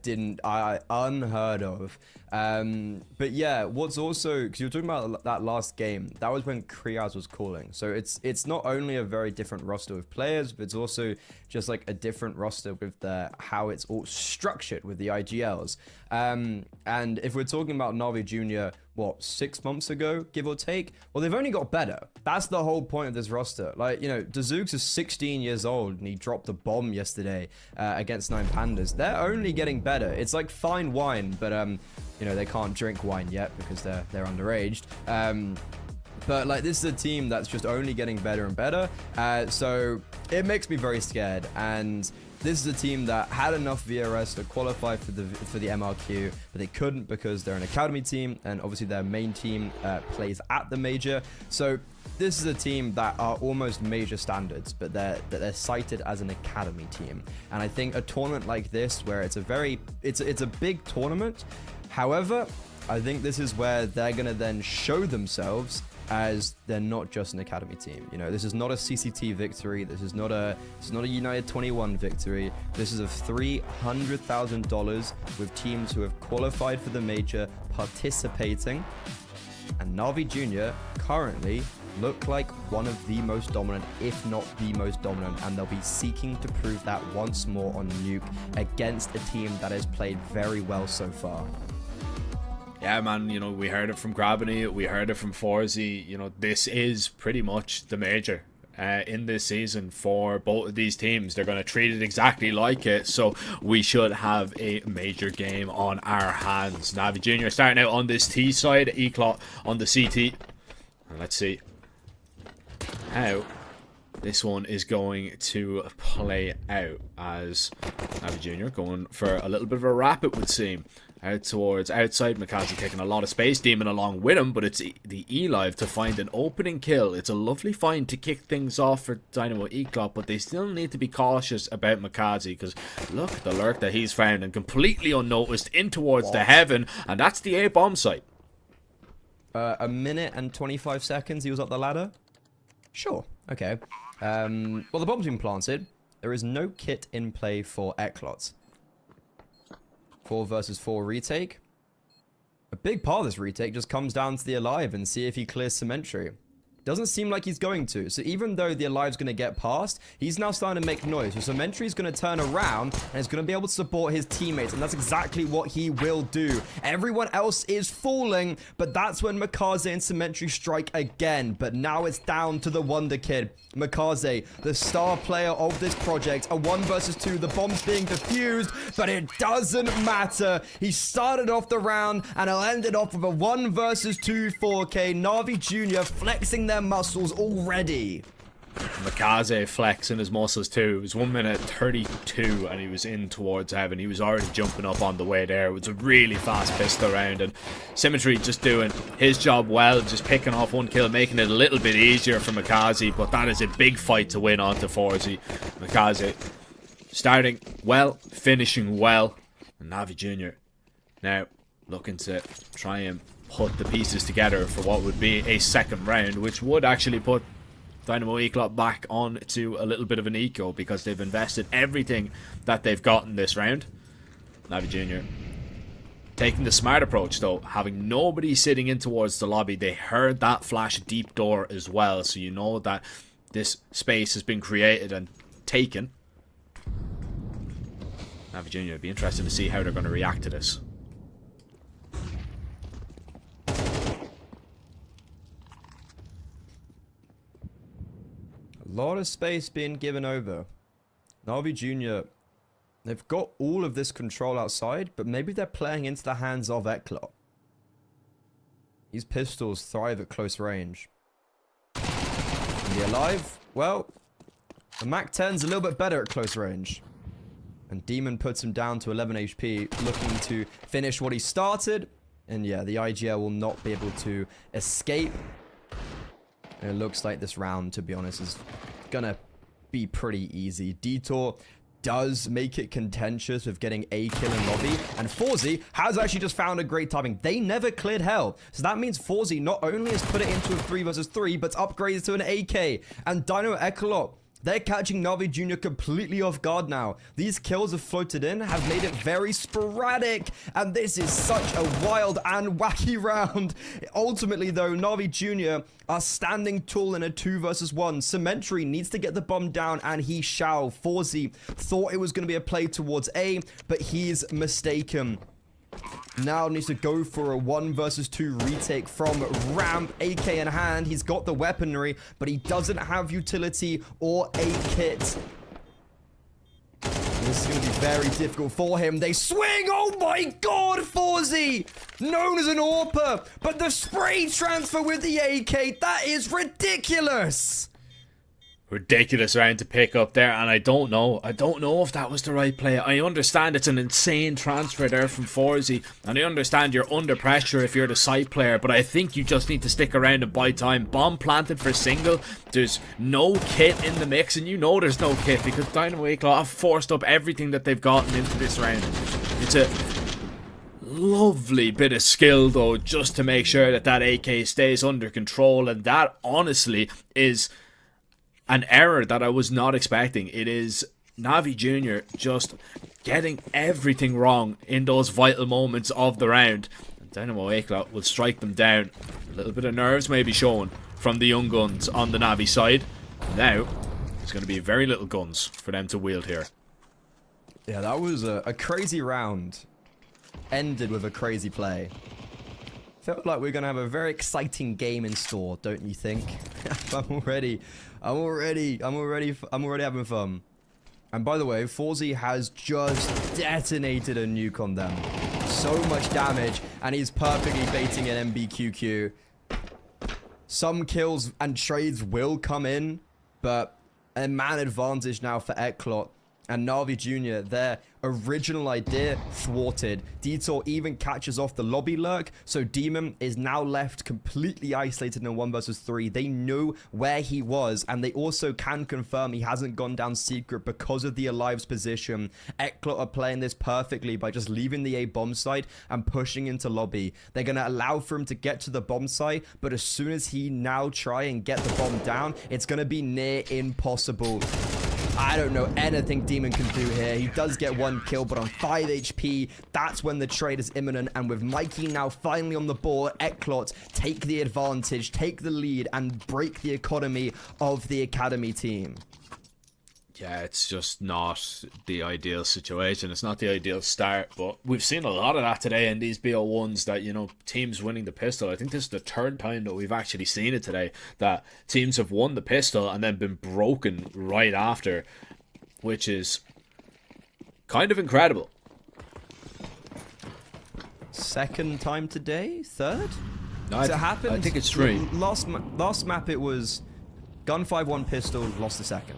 unheard of. But yeah, what's also, because you're talking about that last game, that was when Krias was calling. So it's not only a very different roster of players, but it's also just like a different roster with how it's all structured with the IGLs. And if we're talking about NAVI Junior, what, 6 months ago, give or take? Well, they've only got better. That's the whole point of this roster. Like, you know, Dazooks is 16 years old and he dropped a bomb yesterday against 9 Pandas. They're only getting better. It's like fine wine, but you know, they can't drink wine yet because they're underaged. But like, this is a team that's just only getting better and better. So it makes me very scared. And this is a team that had enough VRS to qualify for the MRQ, but they couldn't because they're an academy team, and obviously their main team plays at the major. So this is a team that are almost major standards, but they're cited as an academy team. And I think a tournament like this, where it's a big tournament. However, I think this is where they're gonna then show themselves as they're not just an academy team. You know, this is not a CCT victory. This is not a United 21 victory. This is of $300,000 with teams who have qualified for the major participating. And NAVI Junior currently look like one of the most dominant, if not the most dominant, and they'll be seeking to prove that once more on Nuke against a team that has played very well so far. Yeah, man, you know, we heard it from Gravity, we heard it from Forzy. You know, this is pretty much the major in this season for both of these teams. They're going to treat it exactly like it, so we should have a major game on our hands. NAVI Junior starting out on this T side, Eclot on the CT. And let's see how this one is going to play out, as NAVI Junior going for a little bit of a wrap, it would seem. Out towards outside, METIZPORT taking a lot of space, Demon along with him, but it's the E-Live to find an opening kill. It's a lovely find to kick things off for Dynamo Eclot, but they still need to be cautious about METIZPORT, because look, the lurk that he's found and completely unnoticed in towards the heaven, and that's the A bomb site. A minute and 25 seconds he was up the ladder? Sure, okay. Well, the bomb's been planted. There is no kit in play for Eclot. 4 versus 4 retake. A big part of this retake just comes down to the Alive and see if he clears Symmetry. Doesn't seem like he's going to. So even though the Alive's going to get past, he's now starting to make noise. So Symmetry's going to turn around and is going to be able to support his teammates. And that's exactly what he will do. Everyone else is falling, but that's when Makaze and Symmetry strike again. But now it's down to the Wonder Kid. Makaze, the star player of this project. A 1 versus 2. The bomb's being defused, but it doesn't matter. He started off the round and he'll end it off with a 1 versus 2 4K. NAVI Junior flexing their muscles already. METIZPORT flexing his muscles too. It was 1 minute 32 and he was in towards heaven. He was already jumping up on the way there. It was a really fast pistol round, and Symmetry just doing his job well, just picking off 1 kill, making it a little bit easier for METIZPORT, but that is a big fight to win onto Forzy. METIZPORT starting well, finishing well, and NAVI Junior now looking to try and put the pieces together for what would be a second round, which would actually put Dynamo Eclot back on to a little bit of an eco, because they've invested everything that they've gotten this round. NAVI Junior taking the smart approach though, having nobody sitting in towards the lobby. They heard that flash deep door as well, so you know that this space has been created and taken. Navi Jr. It'd be interesting to see how they're going to react to this. A lot of space being given over. Navi Jr., they've got all of this control outside, but maybe they're playing into the hands of Eclot. These pistols thrive at close range. And the Alive, well, the MAC-10's a little bit better at close range. And Demon puts him down to 11 HP, looking to finish what he started. And yeah, the IGL will not be able to escape. And it looks like this round, to be honest, is gonna be pretty easy. Detour does make it contentious with getting a kill in lobby, and Forzy has actually just found a great timing. They never cleared hell, so that means Forzy not only has put it into a 3 versus 3, but upgraded to an AK. And Dino Eclot, they're catching Navi Jr. completely off guard now. These kills have floated in, have made it very sporadic, and this is such a wild and wacky round. Ultimately, though, Navi Jr. are standing tall in a 2 versus 1. Cementary needs to get the bomb down, and he shall. Forzy thought it was going to be a play towards A, but he's mistaken. Now needs to go for a 1 versus 2 retake from ramp. AK in hand. He's got the weaponry, but he doesn't have utility or a kit. This is going to be very difficult for him. They swing. Oh my god, Forzy! Known as an AWPer, but the spray transfer with the AK, that is ridiculous! Ridiculous round to pick up there, and I don't know if that was the right play. I understand it's an insane transfer there from Forzy, and I understand you're under pressure if you're the site player, but I think you just need to stick around and buy time. Bomb planted for single. There's no kit in the mix, and you know there's no kit because Dynamo Eclot have forced up everything that they've gotten into this round. It's a lovely bit of skill though, just to make sure that that AK stays under control, and that honestly is an error that I was not expecting. It is Navi Jr. just getting everything wrong in those vital moments of the round. And Dynamo Eclot will strike them down. A little bit of nerves may be shown from the young guns on the Navi side. Now, there's going to be very little guns for them to wield here. Yeah, that was a crazy round. Ended with a crazy play. Felt like we're going to have a very exciting game in store, don't you think? I'm already having fun. And by the way, Forzy has just detonated a nuke on them. So much damage, and he's perfectly baiting an MBQQ. Some kills and trades will come in, but a man advantage now for Eclot. And Navi Jr., their original idea thwarted. Detour even catches off the lobby lurk, so Demon is now left completely isolated in a 1 versus 3. They know where he was, and they also can confirm he hasn't gone down secret because of the Alive's position. Eclot are playing this perfectly by just leaving the A bomb site and pushing into lobby. They're going to allow for him to get to the bomb site, but as soon as he now try and get the bomb down, it's going to be near impossible. I don't know anything Demon can do here. He does get 1 kill, but on 5 HP, that's when the trade is imminent. And with Mikey now finally on the ball, Eclot take the advantage, take the lead, and break the economy of the Academy team. Yeah, it's just not the ideal situation. It's not the ideal start, but we've seen a lot of that today in these BO1s that, you know, teams winning the pistol. I think this is the 3rd time that we've actually seen it today, that teams have won the pistol and then been broken right after, which is kind of incredible. 2nd time today? 3rd? No, it happened. I think it's 3. Last map it was Gun 5-1 pistol, lost the 2nd.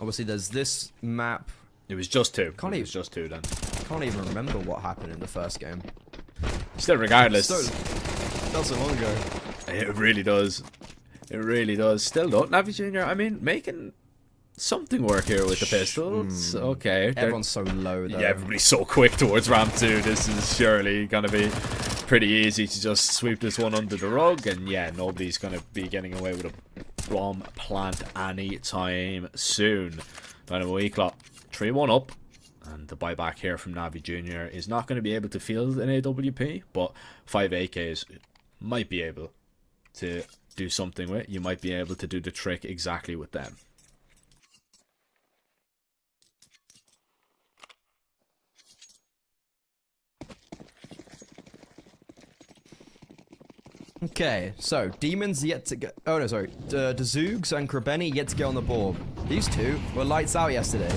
Obviously, there's this map. It was just 2. It was just 2 then. Can't even remember what happened in the first game. Still, regardless. That's so long ago. It really does. It really does. Still, though, Navi Jr., I mean, making something work here with the pistols. Okay. Everyone's so low, though. Yeah, everybody's so quick towards ramp 2. This is surely going to be pretty easy to just sweep this one under the rug. And yeah, nobody's going to be getting away with a bomb plant anytime soon. Dynamo Eclot 3-1 up, And the buyback here from NAVI Jr. is not going to be able to field an AWP, but 5 AKs might be able to do something with. You might be able to do the trick exactly with them. Okay, so Demons yet to get. Oh no, sorry. Dzoogs and Krabeni yet to get on the board. These two were lights out yesterday.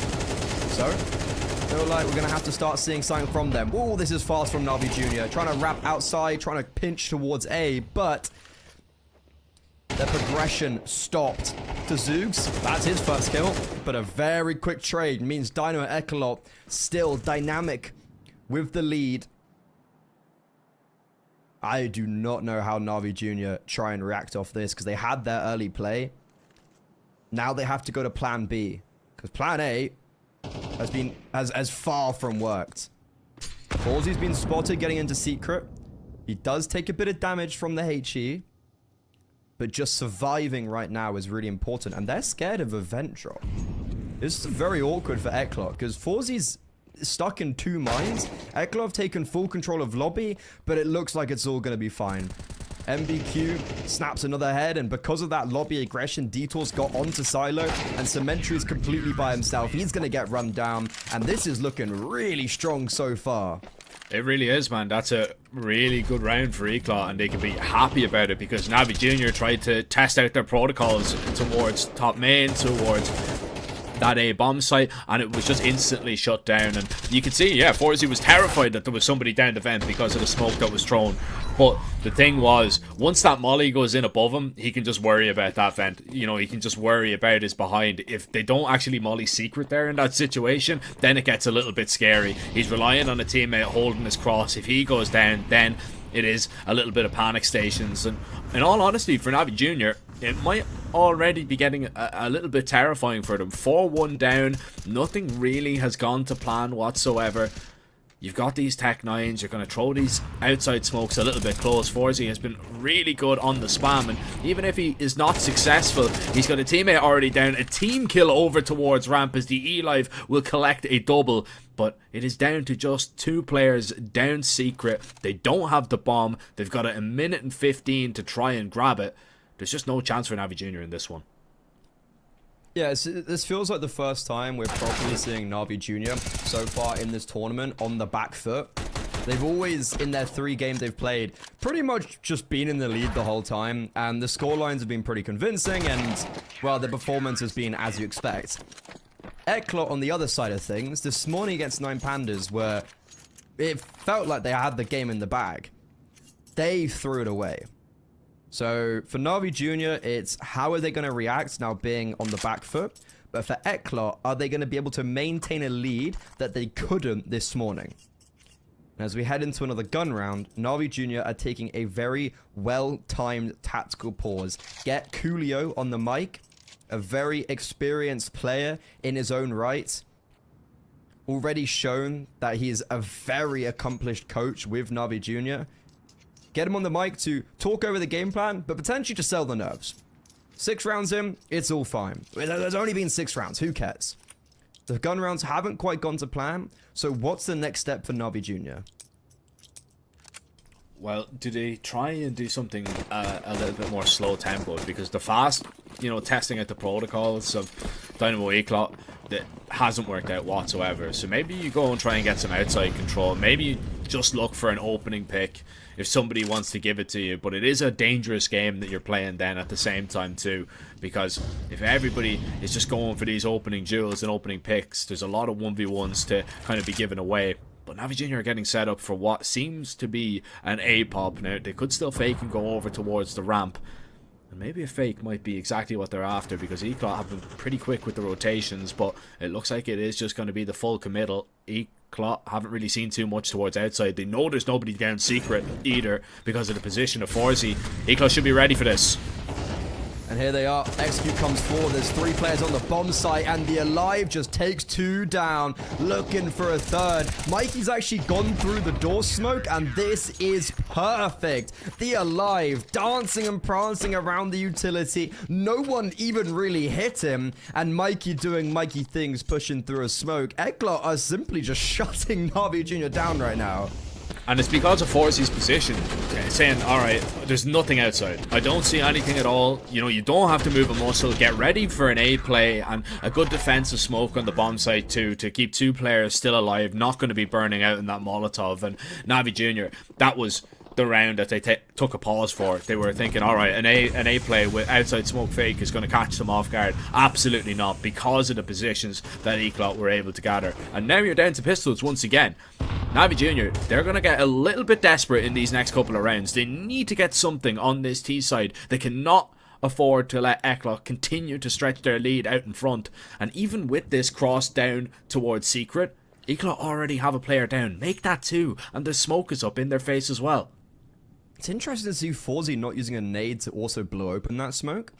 So, feel like we're gonna have to start seeing something from them. Oh, this is fast from NAVI Jr. Trying to wrap outside, trying to pinch towards A, but their progression stopped. Dzoogs, that's his first kill, but a very quick trade means Dino and Eclot still dynamic with the lead. I do not know how NAVI Jr. try and react off this, because they had their early play. Now they have to go to plan B, because plan A has been as far from worked. Forzy's been spotted getting into secret. He does take a bit of damage from the HE, but just surviving right now is really important, and they're scared of a vent drop. This is very awkward for Eclot, because Forzy's stuck in 2 mines. Eclot have taken full control of lobby, but it looks like it's all going to be fine. MBQ snaps another head, and because of that lobby aggression, Detour's got onto Silo, and Cementary is completely by himself. He's going to get run down, and this is looking really strong so far. It really is, man. That's a really good round for Eclot, and they can be happy about it, because NAVI Jr. tried to test out their protocols towards top main, towards that A bomb site, and it was just instantly shut down. And you can see, yeah, Forzy was terrified that there was somebody down the vent because of the smoke that was thrown. But the thing was, once that molly goes in above him, he can just worry about that vent. You know, he can just worry about his behind. If they don't actually molly secret there in that situation, then it gets a little bit scary. He's relying on a teammate holding his cross. If he goes down, then it is a little bit of panic stations. And in all honesty, for NAVI Jr., it might already be getting a little bit terrifying for them. 4-1 down, nothing really has gone to plan whatsoever. You've got these Tech 9s, you're going to throw these outside smokes a little bit close. Forzy has been really good on the spam, and even if he is not successful, he's got a teammate already down. A team kill over towards ramp as the E-Live will collect a double, but it is down to just 2 players down secret. They don't have the bomb. They've got a minute and 15 to try and grab it. There's just no chance for NAVI Jr. in this one. Yeah, this feels like the first time we're properly seeing NAVI Jr. so far in this tournament on the back foot. They've always, in their 3 games they've played, pretty much just been in the lead the whole time, and the scorelines have been pretty convincing, and, well, the performance has been as you expect. Eclot, on the other side of things, this morning against 9 Pandas, where it felt like they had the game in the bag, they threw it away. So for NAVI Jr., it's how are they going to react now being on the back foot? But for Eclot, are they going to be able to maintain a lead that they couldn't this morning? As we head into another gun round, NAVI Jr. are taking a very well-timed tactical pause. Get Coolio on the mic, a very experienced player in his own right. Already shown that he is a very accomplished coach with NAVI Jr. Get him on the mic to talk over the game plan, but potentially to sell the nerves. 6 rounds in, it's all fine. There's only been 6 rounds, who cares? The gun rounds haven't quite gone to plan, so what's the next step for NAVI Jr.? Well, do they try and do something a little bit more slow tempo? Because the fast, you know, testing out the protocols of Dynamo Eclot, that hasn't worked out whatsoever. So maybe you go and try and get some outside control. Maybe you just look for an opening pick if somebody wants to give it to you. But it is a dangerous game that you're playing then at the same time too, because if everybody is just going for these opening duels and opening picks, there's a lot of 1v1s to kind of be given away. But NAVI Jr. are getting set up for what seems to be an A-pop now. They could still fake and go over towards the ramp. And maybe a fake might be exactly what they're after, because Eclot have been pretty quick with the rotations, but it looks like it is just going to be the full committal. Eclot haven't really seen too much towards outside. They know there's nobody down secret either because of the position of Forzy. Eclot should be ready for this. And And here they are. Execute comes forward. There's 3 players on the bomb site, and the Alive just takes 2 down, looking for a third. Mikey's actually gone through the door smoke, and this is perfect. The Alive dancing and prancing around the utility. No one even really hit him, and Mikey doing Mikey things, pushing through a smoke. Eclot are simply just shutting NAVI Jr. down right now. And it's because of Forzy's position, saying, alright, there's nothing outside. I don't see anything at all. You know, you don't have to move a muscle. Get ready for an A play and a good defensive smoke on the bomb site too, to keep 2 players still alive, not going to be burning out in that Molotov. And NAVI Jr., that was the round that they took a pause for. They were thinking, alright, an A play with outside smoke fake is going to catch them off guard. Absolutely not, because of the positions that Eclot were able to gather. And now you're down to pistols once again. NAVI Jr., they're going to get a little bit desperate in these next couple of rounds. They need to get something on this T side. They cannot afford to let Eclot continue to stretch their lead out in front. And even with this cross down towards Secret, Eclot already have a player down. Make that 2, and the smoke is up in their face as well. It's interesting to see Forzy not using a nade to also blow open that smoke.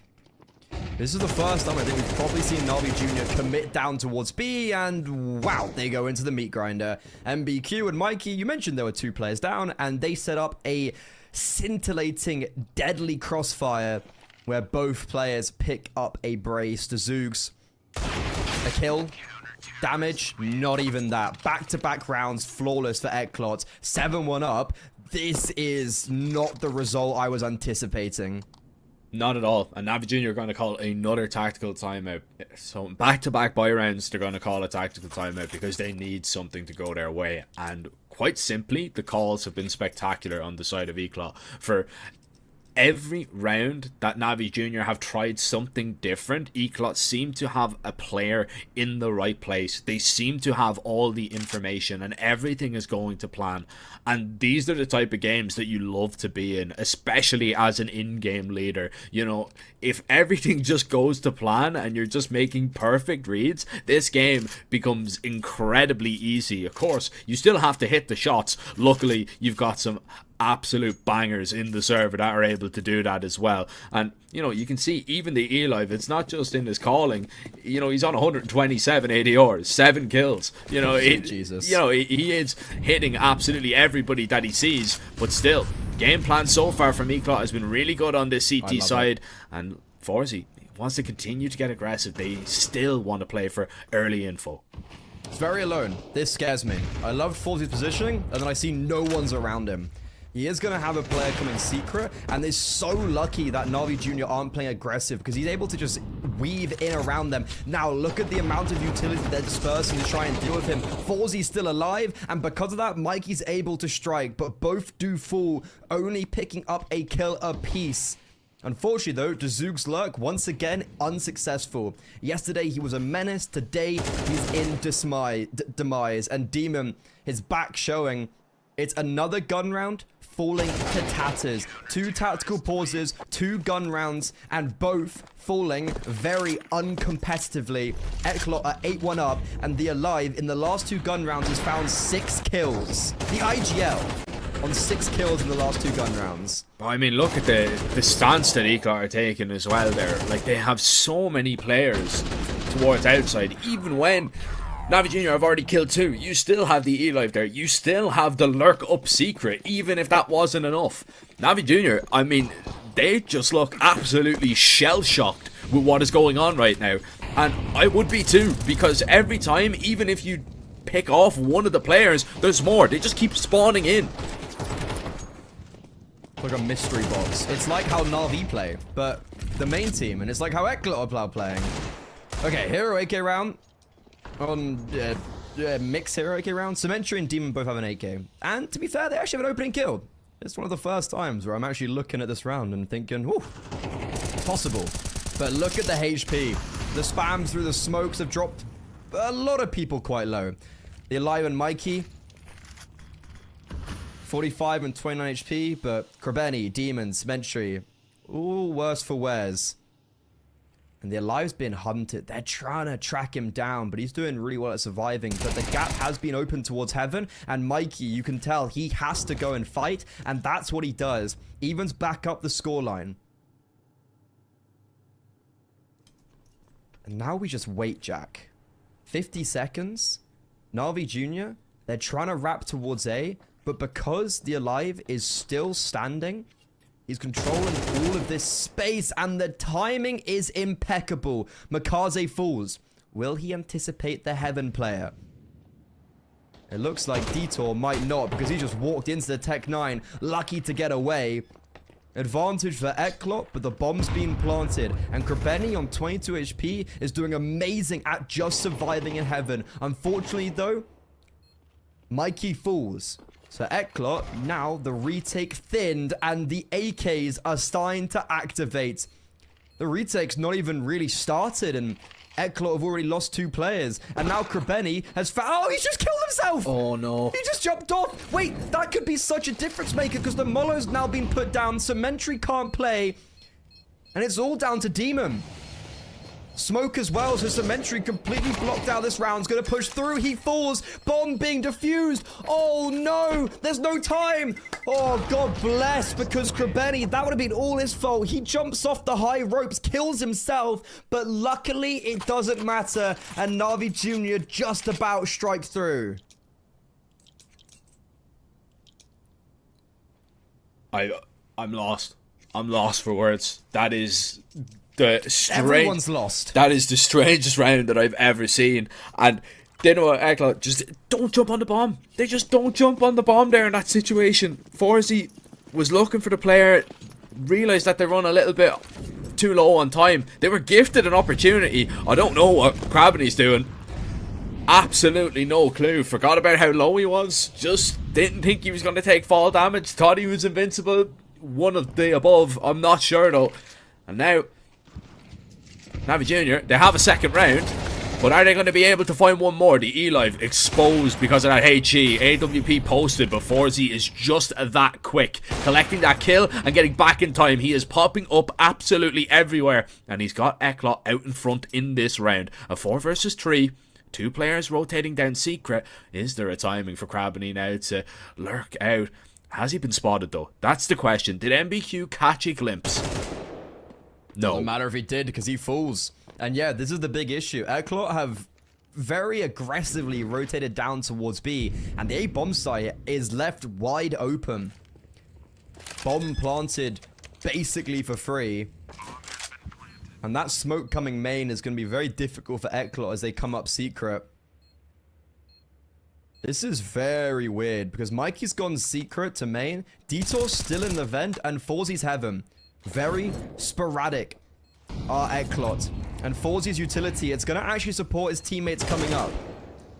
This is the first time I think we've probably seen NAVI Jr. commit down towards B, and wow, they go into the meat grinder. MBQ and Mikey, you mentioned there were 2 players down, and they set up a scintillating, deadly crossfire where both players pick up a brace. The Zoogs, a kill. Damage, not even that. Back-to-back rounds, flawless for Eclot. 7-1 up. This is not the result I was anticipating. Not at all. And NAVI Jr. are going to call another tactical timeout. So back-to-back buy rounds, they're going to call a tactical timeout because they need something to go their way. And quite simply, the calls have been spectacular on the side of Eclot. For every round that NAVI Jr. have tried something different, Eclot seem to have a player in the right place. They seem to have all the information and everything is going to plan. And these are the type of games that you love to be in, especially as an in-game leader. You know, if everything just goes to plan and you're just making perfect reads, this game becomes incredibly easy. Of course, you still have to hit the shots. Luckily, you've got some absolute bangers in the server that are able to do that as well. And you know, you can see even the Elive, it's not just in his calling. You know, he's on 127 ADRs, 7 kills. You know, Jesus. You know, he is hitting absolutely everybody that he sees. But still, game plan so far from Eclot has been really good on this CT side. And Forzy wants to continue to get aggressive. They still want to play for early info. It's very alone. This scares me. I loved Forzy's positioning, and then I see no one's around him. He is going to have a player come in secret, and they're so lucky that NAVI Jr. aren't playing aggressive because he's able to just weave in around them. Now, look at the amount of utility they're dispersing to try and deal with him. Forzy's still alive, and because of that, Mikey's able to strike, but both do fall, only picking up a kill apiece. Unfortunately, though, the Zoogs lurk once again unsuccessful. Yesterday, he was a menace. Today, he's in demise, and Demon, his back showing. It's another gun round, falling to tatters. 2 tactical pauses, 2 gun rounds, and both falling very uncompetitively. Eclot are 8-1 up, and the Alive in the last 2 gun rounds has found 6 kills. The IGL on 6 kills in the last 2 gun rounds. I mean, look at the stance that Eclot are taking as well there. Like, they have so many players towards outside, even when NAVI Jr. have already killed 2. You still have the Elive there. You still have the lurk up secret, even if that wasn't enough. NAVI Jr., I mean, they just look absolutely shell-shocked with what is going on right now. And I would be too, because every time, even if you pick off one of the players, there's more. They just keep spawning in. Like a mystery box. It's like how NAVI play, but the main team, and it's like how Eclot are playing. Okay, Hero AK round. On mixed Hero AK round, Cementary and Demon both have an AK. And to be fair, they actually have an opening kill. It's one of the first times where I'm actually looking at this round and thinking, whew, possible. But look at the HP. The spams through the smokes have dropped a lot of people quite low. The Alive and Mikey, 45 and 29 HP, but Krabeni, Demon, Cementary, all worse for wears. And the Alive's been hunted. They're trying to track him down, but he's doing really well at surviving. But the gap has been open towards Heaven, and Mikey, you can tell, he has to go and fight, and that's what he does. Evens back up the scoreline. And now we just wait, Jack. 50 seconds. Navi Jr., they're trying to wrap towards A, but because the Alive is still standing, he's controlling all of this space, and the timing is impeccable. Makaze falls. Will he anticipate the Heaven player? It looks like Detour might not, because he just walked into the Tech 9, lucky to get away. Advantage for Eclot, but the bomb's been planted. And Krabeni on 22 HP is doing amazing at just surviving in Heaven. Unfortunately, though, Mikey falls. So Eclot, now the retake thinned, and the AKs are starting to activate. The retake's not even really started, and Eclot have already lost 2 players. And now Krabeni has found... Oh, he's just killed himself! Oh, no. He just jumped off! Wait, that could be such a difference maker, because the Molo's now been put down. Cementary can't play. And it's all down to Demon. Smoke as well, so Cementary completely blocked out this round. Is going to push through. He falls. Bomb being defused. Oh, no. There's no time. Oh, God bless, because Krabeni, that would have been all his fault. He jumps off the high ropes, kills himself, but luckily it doesn't matter, and Navi Jr. just about strikes through. I'm lost. I'm lost for words. That is... Everyone's lost. That is the strangest round that I've ever seen. And they know what, Eclot, just don't jump on the bomb. They just don't jump on the bomb there in that situation. Forzy was looking for the player, realised that they run a little bit too low on time. They were gifted an opportunity. I don't know what Krabeni's doing. Absolutely no clue. Forgot about how low he was. Just didn't think he was going to take fall damage. Thought he was invincible. One of the above. I'm not sure though. And now... Navi Jr., they have a second round, but are they going to be able to find one more? The E-Live exposed because of that HE. AWP posted, but Forzy is just that quick. Collecting that kill and getting back in time. He is popping up absolutely everywhere. And he's got Eclot out in front in this round. A 4 versus 3. 2 players rotating down secret. Is there a timing for Krabeni now to lurk out? Has he been spotted though? That's the question. Did MBQ catch a glimpse? No. Doesn't matter if he did, because he falls. And yeah, this is the big issue. Eclot have very aggressively rotated down towards B, and the A bomb site is left wide open. Bomb planted basically for free. And that smoke coming main is going to be very difficult for Eclot as they come up secret. This is very weird, because Mikey's gone secret to main, Detour's still in the vent, and Forzy's Heaven. Very sporadic are Eclot. And Forzy's utility, it's going to actually support his teammates coming up.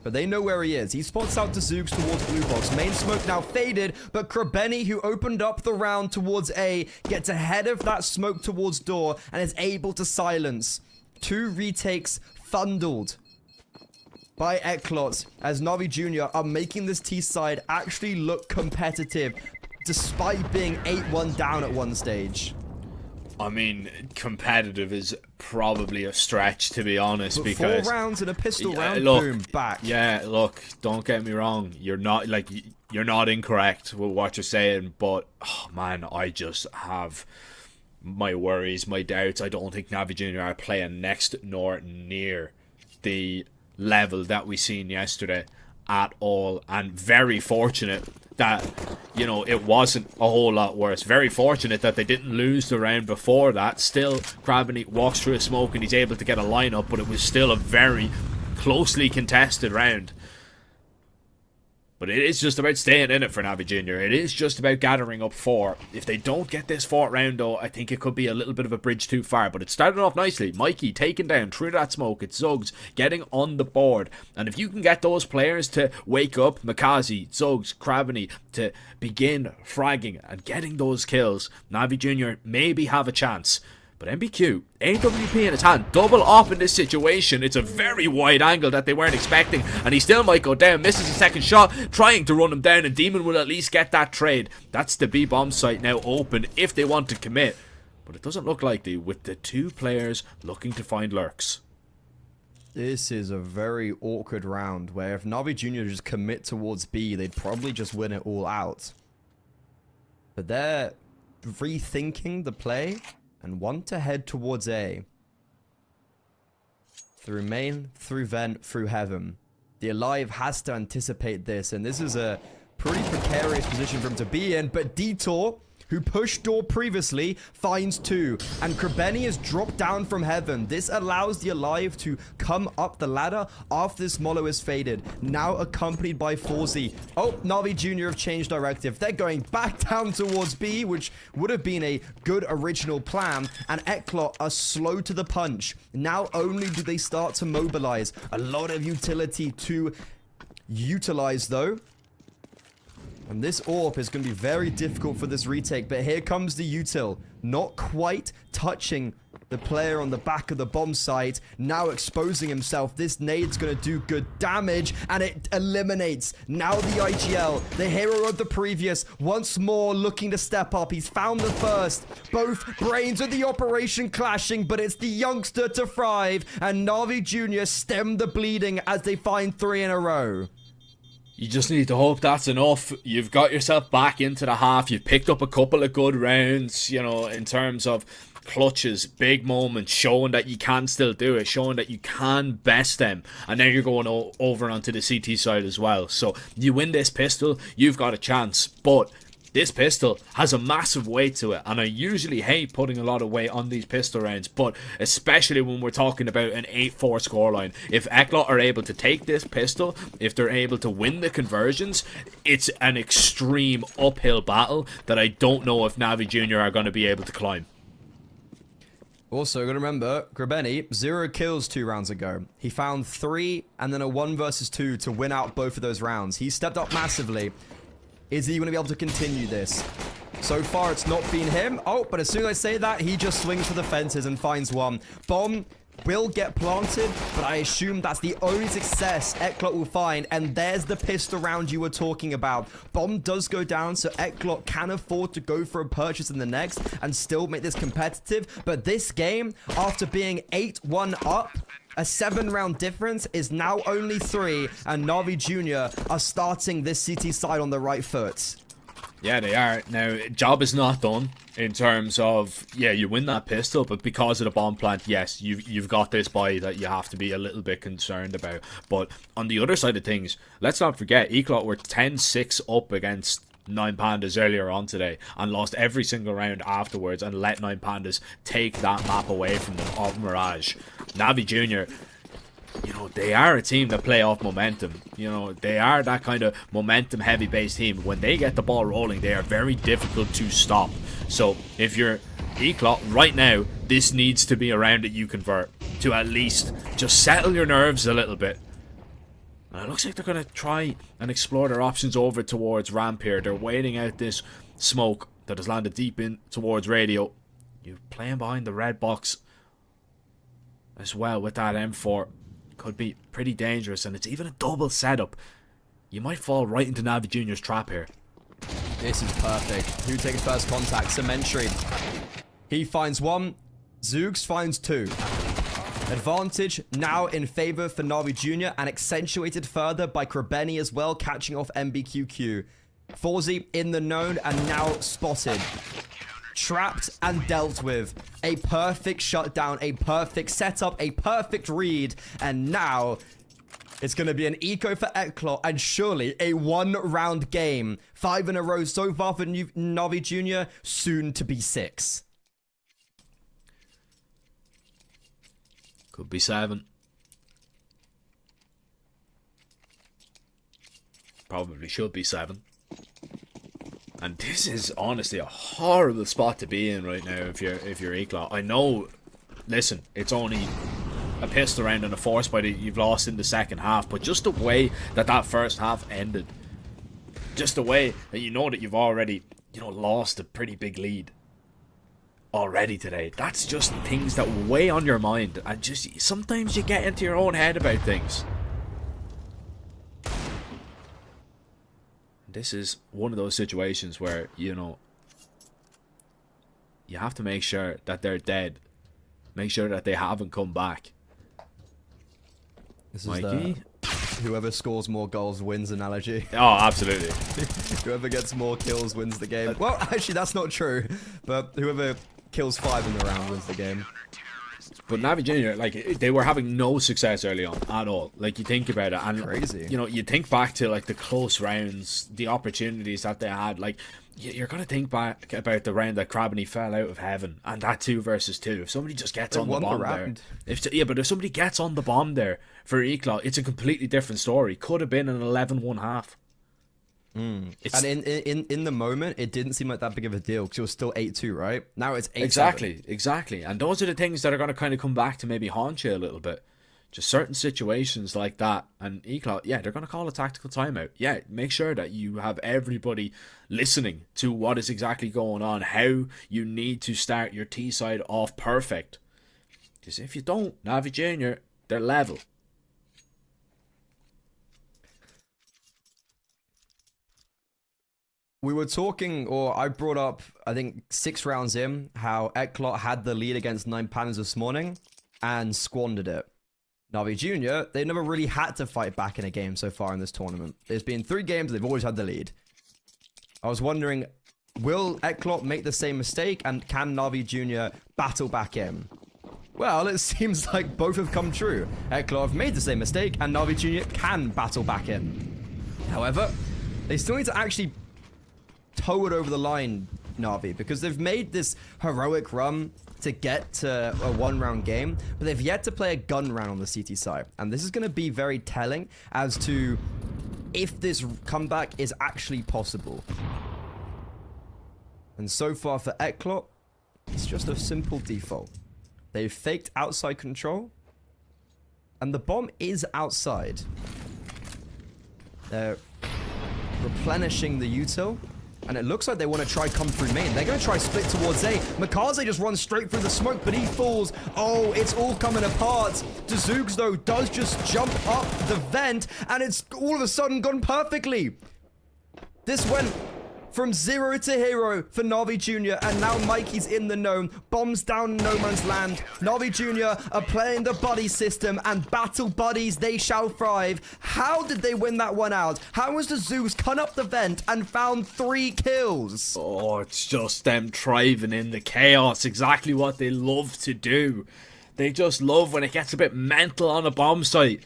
But they know where he is. He spots out to Zoogs towards blue box. Main smoke now faded, but Krabeni, who opened up the round towards A, gets ahead of that smoke towards door and is able to silence. 2 retakes fundled by Eclot as Navi Jr. are making this T side actually look competitive despite being 8-1 down at one stage. I mean, competitive is probably a stretch, to be honest, but because 4 rounds and a pistol round, look, boom, back. Yeah, look, don't get me wrong. You're not incorrect with what you're saying, but oh man, I just have my worries, my doubts. I don't think Navi Jr. are playing next nor near the level that we seen yesterday at all, and very fortunate that, you know, it wasn't a whole lot worse. Very fortunate that they didn't lose the round before that. Still, Krabeni walks through a smoke and he's able to get a lineup, but it was still a very closely contested round. But it is just about staying in it for Navi Jr. It is just about gathering up 4. If they don't get this 4th round, though, I think it could be a little bit of a bridge too far. But it started off nicely. Mikey taken down through that smoke. It's Zuggs getting on the board. And if you can get those players to wake up, Makazi, Zuggs, Krabeni, to begin fragging and getting those kills, Navi Jr. maybe have a chance. But MBQ, AWP in his hand, double up in this situation. It's a very wide angle that they weren't expecting, and he still might go down, misses a second shot, trying to run him down, and Demon will at least get that trade. That's the B bomb site now open if they want to commit, but it doesn't look likely with the 2 players looking to find lurks. This is a very awkward round where if Navi Jr. just commit towards B, they'd probably just win it all out. But they're rethinking the play and want to head towards A. through main, through vent, through heaven. The Alive has to anticipate this, and this is a pretty precarious position for him to be in, but Detour, who pushed door previously, finds 2. And Krebeni is dropped down from heaven. This allows the Alive to come up the ladder after this Molo is faded. Now accompanied by Forzy. Oh, Navi Jr. have changed directive. They're going back down towards B, which would have been a good original plan. And Eclot are slow to the punch. Now only do they start to mobilize. A lot of utility to utilize, though. And this AWP is going to be very difficult for this retake. But here comes the util. Not quite touching the player on the back of the bomb site. Now exposing himself. This nade's going to do good damage. And it eliminates. Now the IGL. The hero of the previous. Once more looking to step up. He's found the first. Both brains of the operation clashing. But it's the youngster to thrive. And Navi Jr. stem the bleeding as they find 3 in a row. You just need to hope that's enough. You've got yourself back into the half. You've picked up a couple of good rounds, you know, in terms of clutches, big moments, showing that you can still do it, showing that you can best them. And then you're going over onto the CT side as well. So you win this pistol, you've got a chance. But this pistol has a massive weight to it, and I usually hate putting a lot of weight on these pistol rounds, but especially when we're talking about an 8-4 scoreline. If Eclot are able to take this pistol, if they're able to win the conversions, it's an extreme uphill battle that I don't know if Navi Jr. are going to be able to climb. Also, gotta remember, Krebeni, 0 kills 2 rounds ago. He found 3 and then a 1 versus 2 to win out both of those rounds. He stepped up massively. Is he going to be able to continue this? So far, it's not been him. Oh, but as soon as I say that, he just swings for the fences and finds 1. Bomb will get planted, but I assume that's the only success Eclot will find. And there's the pistol round you were talking about. Bomb does go down, so Eclot can afford to go for a purchase in the next and still make this competitive. But this game, after being 8-1 up, a 7-round difference is now only 3, and Navi Jr. are starting this CT side on the right foot. Yeah, they are. Now, job is not done in terms of, yeah, you win that pistol, but because of the bomb plant, yes, you've got this buy that you have to be a little bit concerned about. But on the other side of things, let's not forget, Eclot were 10-6 up against 9 Pandas earlier on today and lost every single round afterwards and let 9 Pandas take that map away from them of Mirage. Navi Jr., you know, they are a team that play off momentum. You know, they are that kind of momentum heavy based team. When they get the ball rolling, they are very difficult to stop. So if you're Eclot right now, this needs to be a round that you convert to at least just settle your nerves a little bit. And it looks like they're going to try and explore their options over towards ramp here. They're waiting out this smoke that has landed deep in towards radio. You're playing behind the red box as well with that M4. Could be pretty dangerous, and it's even a double setup. You might fall right into Navi Jr.'s trap here. This is perfect. Who takes first contact? Cementry. He finds 1. Zoogs finds 2. Advantage now in favor for Navi Jr. and accentuated further by Krebeni as well, catching off MBQQ. Forzy in the known and now spotted. Trapped and dealt with. A perfect shutdown, a perfect setup, a perfect read. And now it's going to be an eco for Eclot and surely a 1-round game. 5 in a row so far for Navi Jr. Soon to be 6. Could be 7. Probably should be 7. And this is honestly a horrible spot to be in right now if you're Eclot. I know, listen, it's only a pistol round and a force fight you've lost in the second half, but just the way that first half ended, just the way that you know that you've already, you know, lost a pretty big lead already today. That's just things that weigh on your mind, and just sometimes you get into your own head about things. This is one of those situations where, you know, you have to make sure that they're dead. Make sure that they haven't come back. This is the whoever scores more goals wins analogy. Oh, absolutely. Whoever gets more kills wins the game. Well, actually, that's not true. But whoever kills 5 in the round wins the game. But NAVI Junior, like, they were having no success early on at all. Like, you think about it, and crazy. You know, you think back to like the close rounds, the opportunities that they had. Like, you're gonna think back about the round that Crabney fell out of heaven, and that 2 versus 2. If somebody just gets on the bomb there, but if somebody gets on the bomb there for Eclot, it's a completely different story. Could have been an 11-1 half. And in the moment, it didn't seem like that big of a deal because it was still 8-2, right? Now it's 8-7. Exactly. And those are the things that are going to kind of come back to maybe haunt you a little bit. Just certain situations like that. And Eclot, yeah, they're going to call a tactical timeout. Yeah, make sure that you have everybody listening to what is exactly going on, how you need to start your T side off perfect. Because if you don't, NAVI Junior, they're level. We were talking, or I brought up, I think 6 rounds in, how Eclot had the lead against 9 Pandas this morning and squandered it. NAVI Junior, they never really had to fight back in a game so far in this tournament. There's been 3 games, they've always had the lead. I was wondering, will Eclot make the same mistake, and can NAVI Junior battle back in? Well, it seems like both have come true. Eclot have made the same mistake, and NAVI Junior can battle back in. However, they still need to actually toe it over the line, NAVI, because they've made this heroic run to get to a 1-round game, but they've yet to play a gun round on the CT side. And this is going to be very telling as to if this comeback is actually possible. And so far for Eclot, it's just a simple default. They've faked outside control, and the bomb is outside. They're replenishing the util. And it looks like they want to try come through main. They're going to try split towards A. Mikaze just runs straight through the smoke, but he falls. Oh, it's all coming apart. Dzoogs, though, does just jump up the vent, and it's all of a sudden gone perfectly. This went from 0 to hero for NAVI Junior, and now Mikey's in the gnome. Bombs down in no man's land. NAVI Junior are playing the buddy system, and battle buddies, they shall thrive. How did they win that one out? How was the Zeus cut up the vent and found 3 kills? Oh, it's just them thriving in the chaos. Exactly what they love to do. They just love when it gets a bit mental on a bomb site.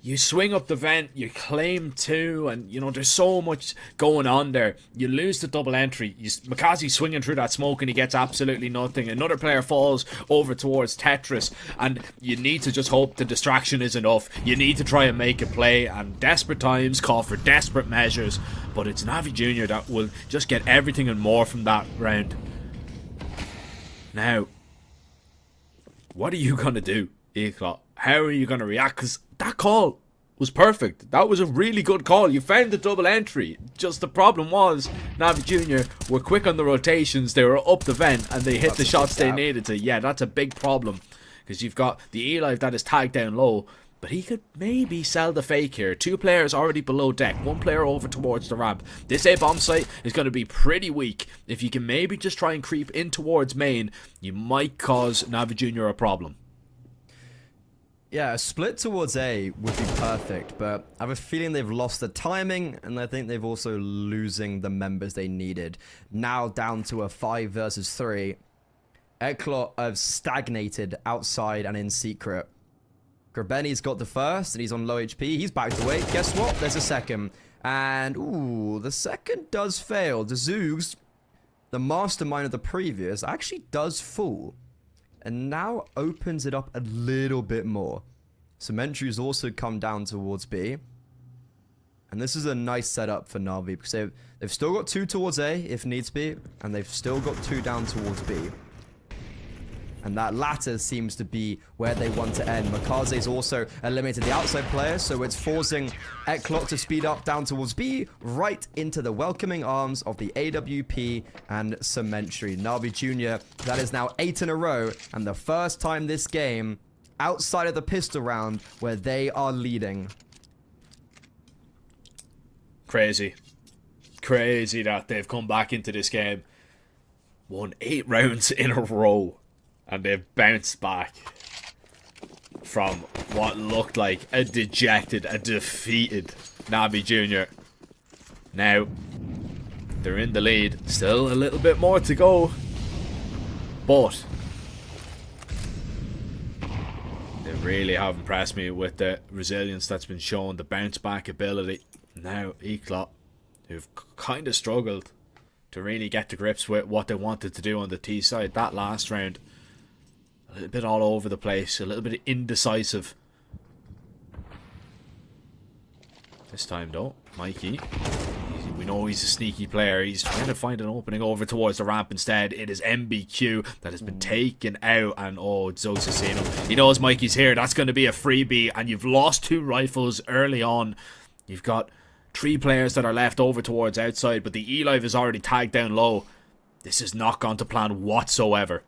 You swing up the vent, you claim 2, and, you know, there's so much going on there. You lose the double entry. Mikaze's swinging through that smoke and he gets absolutely nothing. Another player falls over towards Tetris, and you need to just hope the distraction is enough. You need to try and make a play, and desperate times call for desperate measures. But it's NAVI Junior that will just get everything and more from that round. Now, what are you going to do, Eclot? How are you going to react? Because that call was perfect. That was a really good call. You found the double entry. Just the problem was NAVI Junior were quick on the rotations. They were up the vent and they hit the shots they needed to. Yeah, that's a big problem. Because you've got the Eli that is tagged down low. But he could maybe sell the fake here. 2 players already below deck. 1 player over towards the ramp. This A bomb site is going to be pretty weak. If you can maybe just try and creep in towards main, you might cause NAVI Junior a problem. Yeah, a split towards A would be perfect, but I have a feeling they've lost the timing, and I think they've also losing the members they needed. Now down to a 5 versus 3. Eclot have stagnated outside and in secret. Grabeni's got the first, and he's on low HP. He's backed away. Guess what? There's a second. And, ooh, the second does fail. The Zoogs, the mastermind of the previous, actually does fall. And now opens it up a little bit more. Cementry's also come down towards B. And this is a nice setup for NAVI, because they've still got 2 towards A, if needs be. And they've still got 2 down towards B. And that latter seems to be where they want to end. Mikaze's also eliminated the outside player, so it's forcing Eclot to speed up down towards B, right into the welcoming arms of the AWP and Cementry. NAVI Junior, that is now 8 in a row, and the first time this game, outside of the pistol round, where they are leading. Crazy. Crazy that they've come back into this game. Won 8 rounds in a row. And they've bounced back from what looked like a dejected, a defeated NAVI Junior. Now, they're in the lead. Still a little bit more to go. But They really have impressed me with the resilience that's been shown, the bounce back ability. Now Eclot, who've kind of struggled to really get to grips with what they wanted to do on the T side. That last round, a little bit all over the place, a little bit indecisive. This time though, Mikey, we know he's a sneaky player. He's trying to find an opening over towards the ramp. Instead, it is MBQ that has been taken out. And oh, Zogs has seen him. He knows Mikey's here. That's going to be a freebie. And you've lost 2 rifles early on. You've got 3 players that are left over towards outside. But the E-Live is already tagged down low. This has not gone to plan whatsoever.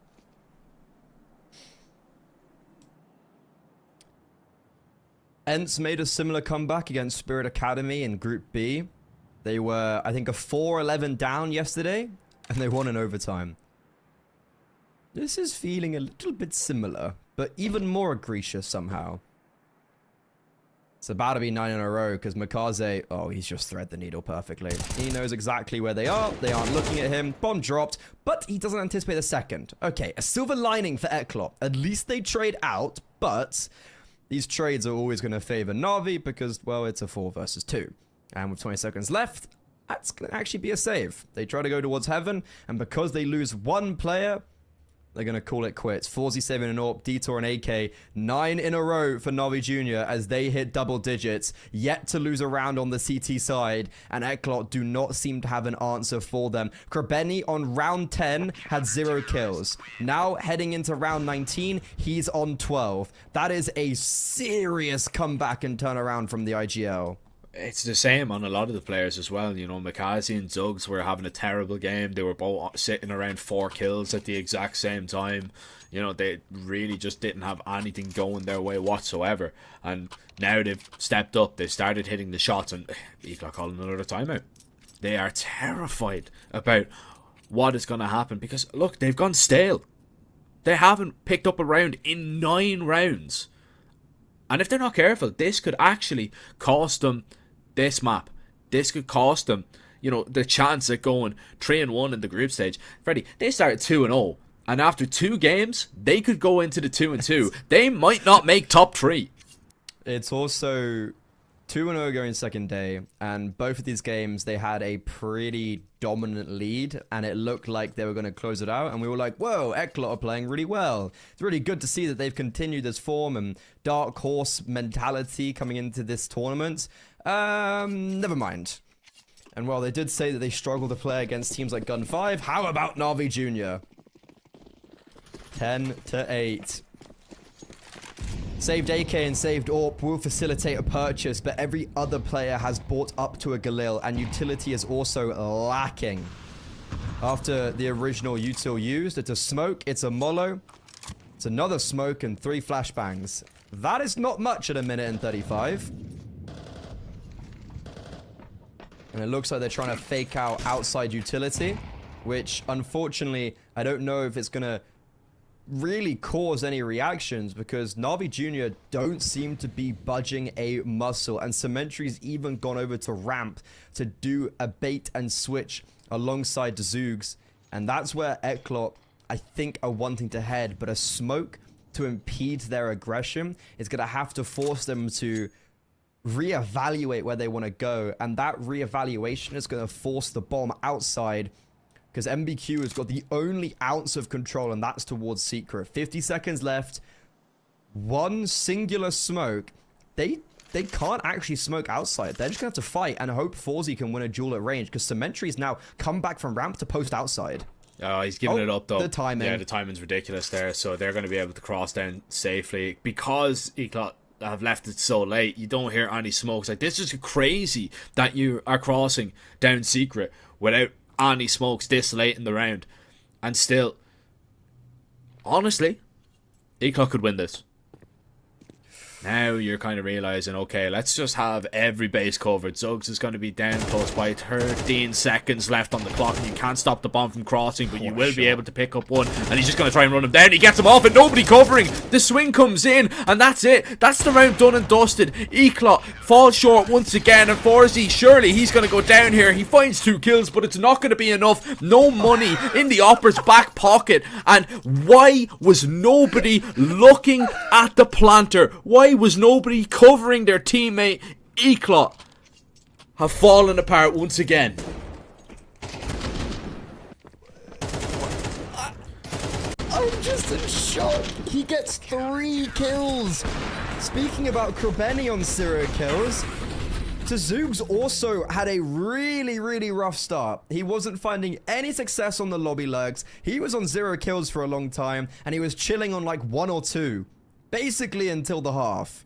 ENCE made a similar comeback against Spirit Academy in Group B. They were, I think, a 4-11 down yesterday, and they won in overtime. This is feeling a little bit similar, but even more egregious somehow. It's about to be 9 in a row, because Mikaze, oh, he's just thread the needle perfectly. He knows exactly where they are. They aren't looking at him. Bomb dropped, but he doesn't anticipate the second. Okay, a silver lining for Eclot. At least they trade out, but these trades are always going to favor NAVI because, well, it's a 4 versus 2. And with 20 seconds left, that's going to actually be a save. They try to go towards heaven, and because they lose 1 player, they're going to call it quits. Forzy saving an AWP, Detour and AK. 9 in a row for NAVI Jr. as they hit double digits. Yet to lose a round on the CT side, and Eclot do not seem to have an answer for them. Krebeni on round 10 had 0 kills. Now heading into round 19, he's on 12. That is a serious comeback and turnaround from the IGL. It's the same on a lot of the players as well. You know, Mikaze and Zugs were having a terrible game. They were both sitting around 4 kills at the exact same time. You know, they really just didn't have anything going their way whatsoever. And now they've stepped up. They started hitting the shots, and Eclot calling another timeout. They are terrified about what is going to happen because, look, they've gone stale. They haven't picked up a round in 9 rounds. And if they're not careful, this could actually cost them this map. This could cost them, you know, the chance at going 3-1 in the group stage. Freddie, they started 2-0, and after 2 games, they could go into the 2-2. They might not make top 3. It's also 2-0 going second day, and both of these games, they had a pretty dominant lead, and it looked like they were going to close it out, and we were like, whoa, Eclot are playing really well. It's really good to see that they've continued this form and dark horse mentality coming into this tournament. Never mind. And while they did say that they struggle to play against teams like Gun 5, how about NAVI Jr.? 10-8. Saved AK and saved AWP will facilitate a purchase, but every other player has bought up to a Galil, and utility is also lacking. After the original util used, it's a smoke, it's a mollo, it's another smoke, and 3 flashbangs. That is not much at 1:35. And it looks like they're trying to fake out outside utility, which unfortunately, I don't know if it's going to really cause any reactions because NAVI Jr. don't seem to be budging a muscle, and Cementry's even gone over to ramp to do a bait and switch alongside Zoogs, and that's where Eclot, I think, are wanting to head, but a smoke to impede their aggression is going to have to force them to reevaluate where they want to go, and that reevaluation is going to force the bomb outside because MBQ has got the only ounce of control, and that's towards Secret. 50 seconds left. 1 singular smoke. They can't actually smoke outside. They're just going to have to fight and hope Forzy can win a duel at range because Cementry's now come back from ramp to post outside. Oh, he's giving it up though. The timing. Yeah, the timing's ridiculous there, so they're going to be able to cross down safely because Eclot have left it so late. You don't hear any smokes. Like, this is crazy that you are crossing down Secret without any smokes this late in the round, and still, honestly, Eclot could win this. Now you're kind of realizing, okay, let's just have every base covered. Zuggs is going to be down close by 13 seconds left on the clock, and you can't stop the bomb from crossing, but you will be able to pick up one, and he's just going to try and run him down. He gets him off, and nobody covering. The swing comes in, and that's it. That's the round done and dusted. Eclot falls short once again, and Forzy, surely he's going to go down here. He finds 2 kills, but it's not going to be enough. No money in the Opper's back pocket, and why was nobody looking at the planter? Why was nobody covering their teammate? Eclot have fallen apart once again. I'm just in shock. He gets 3 kills. Speaking about Krabeni on 0 kills, Zuggs also had a really rough start. He wasn't finding any success on the lobby lurks. He was on 0 kills for a long time, and he was chilling on like 1 or 2. Basically until the half.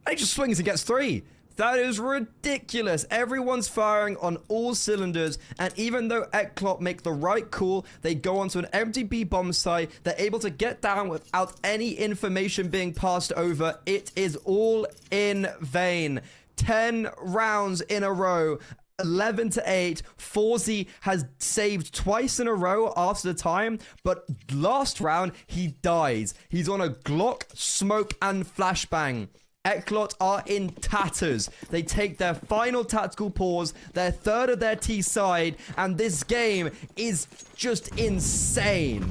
And he just swings and gets 3. That is ridiculous. Everyone's firing on all cylinders, and even though Eclot make the right call, they go onto an empty B bomb site. They're able to get down without any information being passed over. It is all in vain. 10 rounds in a row. 11-8. Forzy has saved twice in a row after the time, but last round he dies. He's on a Glock, smoke, and flashbang. Eclot are in tatters. They take their final tactical pause, their third of their T side, and this game is just insane.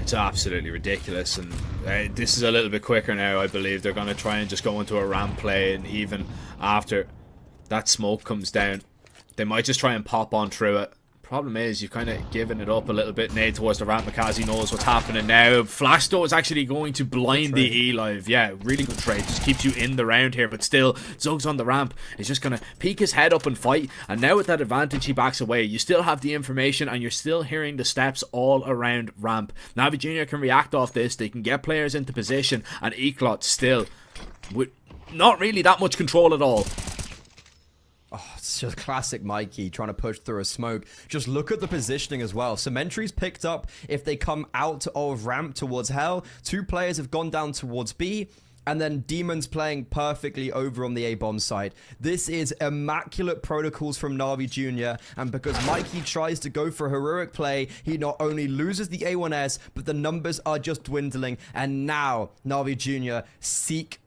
It's absolutely ridiculous, and this is a little bit quicker now. I believe they're going to try and just go into a ramp play, and even after that smoke comes down, they might just try and pop on through it. Problem is, you've kind of given it up a little bit, Nate, towards the ramp. Makazi knows what's happening now. Flash, though, is actually going to blind the E-Live. Yeah, really good trade. Just keeps you in the round here, but still, Zuggs on the ramp is just going to peek his head up and fight. And now with that advantage, he backs away. You still have the information, and you're still hearing the steps all around ramp. Navi Jr. can react off this. They can get players into position, and Eclot still with not really that much control at all. Oh, it's just classic Mikey trying to push through a smoke. Just look at the positioning as well. Cemetery's picked up if they come out of ramp towards Hell. 2 players have gone down towards B. And then Demon's playing perfectly over on the A-bomb side. This is immaculate protocols from Navi Jr. And because Mikey tries to go for a heroic play, he not only loses the A1S, but the numbers are just dwindling. And now Navi Jr. seek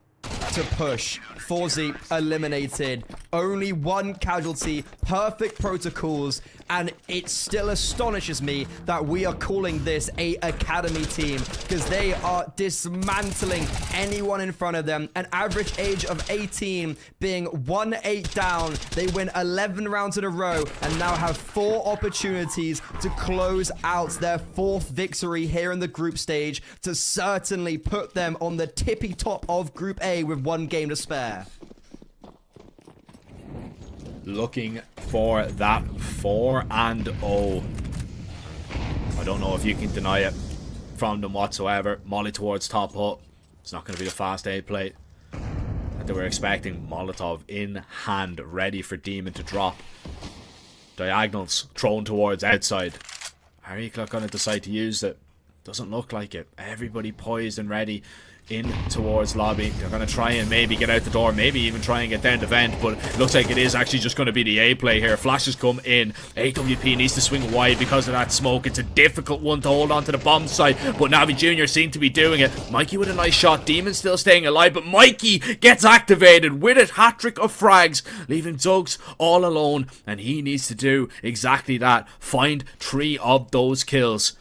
to push. Forzy eliminated. Only 1 casualty. Perfect protocols. And it still astonishes me that we are calling this a academy team, because they are dismantling anyone in front of them. An average age of 18, being 1-8 down. They win 11 rounds in a row and now have 4 opportunities to close out their 4th victory here in the group stage to certainly put them on the tippy top of Group A with 1 game to spare. Looking for that 4-0. I don't know if you can deny it from them whatsoever. Molly towards top hut. It's not going to be the fast A play that they were expecting. Molotov in hand, ready for Demon to drop. Diagonals thrown towards outside. Are Eclot going to decide to use it? Doesn't look like it. Everybody poised and ready in towards lobby. They're going to try and maybe get out the door, maybe even try and get down the vent, but it looks like it is actually just going to be the A play here. Flashes come in. AWP needs to swing wide because of that smoke. It's a difficult one to hold on to the bomb site, but Navi Jr. seem to be doing it. Mikey with a nice shot. Demon still staying alive, but Mikey gets activated with a hat-trick of frags, leaving Zuggs all alone, and he needs to do exactly that. Find 3 of those kills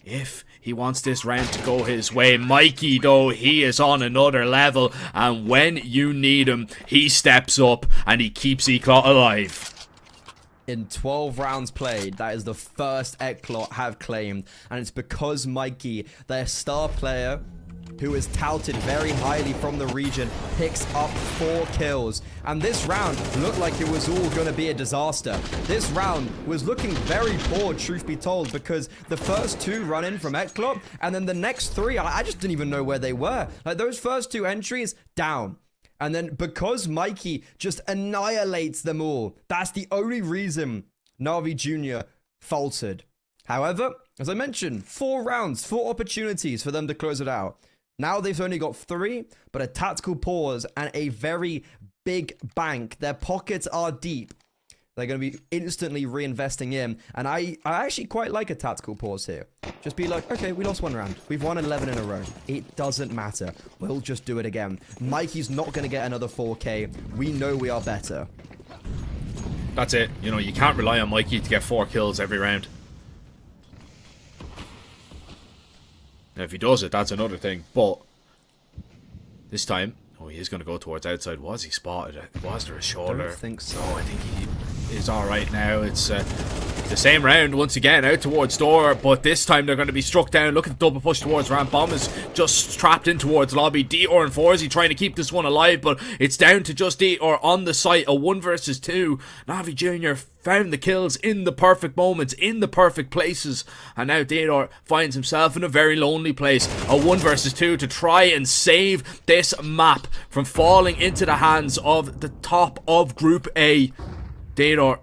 if he wants this round to go his way. Mikey, though, he is on another level, and when you need him, he steps up and he keeps Eclot alive. In 12 rounds played, that is the first Eclot have claimed, and it's because Mikey, their star player, who is touted very highly from the region, picks up 4 kills. And this round looked like it was all going to be a disaster. This round was looking very poor, truth be told, because the first 2 run in from Eclot, and then the next 3, I just didn't even know where they were. Like, those first 2 entries, down. And then because Mikey just annihilates them all, that's the only reason Navi Jr. faltered. However, as I mentioned, 4 rounds, 4 opportunities for them to close it out. Now they've only got 3, but a tactical pause and a very big bank. Their pockets are deep. They're going to be instantly reinvesting in. And I actually quite like a tactical pause here. Just be like, okay, we lost 1 round. We've won 11 in a row. It doesn't matter. We'll just do it again. Mikey's not going to get another 4K. We know we are better. That's it. You know, you can't rely on Mikey to get 4 kills every round. Now, if he does it, that's another thing. But this time, oh, he is going to go towards outside. Was he spotted? Was there a shoulder? I don't think so. Oh, I think he is all right now. It's the same round once again, out towards door, but this time they're going to be struck down. Look at the double push towards ramp. Bomb is just trapped in towards lobby. Dior and Forzy trying to keep this one alive, but it's down to just Dior on the site. A 1 versus 2. Navi Jr. found the kills in the perfect moments, in the perfect places, and now Dior finds himself in a very lonely place. A 1 versus 2 to try and save this map from falling into the hands of the top of Group A. Dior,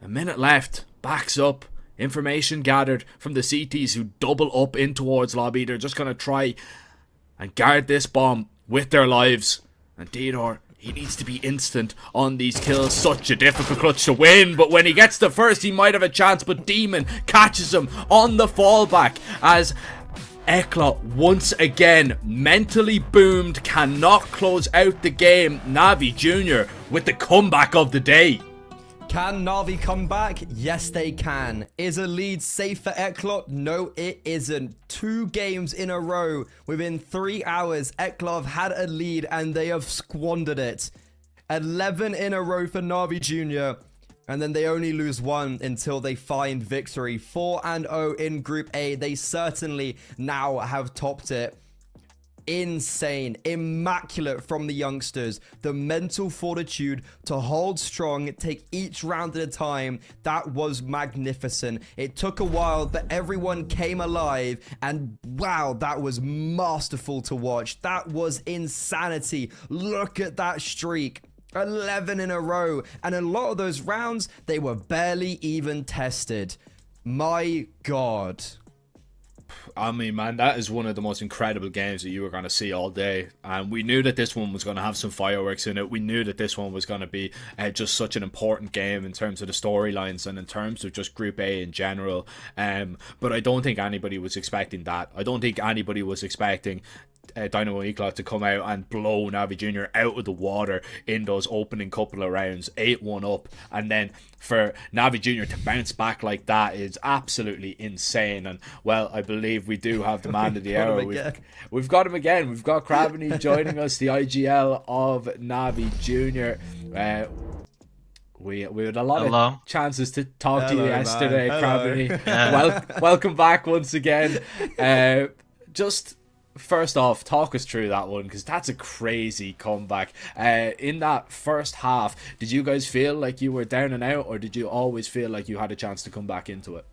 a minute left, backs up. Information gathered from the CTs who double up in towards lobby. They're just going to try and guard this bomb with their lives. And Dior, he needs to be instant on these kills. Such a difficult clutch to win, but when he gets the first, he might have a chance. But Demon catches him on the fallback as Eclot once again mentally boomed, cannot close out the game. Navi Jr. with the comeback of the day. Can Navi come back? Yes, they can. Is a lead safe for Eclot? No, it isn't. 2 games in a row within 3 hours. Eclot had a lead and they have squandered it. 11 in a row for Navi Jr. And then they only lose 1 until they find victory. 4-0 in Group A. They certainly now have topped it. Insane, immaculate from the youngsters. The mental fortitude to hold strong, take each round at a time. That was magnificent. It took a while, but everyone came alive. And wow, that was masterful to watch. That was insanity. Look at that streak. 11 in a row, and a lot of those rounds, they were barely even tested. My God. I mean, man, that is one of the most incredible games that you were going to see all day. And we knew that this one was going to have some fireworks in it. We knew that this one was going to be just such an important game in terms of the storylines and in terms of just Group A in general. But I don't think anybody was expecting that. I don't think anybody was expecting Dynamo Eclot to come out and blow Navi Jr. out of the water in those opening couple of rounds, 8-1 up, and then for Navi Jr. to bounce back like that is absolutely insane. And well, I believe we do have the man of the hour. We've got him again. We've got Craveny joining us, the IGL of Navi Jr. We had a lot of chances to talk to you yesterday, Craveny. Welcome back once again. Just first off, talk us through that one, because that's a crazy comeback. In that first half, did you guys feel like you were down and out, or did you always feel like you had a chance to come back into it?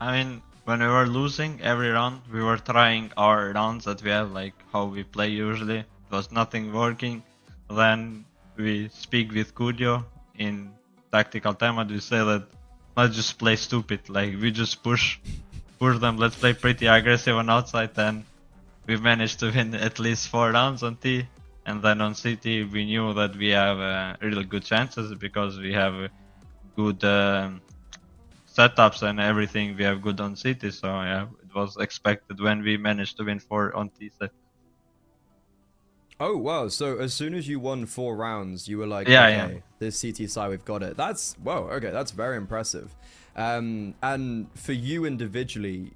I mean, when we were losing every round, we were trying our rounds that we have, like how we play usually. It was nothing working. Then we speak with Kudio in tactical time, and we say that let's just play stupid, like we just push them, let's play pretty aggressive on outside. Then we managed to win at least 4 rounds on T, and then on CT we knew that we have really good chances because we have good setups and everything. We have good on CT, so yeah, it was expected when we managed to win 4 on T set. Oh wow, so as soon as you won 4 rounds, you were like, yeah, okay, yeah, this CT side, we've got it. That's, whoa, okay, that's very impressive. And for you individually,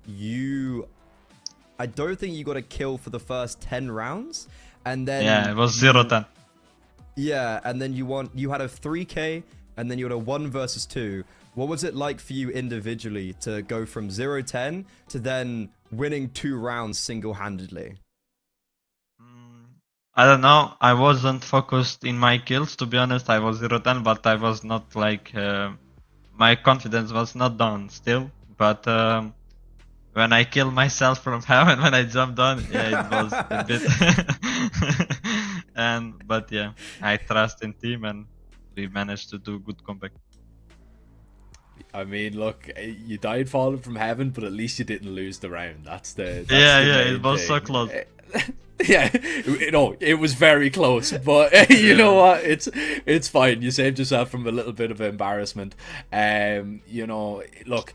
I don't think you got a kill for the first 10 rounds, and then yeah, it was 0-10. Yeah, and then you had a 3K, and then you had a 1 versus 2. What was it like for you individually to go from 0-10 to then winning 2 rounds single-handedly? I don't know. I wasn't focused in my kills, to be honest. I was 0-10, but I was not like my confidence was not down still. But when I killed myself from heaven, when I jumped on, yeah, it was a bit. But yeah, I trust in team, and we managed to do good comeback. I mean, look, you died falling from heaven, but at least you didn't lose the round. That's the It was thing. so close. Yeah, it was very close, but you know what? It's fine. You saved yourself from a little bit of embarrassment. You know, look,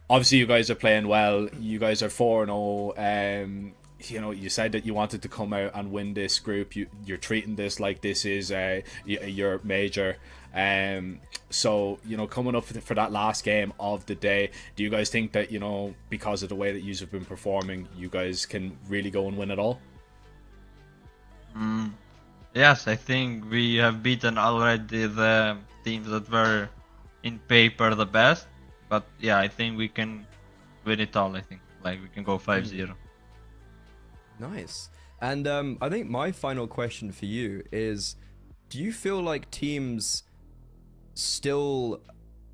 obviously you guys are playing well. You guys are 4-0. You know, you said that you wanted to come out and win this group. You're treating this like this is your major. So, you know, coming up for that last game of the day, do you guys think that, you know, because of the way that you have been performing, you guys can really go and win it all? Yes, I think we have beaten already the teams that were in paper the best. But yeah, I think we can win it all, I think. Like, we can go 5-0. Nice. And I think my final question for you is, do you feel like teams still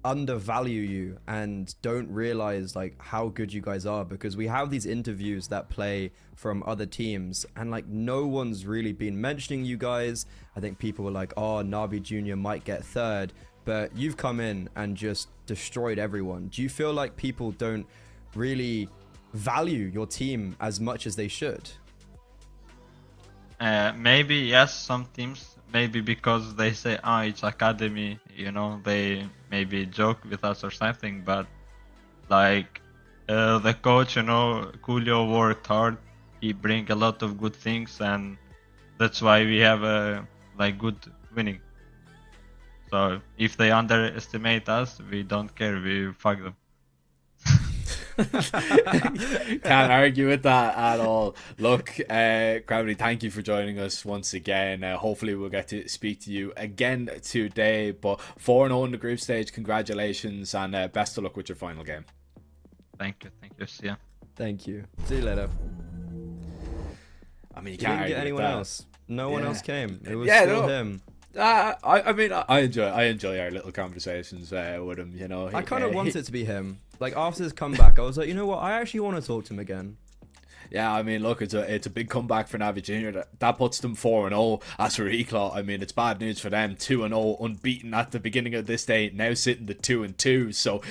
undervalue you and don't realize like how good you guys are? Because we have these interviews that play from other teams and like no one's really been mentioning you guys. I think people were like, oh, NAVI Junior might get third, but you've come in and just destroyed everyone. Do you feel like people don't really value your team as much as they should? Maybe yes, some teams, maybe because they say, oh, it's academy, you know, they maybe joke with us or something, but like the coach, you know, Julio worked hard, he bring a lot of good things, and that's why we have a like good winning. So if they underestimate us, we don't care, we fuck them. Can't argue with that at all. Look, Gravity, thank you for joining us once again. Hopefully we'll get to speak to you again today, but 4-0 in the group stage, congratulations, and best of luck with your final game. Thank you, see ya. Thank you, see you later. I mean, you can't can't get argue anyone with that. else. No one else came. It was Yeah, still no. him. I mean, I enjoy our little conversations with him. You know, I kind of want it to be him. Like after his comeback, I was like, you know what? I actually want to talk to him again. Yeah, I mean, look, it's a big comeback for NAVI Junior. That puts them 4-0. As for Eclot, I mean, it's bad news for them. 2-0, unbeaten at the beginning of this day, now sitting the 2-2. So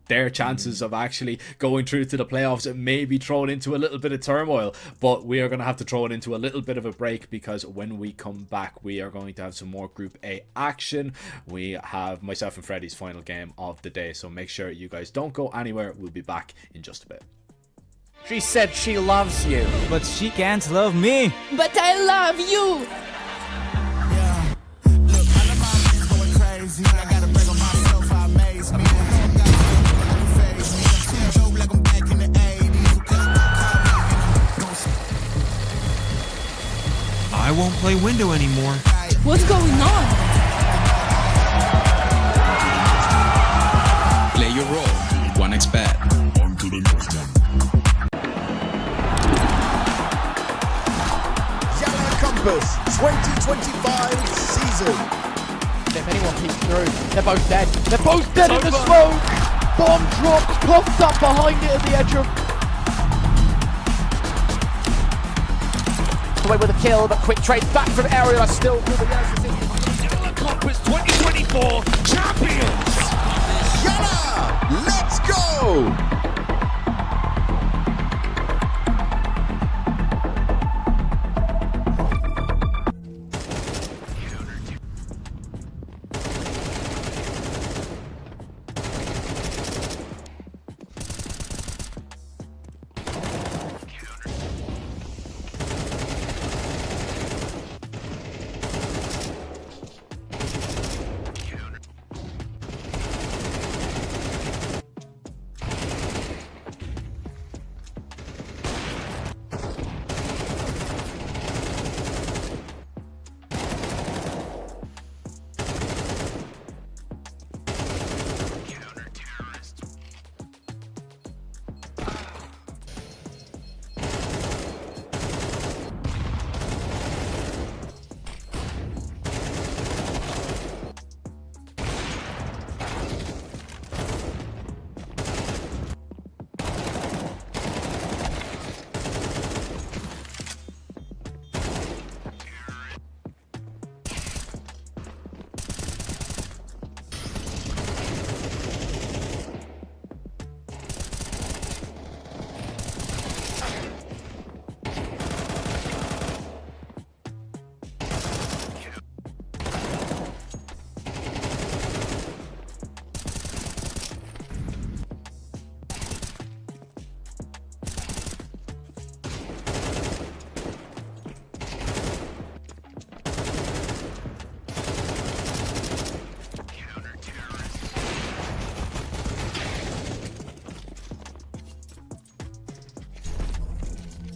their chances of actually going through to the playoffs may be thrown into a little bit of turmoil. But we are going to have to throw it into a little bit of a break, because when we come back, we are going to have some more Group A action. We have myself and Freddie's final game of the day. So make sure you guys don't go anywhere. We'll be back in just a bit. She said she loves you, but she can't love me. But I love you. Yeah. Look, I know my man's going crazy. I gotta break on myself, I amaze me. Phase me. I'm too dope like I'm back in the 80s. I won't play window anymore. What's going on? Play your role. 1xBet. On to the next one. YaLLa Compass 2025 season. If anyone peeks through, they're both dead. They're both dead in the smoke! Bomb drops, coughed up behind it at the edge of... Away with a kill, but quick trade back from Ariel. Still through the YaLLa Compass 2024 champions! YaLLa, let's go!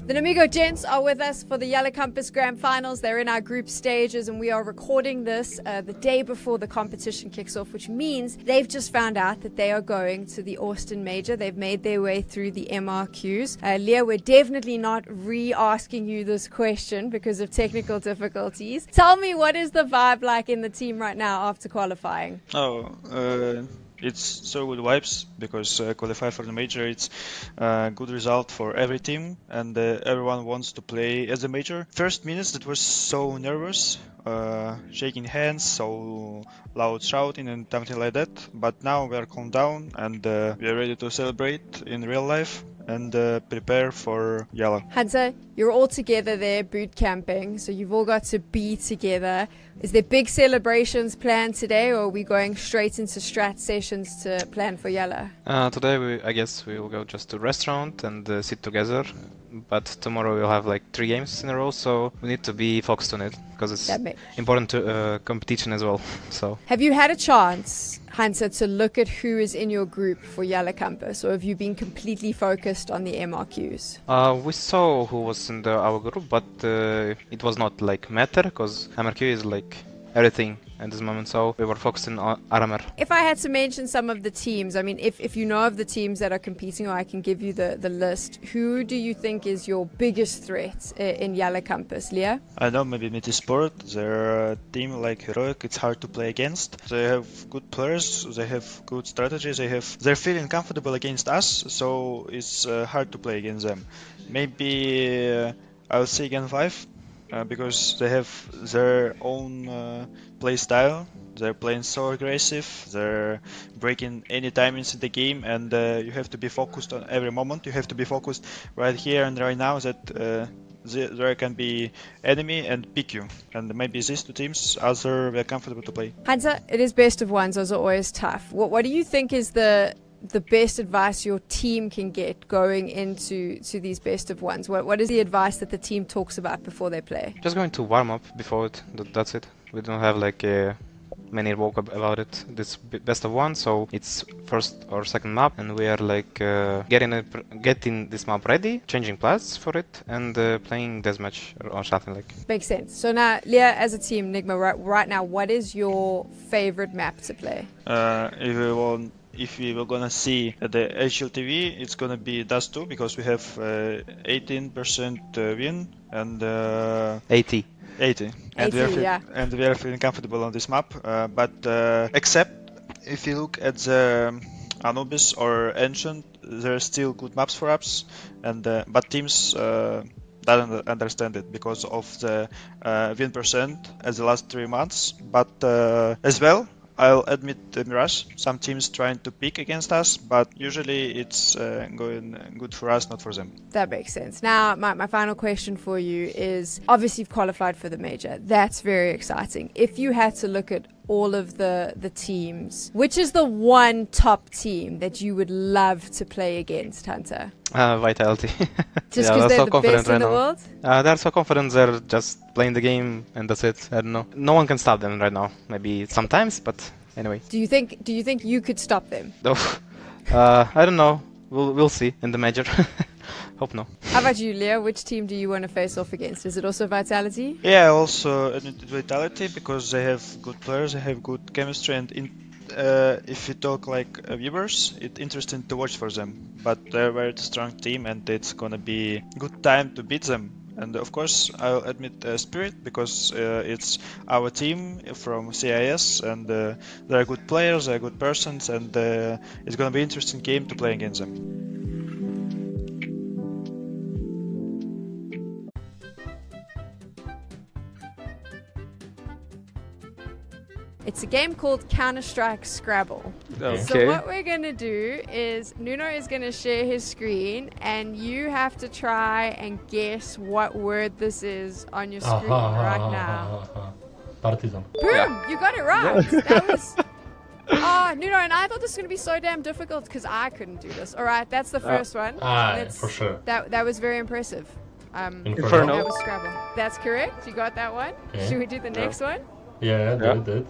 The NEMIGA gents are with us for the YaLLa Compass Grand Finals. They're in our group stages and we are recording this the day before the competition kicks off, which means they've just found out that they are going to the Austin Major. They've made their way through the MRQs. Leah, we're definitely not re-asking you this question because of technical difficulties. Tell me, what is the vibe like in the team right now after qualifying? It's so good vibes because qualify for the major, it's a good result for every team and everyone wants to play as a major. First minutes that was so nervous, shaking hands, so loud shouting and something like that, but now we are calmed down and we are ready to celebrate in real life and prepare for YaLLa. Hunter, you're all together there boot camping, so you've all got to be together. Is there big celebrations planned today, or are we going straight into strat sessions to plan for YaLLa? Today I guess we will go just to restaurant and sit together, but tomorrow we'll have like 3 games in a row, so we need to be focused on it because it's important to competition as well. So have you had a chance, Hunter, to look at who is in your group for YaLLa Compass, or have you been completely focused on the MRQs? we saw who was in our group, but it was not like matter because MRQ is like everything at this moment, so we were focusing on armor. If I had to mention some of the teams, I mean, if you know of the teams that are competing, or I can give you the list, who do you think is your biggest threat in YaLLa Compass, Leah? I know, maybe METIZPORT, they're a team like Heroic, it's hard to play against. They have good players, they have good strategies, they're feeling comfortable against us, so it's hard to play against them. Maybe I would say Gen5, because they have their own play style. They're playing so aggressive, they're breaking any timings in the game, and you have to be focused on every moment. You have to be focused right here and right now that there can be enemy and pick you. And maybe these two teams are very comfortable to play. Hunter, it is best of ones, those are always tough. What do you think is the best advice your team can get going into these best of ones? What is the advice that the team talks about before they play? Just going to warm up before it, that's it. We don't have like many talk about it. This best of one, so it's first or second map, and we are like getting this map ready, changing plans for it, and playing deathmatch or something like. Makes sense. So now, Leah, as a team, Nigma, right now, what is your favorite map to play? If we were gonna see the HLTV, it's gonna be Dust 2 because we have 18% win and 80. And we are feeling comfortable on this map. But except if you look at the Anubis or Ancient, there are still good maps for us, and but teams doesn't understand it because of the win percent as the last 3 months. But as well, I'll admit the Mirage. Some teams trying to pick against us, but usually it's going good for us, not for them. That makes sense. Now, my final question for you is, obviously you've qualified for the major. That's very exciting. If you had to look at all of the teams, which is the one top team that you would love to play against, Hunter? Vitality. Just because they're so the best in the world? They're so confident, they're just playing the game and that's it. I don't know. No one can stop them right now. Maybe sometimes, but anyway. Do you think you could stop them? I don't know. We'll see in the major. Hope no. How about you, Leah? Which team do you want to face off against? Is it also Vitality? Yeah, also admitted Vitality because they have good players, they have good chemistry, and if you talk like viewers, it's interesting to watch for them. But they're a very strong team, and it's gonna be good time to beat them. And of course, I'll admit Spirit because it's our team from CIS, and they're good players, they're good persons, and it's gonna be an interesting game to play against them. It's a game called Counter-Strike Scrabble. Okay. So what we're going to do is Nuno is going to share his screen and you have to try and guess what word this is on your screen right now. Partizan. Boom! Yeah. You got it right. That was... Oh, Nuno, and I thought this was going to be so damn difficult because I couldn't do this. All right, that's the first one. For sure. That was very impressive. Inferno. That was Scrabble. That's correct. You got that one. Yeah. Should we do the next one? Yeah, did.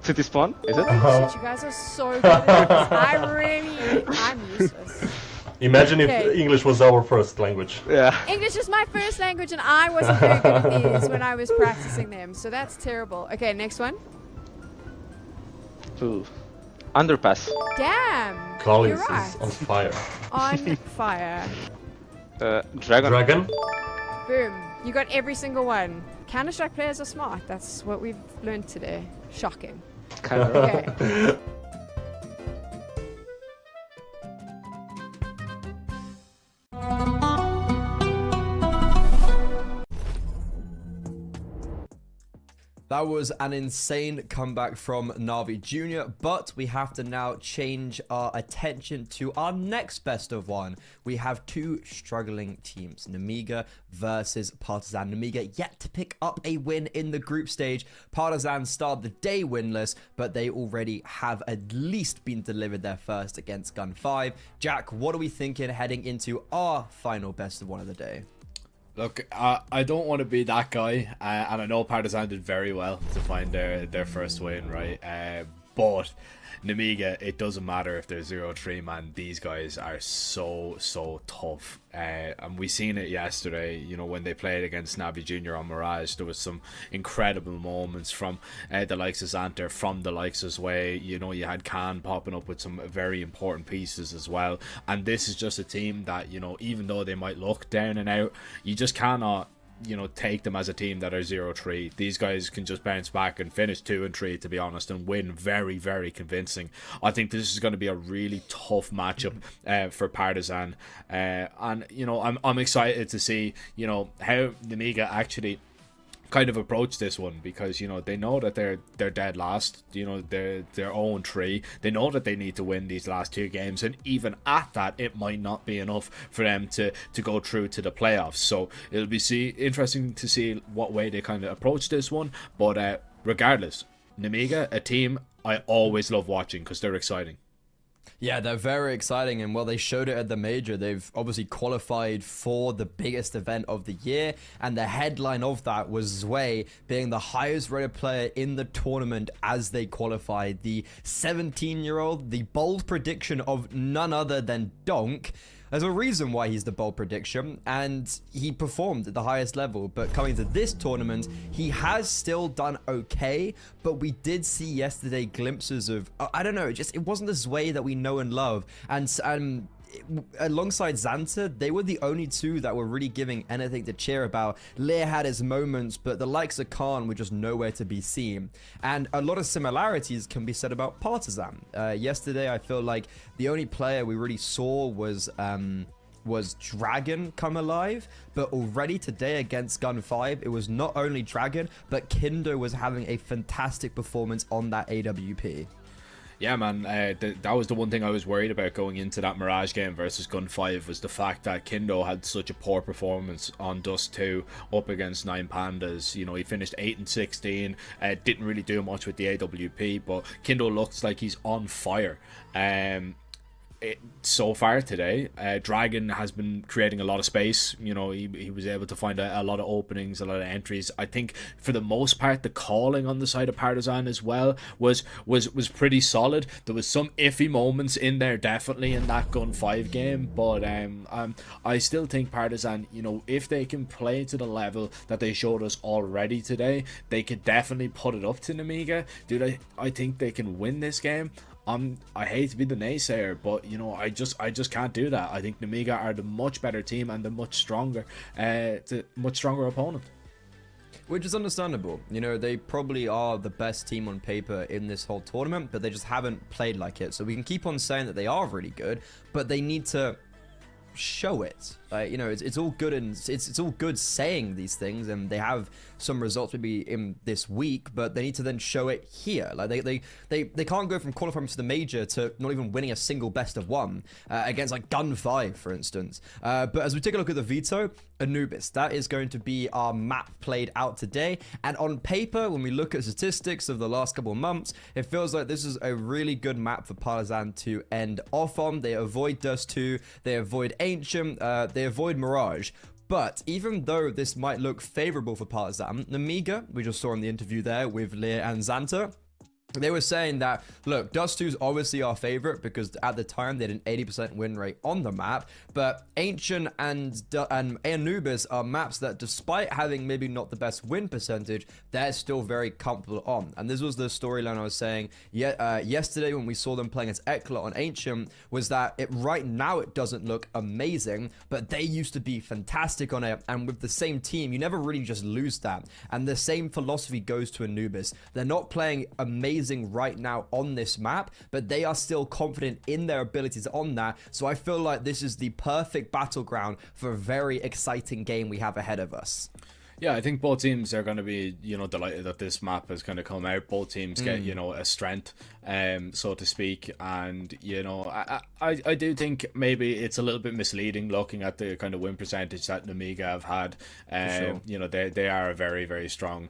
City spawn, is it? Oh shit, you guys are so good at this. I'm useless. Imagine if Okay. English was our first language. Yeah. English is my first language, and I wasn't very good at these when I was practicing them, so that's terrible. Okay, next one. Ooh. Underpass. Damn. Collins You're right. is on fire. On fire. Dragon. Dragon? Boom. You got every single one. Counter-Strike players are smart. That's what we've learned today. Shocking. Okay. That was an insane comeback from NAVI Jr., but we have to now change our attention to our next best of one. We have two struggling teams, NEMIGA versus PARTIZAN. NEMIGA yet to pick up a win in the group stage. PARTIZAN started the day winless, but they already have at least been delivered their first against Gun 5. Jack, what are we thinking heading into our final best of one of the day? Look, I don't want to be that guy, and I know PARTIZAN did very well to find their first win, right? But NEMIGA, it doesn't matter if they're 0-3, man. These guys are so tough. And we seen it yesterday, you know, when they played against NAVI Jr. on Mirage. There was some incredible moments from the likes of Xanter, from the likes of Sway. You know, you had Khan popping up with some very important pieces as well. And this is just a team that, you know, even though they might look down and out, you just cannot, you know, take them as a team that are 0-3. These guys can just bounce back and finish 2-3, to be honest, and win very convincing. I think this is going to be a really tough matchup for PARTIZAN, and you know, I'm excited to see, you know, how NEMIGA actually kind of approach this one, because you know they know that they're dead last. You know, they're 0-3. They know that they need to win these last two games, and even at that, it might not be enough for them to go through to the playoffs. So it'll be interesting to see what way they kind of approach this one. But regardless, NEMIGA, a team I always love watching because they're exciting. Yeah, they're very exciting, and well, they showed it at the major. They've obviously qualified for the biggest event of the year, and the headline of that was Zway being the highest rated player in the tournament as they qualified. The 17-year-old, the bold prediction of none other than Donk. There's a reason why he's the bold prediction, and he performed at the highest level. But coming to this tournament, he has still done okay, but we did see yesterday glimpses of, I don't know, it wasn't the Zway that we know and love. And alongside Xanter, they were the only two that were really giving anything to cheer about. Lear had his moments, but the likes of Khan were just nowhere to be seen. And a lot of similarities can be said about PARTIZAN. Yesterday, I feel like the only player we really saw was Dragon come alive, but already today against Gun 5, it was not only Dragon, but Kindo was having a fantastic performance on that AWP. Yeah, man, that was the one thing I was worried about going into that Mirage game versus Gun 5, was the fact that Kindo had such a poor performance on Dust 2 up against 9 Pandas. You know, he finished 8-16, didn't really do much with the AWP, but Kindo looks like he's on fire. So far today, Dragon has been creating a lot of space. You know, he was able to find a lot of openings, a lot of entries. I think for the most part, the calling on the side of PARTIZAN as well was pretty solid. There was some iffy moments in there, definitely, in that Gun 5 game, but I still think PARTIZAN, you know, if they can play to the level that they showed us already today, they could definitely put it up to NEMIGA. Dude, I think they can win this game. I hate to be the naysayer, but you know, I just can't do that. I think NEMIGA are the much better team and the much stronger opponent. Which is understandable. You know, they probably are the best team on paper in this whole tournament, but they just haven't played like it. So we can keep on saying that they are really good, but they need to show it. You know, it's all good, and it's all good saying these things, and they have some results maybe in this week, but they need to then show it here. Like they can't go from qualifying to the major to not even winning a single best of one against like Gun 5, for instance. But as we take a look at the veto, Anubis, that is going to be our map played out today. And on paper, when we look at statistics of the last couple of months, it feels like this is a really good map for PARTIZAN to end off on. They avoid Dust 2, they avoid Ancient, they avoid Mirage. But even though this might look favorable for PARTIZAN, NEMIGA, we just saw in the interview there with Lear and Xanter, they were saying that, look, Dust 2 is obviously our favorite because at the time they had an 80% win rate on the map, but Ancient and Anubis are maps that, despite having maybe not the best win percentage, they're still very comfortable on. And this was the storyline I was saying yesterday when we saw them playing as Eclot on Ancient, was that right now it doesn't look amazing, but they used to be fantastic on it, and with the same team, you never really just lose that. And the same philosophy goes to Anubis. They're not playing amazing right now on this map, but they are still confident in their abilities on that. So I feel like this is the perfect battleground for a very exciting game we have ahead of us. Yeah, I think both teams are going to be, you know, delighted that this map is going to come out. Both teams get, you know, a strength, so to speak. And, you know, I do think maybe it's a little bit misleading looking at the kind of win percentage that NEMIGA have had. Sure. You know, they are a very, very strong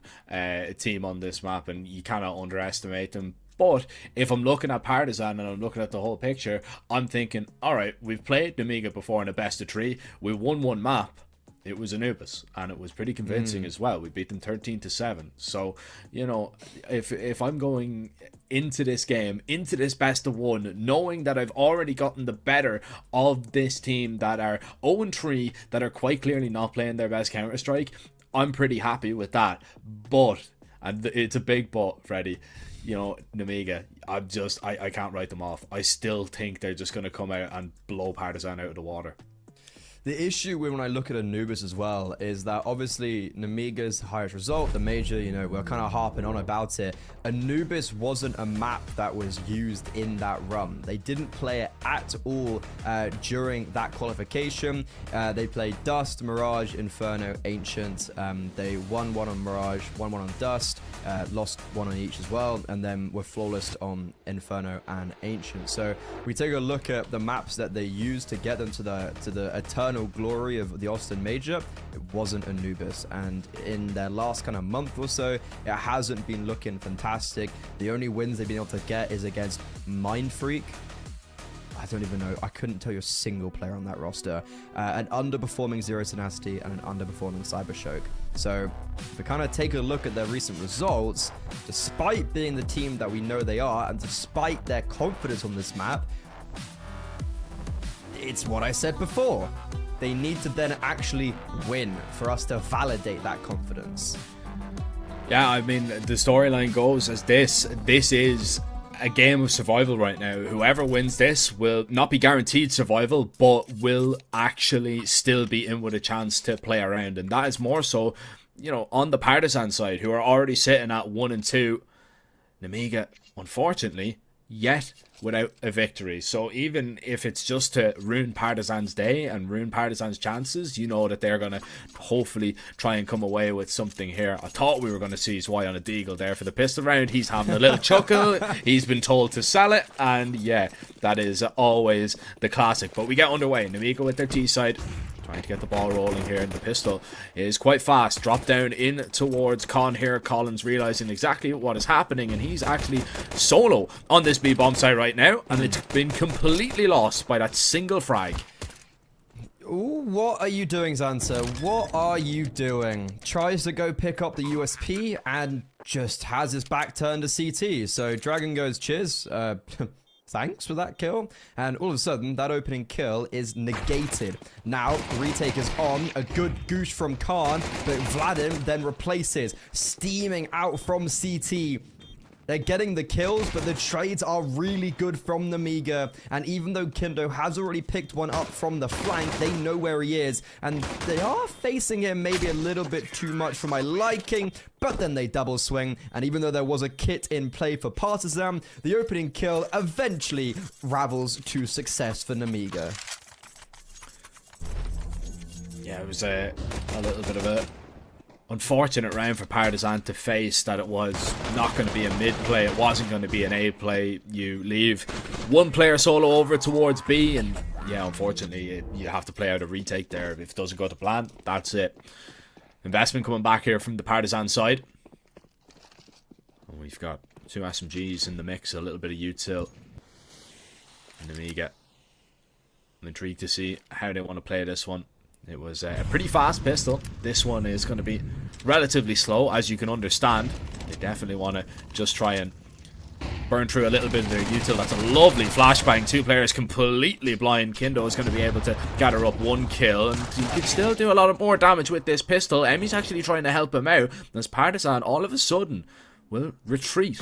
team on this map, and you cannot underestimate them. But if I'm looking at Partizan and I'm looking at the whole picture, I'm thinking, all right, we've played NEMIGA before in a best of 3. We won one map. It was Anubis, and it was pretty convincing as well. We beat them 13-7. So, you know, if I'm going into this game, into this best of 1, knowing that I've already gotten the better of this team that are 0-3, that are quite clearly not playing their best Counter-Strike, I'm pretty happy with that. But, and it's a big but, Freddy, you know, NEMIGA, I can't write them off. I still think they're just going to come out and blow Partizan out of the water. The issue when I look at Anubis as well is that obviously NEMIGA's highest result, the major, you know, we're kind of harping on about it. Anubis wasn't a map that was used in that run. They didn't play it at all during that qualification. They played Dust, Mirage, Inferno, Ancient. They won one on Mirage, won one on Dust, lost one on each as well, and then were flawless on Inferno and Ancient. So we take a look at the maps that they used to get them to the eternal glory of the Austin Major. It wasn't Anubis, and in their last kind of month or so, it hasn't been looking fantastic. The only wins they've been able to get is against Mindfreak. I don't even know. I couldn't tell you a single player on that roster. An underperforming Zero Tenacity and an underperforming Cybershock. So if we kind of take a look at their recent results, despite being the team that we know they are, and despite their confidence on this map, it's what I said before. They need to then actually win for us to validate that confidence. Yeah, I mean, the storyline goes as this is a game of survival right now. Whoever wins this will not be guaranteed survival, but will actually still be in with a chance to play around. And that is more so, you know, on the Partizan side, who are already sitting at 1-2. NEMIGA, unfortunately, yet without a victory. So even if it's just to ruin Partizan's day and ruin Partizan's chances, you know that they're going to hopefully try and come away with something here. I thought we were going to see Y on a deagle there for the pistol round. He's having a little chuckle. He's been told to sell it, and yeah, that is always the classic. But we get underway. NEMIGA with their T side, trying to get the ball rolling here, and the pistol is quite fast. Drop down in towards Con here. Collins realizing exactly what is happening, and he's actually solo on this B bomb site right now, and it's been completely lost by that single frag. Ooh, what are you doing, Xanta? What are you doing? Tries to go pick up the USP and just has his back turned to CT. So Dragon goes, cheers. Thanks for that kill. And all of a sudden, that opening kill is negated. Now, retake is on. A good goosh from Khan, but Vladim then replaces. Steaming out from CT. They're getting the kills, but the trades are really good from NEMIGA. And even though Kindo has already picked one up from the flank, they know where he is. And they are facing him maybe a little bit too much for my liking. But then they double swing. And even though there was a kit in play for Partizan, the opening kill eventually ravels to success for NEMIGA. Yeah, it was a little bit of a unfortunate round for Partizan to face, that it was not going to be a mid play, it wasn't going to be an A play. You leave one player solo over towards B, and yeah, unfortunately you have to play out a retake there. If it doesn't go to plan, that's it. Investment coming back here from the Partizan side. And we've got 2 SMGs in the mix, a little bit of util. And NEMIGA, I'm intrigued to see how they want to play this one. It was a pretty fast pistol. This one is going to be relatively slow, as you can understand. They definitely want to just try and burn through a little bit of their util. That's a lovely flashbang. Two players completely blind. Kindo is going to be able to gather up 1 kill, and he can still do a lot of more damage with this pistol. Emmy's actually trying to help him out, as Partisan all of a sudden will retreat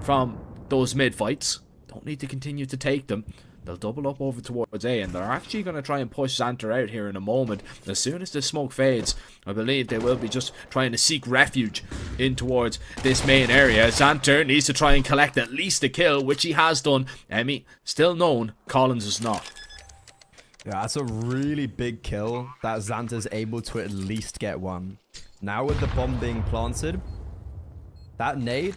from those mid fights. Don't need to continue to take them. They'll double up over towards A, and they're actually going to try and push Xanter out here in a moment. As soon as the smoke fades, I believe they will be just trying to seek refuge in towards this main area. Xanter needs to try and collect at least a kill, which he has done. Emmy, still known, Collins is not. Yeah, that's a really big kill that Xanter's able to at least get one. Now with the bomb being planted, that nade,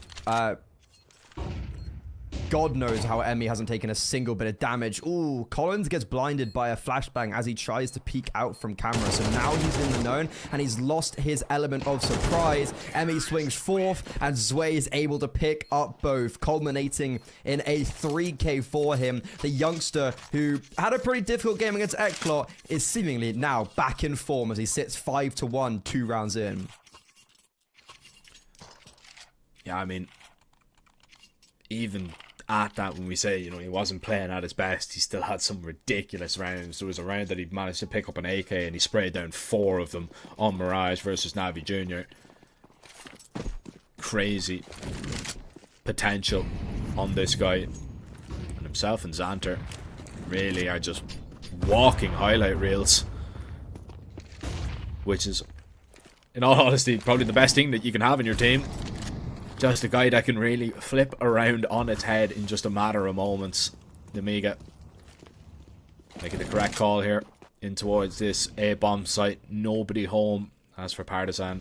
God knows how Emmy hasn't taken a single bit of damage. Ooh, Collins gets blinded by a flashbang as he tries to peek out from camera. So now he's in the known, and he's lost his element of surprise. Emmy swings forth, and Zwei is able to pick up both, culminating in a 3k for him. The youngster, who had a pretty difficult game against Eclot, is seemingly now back in form as he sits 5-1, 2 rounds in. Yeah, I mean, even at that, when we say, you know, he wasn't playing at his best, he still had some ridiculous rounds. There was a round that he managed to pick up an AK and he sprayed down 4 of them on Mirage versus NAVI Jr. Crazy potential on this guy. And himself and Xanter really are just walking highlight reels, which is, in all honesty, probably the best thing that you can have in your team. Just a guy that can really flip around on its head in just a matter of moments. NEMIGA making the correct call here in towards this A-bomb site. Nobody home. As for Partisan,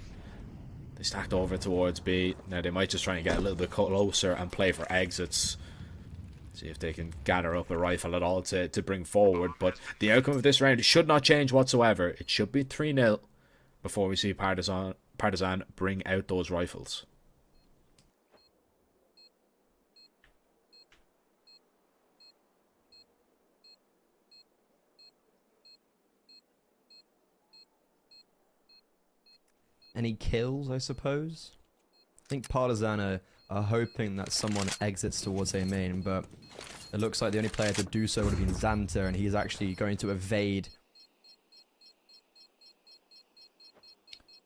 they stacked over towards B. Now they might just try and get a little bit closer and play for exits. See if they can gather up a rifle at all to bring forward. But the outcome of this round should not change whatsoever. It should be 3-0 before we see Partisan bring out those rifles. Any kills, I suppose? I think Partisan are hoping that someone exits towards A main, but it looks like the only player to do so would have been Xanter, and he's actually going to evade.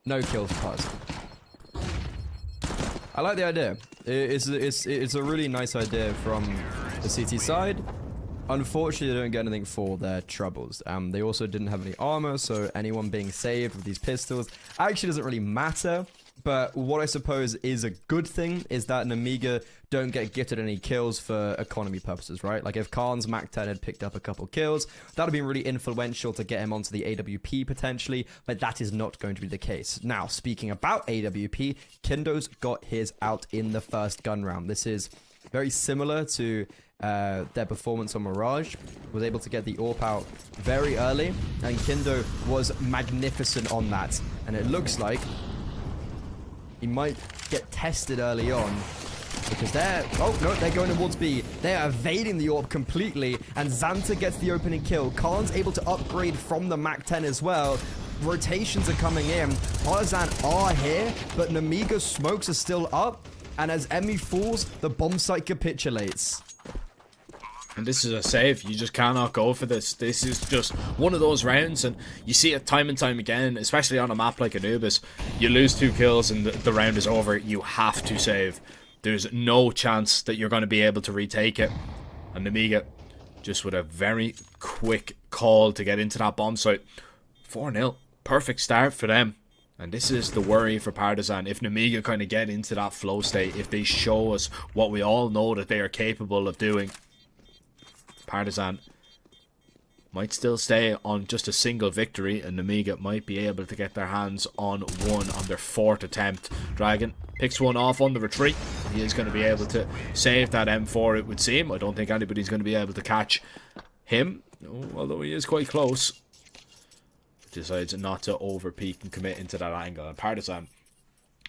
No kills for Partisan. I like the idea. It's a really nice idea from the CT side. Unfortunately, they don't get anything for their troubles. They also didn't have any armor, so anyone being saved with these pistols actually doesn't really matter. But what I suppose is a good thing is that NEMIGA don't get gifted any kills for economy purposes, right? Like if Khan's Mac 10 had picked up a couple kills, that would have been really influential to get him onto the AWP potentially, but that is not going to be the case. Now, speaking about AWP, Kindo's got his out in the first gun round. This is very similar to their performance on Mirage. Was able to get the AWP out very early, and Kindo was magnificent on that. And it looks like he might get tested early on, because they're, oh no, they're going towards B. They're evading the AWP completely, and Xanter gets the opening kill. Khan's able to upgrade from the Mac 10 as well. Rotations are coming in. Partisan are here, but NEMIGA's smokes are still up, and as Emmy falls, the bomb site capitulates. And this is a save. You just cannot go for this. This is just one of those rounds, and you see it time and time again, especially on a map like Anubis. You lose 2 kills and the round is over. You have to save. There's no chance that you're going to be able to retake it. And NEMIGA just with a very quick call to get into that bomb site. 4-0. Perfect start for them. And this is the worry for Partisan. If NEMIGA kind of get into that flow state, if they show us what we all know that they are capable of doing, Partisan might still stay on just a single victory, and NEMIGA might be able to get their hands on one on their 4th attempt. Dragon picks one off on the retreat. He is going to be able to save that M4, it would seem. I don't think anybody's going to be able to catch him, although he is quite close. Decides not to overpeak and commit into that angle. And Partisan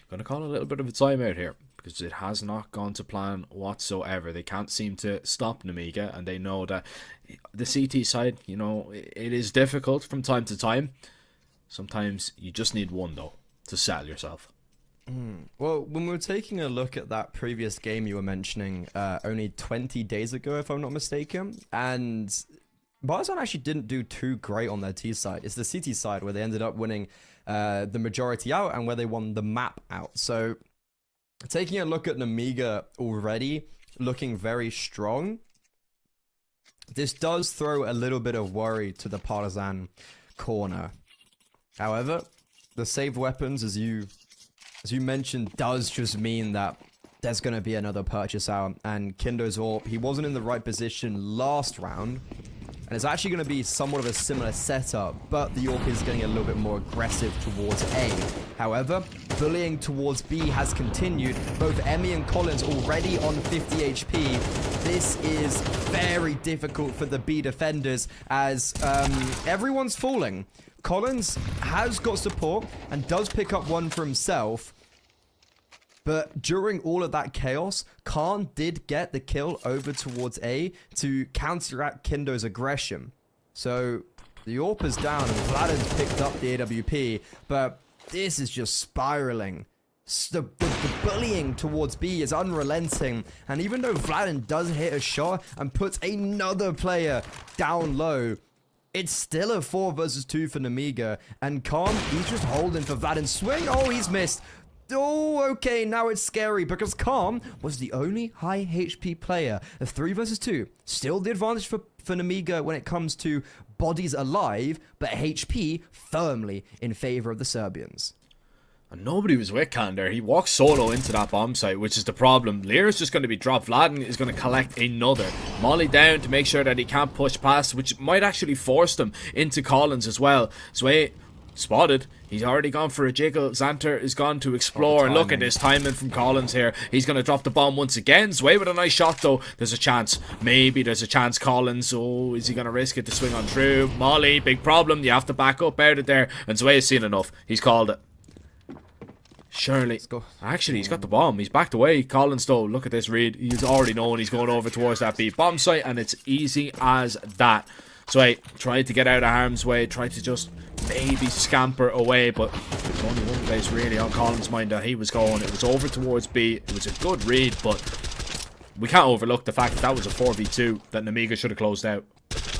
going to call a little bit of a timeout here, because it has not gone to plan whatsoever. They can't seem to stop NEMIGA, and they know that the CT side, you know, it is difficult from time to time. Sometimes you just need one, though, to settle yourself. Well, when we were taking a look at that previous game you were mentioning only 20 days ago, if I'm not mistaken, and PARTIZAN actually didn't do too great on their T side. It's the CT side where they ended up winning the majority out and where they won the map out. So taking a look at NEMIGA already looking very strong, this does throw a little bit of worry to the PARTIZAN corner. However, the saved weapons, as you mentioned, does just mean that there's going to be another purchase out, and Kindo's AWP, he wasn't in the right position last round, and it's actually going to be somewhat of a similar setup, but the AWP is getting a little bit more aggressive towards A. However, bullying towards B has continued. Both Emmy and Collins already on 50 HP. This is very difficult for the B defenders as everyone's falling. Collins has got support and does pick up one for himself. But during all of that chaos, Khan did get the kill over towards A to counteract Kindo's aggression. So the AWP is down and Vladim's picked up the AWP, but this is just spiraling. The bullying towards B is unrelenting, and even though Vladin does hit a shot and puts another player down low, it's still a 4 versus 2 for NEMIGA, and Khan, he's just holding for Vladin's swing. Oh, he's missed. Oh, okay, now it's scary because Khan was the only high HP player. The 3 versus 2, still the advantage for NEMIGA when it comes to bodies alive, but HP firmly in favor of the Serbians. And nobody was with Khan there. He walked solo into that bomb site, which is the problem. Lear's just going to be dropped. Vladin is going to collect another. Molly down to make sure that he can't push past, which might actually force them into Collins as well. Sway spotted. He's already gone for a jiggle. Xanter is gone to explore. And look at this timing from Collins here. He's going to drop the bomb once again. Sway with a nice shot though. There's a chance. Maybe there's a chance Collins. Oh, is he going to risk it to swing on through? Molly, big problem. You have to back up out of there. And Sway has seen enough. He's called it. Surely. Actually, he's got the bomb. He's backed away. Collins though, look at this read. He's already known he's going over towards that B bomb site, and it's easy as that. Sway tried to get out of harm's way, tried to just maybe scamper away, but there's only one place really on Collins' mind that he was going. It was over towards B. It was a good read, but we can't overlook the fact that that was a 4v2 that NEMIGA should have closed out.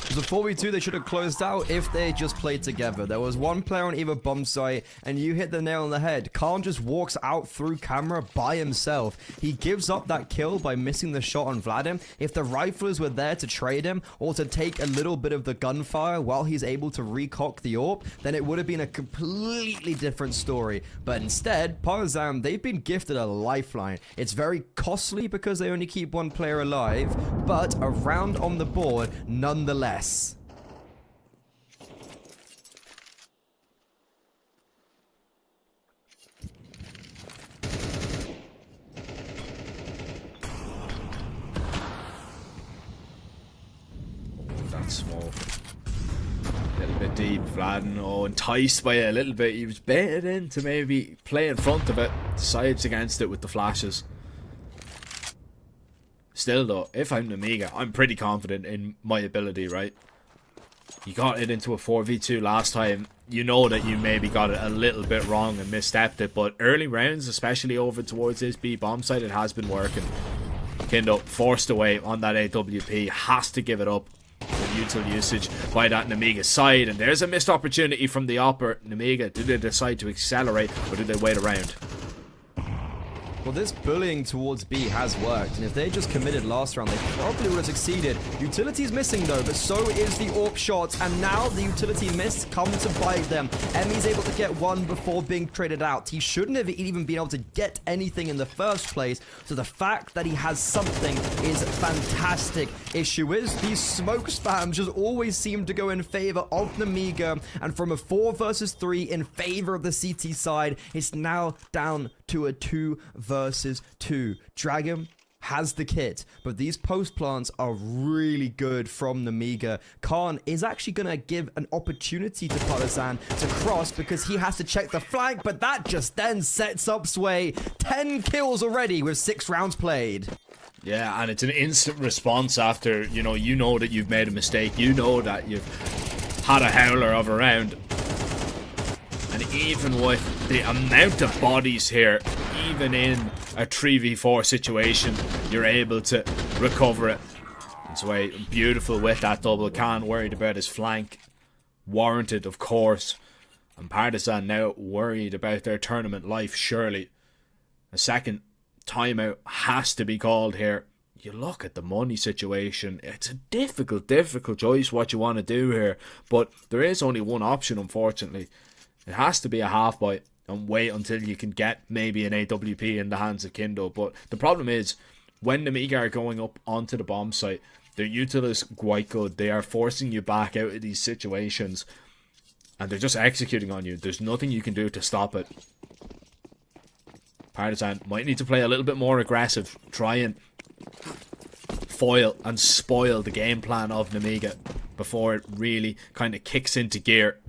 It was a 4v2 they should have closed out if they just played together. There was one player on either bomb site, and you hit the nail on the head. Khan just walks out through camera by himself. He gives up that kill by missing the shot on Vladim. If the riflers were there to trade him, or to take a little bit of the gunfire while he's able to recock the AWP, then it would have been a completely different story. But instead, PARTIZAN, they've been gifted a lifeline. It's very costly because they only keep one player alive, but a round on the board nonetheless. That smoke. A little bit deep. Vladin, enticed by it a little bit. He was baited in to maybe play in front of it. Decides against it with the flashes. Still though, if I'm NEMIGA, I'm pretty confident in my ability, right? You got it into a 4v2 last time. You know that you maybe got it a little bit wrong and misstepped it, but early rounds, especially over towards this B bomb site, it has been working. Kindo forced away on that AWP, has to give it up. Util usage by that NEMIGA side, and there's a missed opportunity from the upper. NEMIGA, did they decide to accelerate or did they wait around? Well, this bullying towards B has worked, and if they just committed last round, they probably would have succeeded. Utility's missing though, but so is the AWP shot, and now the utility miss comes to bite them. Emmy's able to get one before being traded out. He shouldn't have even been able to get anything in the first place, so the fact that he has something is fantastic. Issue is, these smoke spams just always seem to go in favor of NEMIGA, and from a 4 versus 3 in favor of the CT side, it's now down to a 2 versus 2. Dragon has the kit, but these post plants are really good from NEMIGA. Khan is actually going to give an opportunity to PARTIZAN to cross because he has to check the flank, but that just then sets up Sway. 10 kills already with 6 rounds played. Yeah, and it's an instant response after, you know that you've made a mistake. You know that you've had a howler of a round. And And even with the amount of bodies here, even in a 3v4 situation, you're able to recover it. It's way beautiful with that double. Khan worried about his flank. Warranted, of course. And Partizan now worried about their tournament life, surely. A second timeout has to be called here. You look at the money situation, it's a difficult choice what you want to do here. But there is only one option, unfortunately. It has to be a half bite and wait until you can get maybe an AWP in the hands of Kindo. But the problem is, when NEMIGA are going up onto the bomb site, their util is quite good. They are forcing you back out of these situations. And they're just executing on you. There's nothing you can do to stop it. Partizan might need to play a little bit more aggressive. Try and foil and spoil the game plan of NEMIGA before it really kind of kicks into gear.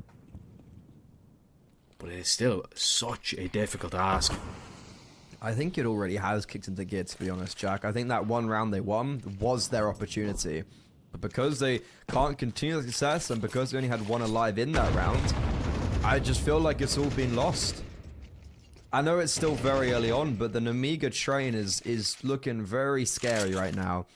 But it is still such a difficult ask. I think it already has kicked into gear, to be honest, Jack. I think that one round they won was their opportunity. But because they can't continue the success and because they only had one alive in that round, I just feel like it's all been lost. I know it's still very early on, but the NEMIGA train is looking very scary right now.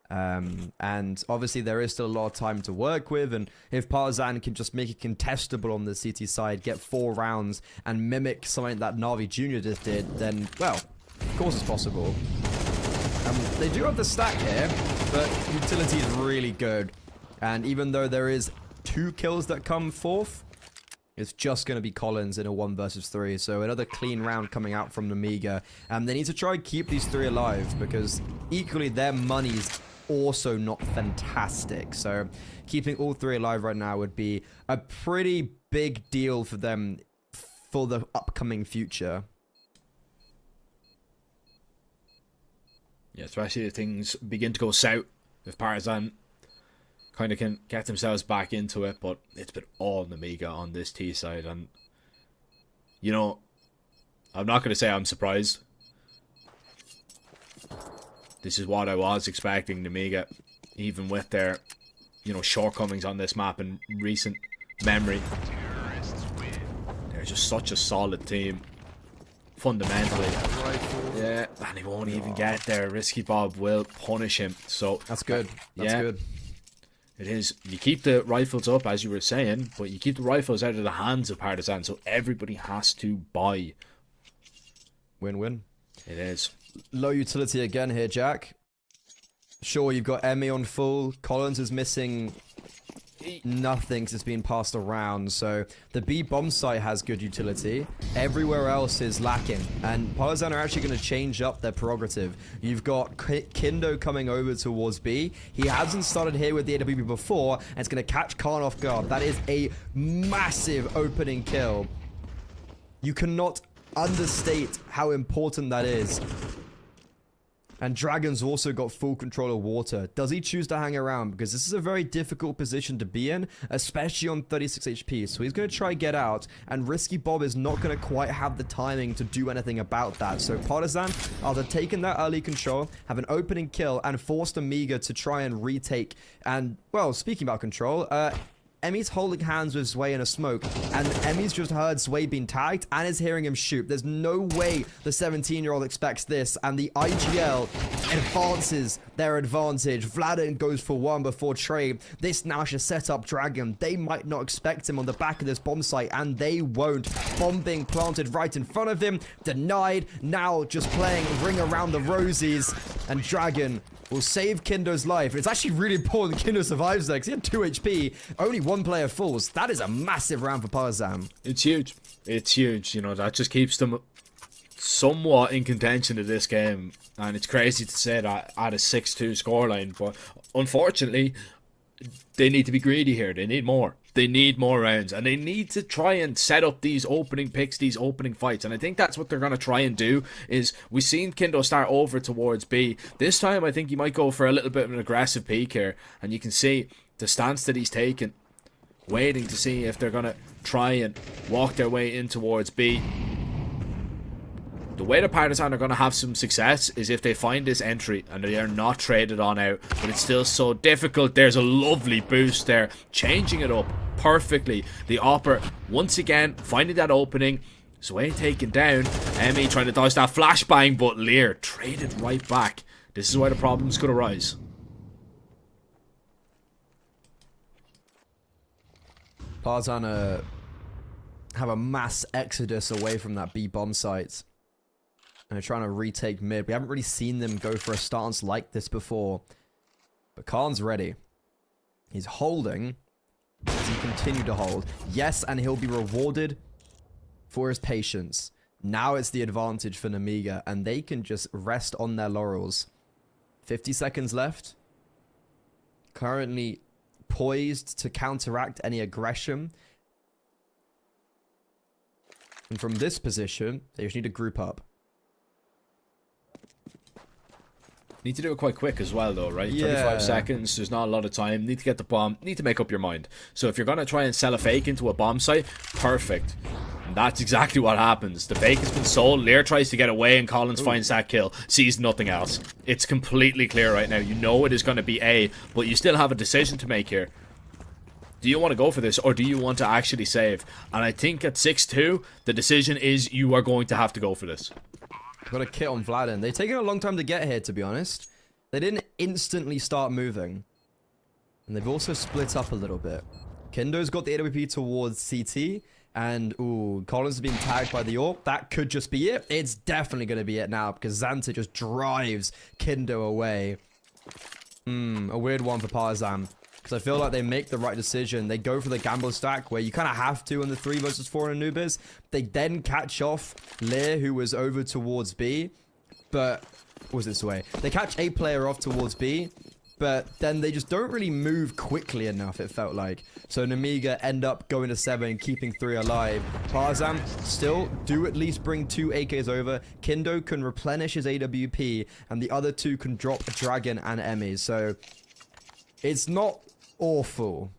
And obviously there is still a lot of time to work with, and if Partizan can just make it contestable on the CT side, get 4 rounds and mimic something that NAVI Jr. just did, then, well, of course it's possible. They do have the stack here, but utility is really good. And even though there is 2 kills that come forth, it's just going to be Collins in a 1 versus 3. So another clean round coming out from NEMIGA. And they need to try and keep these 3 alive, because equally their money's also not fantastic. So keeping all 3 alive right now would be a pretty big deal for them for the upcoming future. Yeah, especially if things begin to go south. If Partizan kind of can get themselves back into it, but it's been all NEMIGA on this T side, and you know, I'm not going to say I'm surprised. This is what I was expecting NEMIGA, even with their, you know, shortcomings on this map in recent memory. They're just such a solid team, fundamentally. Yeah, and he won't even get there. Risky Bob will punish him, so that's good. That's good. It is. You keep the rifles up, as you were saying, but you keep the rifles out of the hands of Partizan, so everybody has to buy. Win-win. It is. Low utility again here, Jack. Sure, you've got Emmy on full. Collins is missing nothing since it's been passed around, so the B bomb site has good utility. Everywhere else is lacking, and Partizan are actually going to change up their prerogative. You've got Kindo coming over towards B. He hasn't started here with the AWP before, and it's going to catch Khan off guard. That is a massive opening kill. You cannot understate how important that is. And Dragon's also got full control of water. Does he choose to hang around? Because this is a very difficult position to be in, especially on 36 HP. So he's going to try and get out, and Risky Bob is not going to quite have the timing to do anything about that. So Partizan, after taking that early control, have an opening kill and force NEMIGA to try and retake. And, well, speaking about control, Emmy's holding hands with Zway in a smoke, and Emmy's just heard Zway being tagged and is hearing him shoot. There's no way the 17-year-old expects this, and the IGL enhances their advantage. Vladin goes for 1 before Trey. This now should set up Dragon. They might not expect him on the back of this bomb site, and they won't. Bomb being planted right in front of him. Denied. Now just playing ring around the rosies, and Dragon will save Kindo's life. It's actually really important Kindo survives there, because he had 2 HP. Only 1 player falls. That is a massive round for Partizan. It's huge. It's huge. You know, that just keeps them somewhat in contention of this game. And it's crazy to say that at a 6-2 scoreline. But unfortunately, they need to be greedy here. They need more. They need more rounds, and they need to try and set up these opening picks, these opening fights. And I think that's what they're going to try and do. Is we've seen Kindo start over towards B. This time I think he might go for a little bit of an aggressive peek here, and you can see the stance that he's taken, waiting to see if they're going to try and walk their way in towards B. The way the Partizan are going to have some success is if they find this entry and they are not traded on out, but it's still so difficult. There's a lovely boost there, changing it up perfectly. The Opper, once again, finding that opening. Sway taken down. Emmy trying to dodge that flashbang, but Lear traded right back. This is where the problems could arise. Partizan have a mass exodus away from that B bomb site. And they're trying to retake mid. We haven't really seen them go for a stance like this before. But Khan's ready. He's holding. Does he continue to hold? Yes, and he'll be rewarded for his patience. Now it's the advantage for NEMIGA, and they can just rest on their laurels. 50 seconds left. Currently poised to counteract any aggression. And from this position, they just need to group up. Need to do it quite quick as well, though, right? Yeah. 35 seconds, there's not a lot of time. Need to get the bomb, need to make up your mind. So if you're going to try and sell a fake into a bomb site, perfect. And that's exactly what happens. The fake has been sold, Lear tries to get away, and Collins finds that kill. Sees nothing else. It's completely clear right now. You know it is going to be A, but you still have a decision to make here. Do you want to go for this, or do you want to actually save? And I think at 6-2, the decision is you are going to have to go for this. Got a kit on Vladin. They've taken a long time to get here, to be honest. They didn't instantly start moving. And they've also split up a little bit. Kindo's got the AWP towards CT. And, ooh, Collins is being tagged by the AWP. That could just be it. It's definitely going to be it now, because Xanta just drives Kindo away. A weird one for Partizan. Because I feel like they make the right decision. They go for the gamble stack where you kind of have to in the 3 versus 4 in Anubis. They then catch off Lear, who was over towards B. But, what was this way? They catch a player off towards B. But then they just don't really move quickly enough, it felt like. So NEMIGA end up going to 7, keeping 3 alive. Partizan still do at least bring 2 AKs over. Kindo can replenish his AWP. And the other 2 can drop a Dragon and Emmy. So, it's not awful.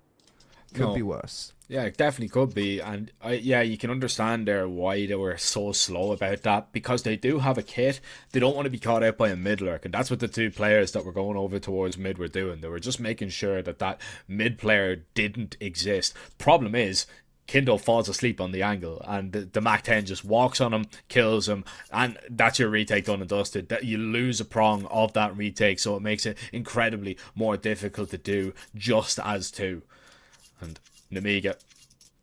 Could be worse. Yeah, it definitely could be. And yeah, you can understand there why they were so slow about that, because they do have a kit. They don't want to be caught out by a mid lurk, and that's what the 2 players that were going over towards mid were doing. They were just making sure that that mid player didn't exist. Problem is, Kindo falls asleep on the angle, and the Mac-10 just walks on him, kills him, and that's your retake done and dusted. That you lose a prong of that retake, so it makes it incredibly more difficult to do, just as 2. And NEMIGA,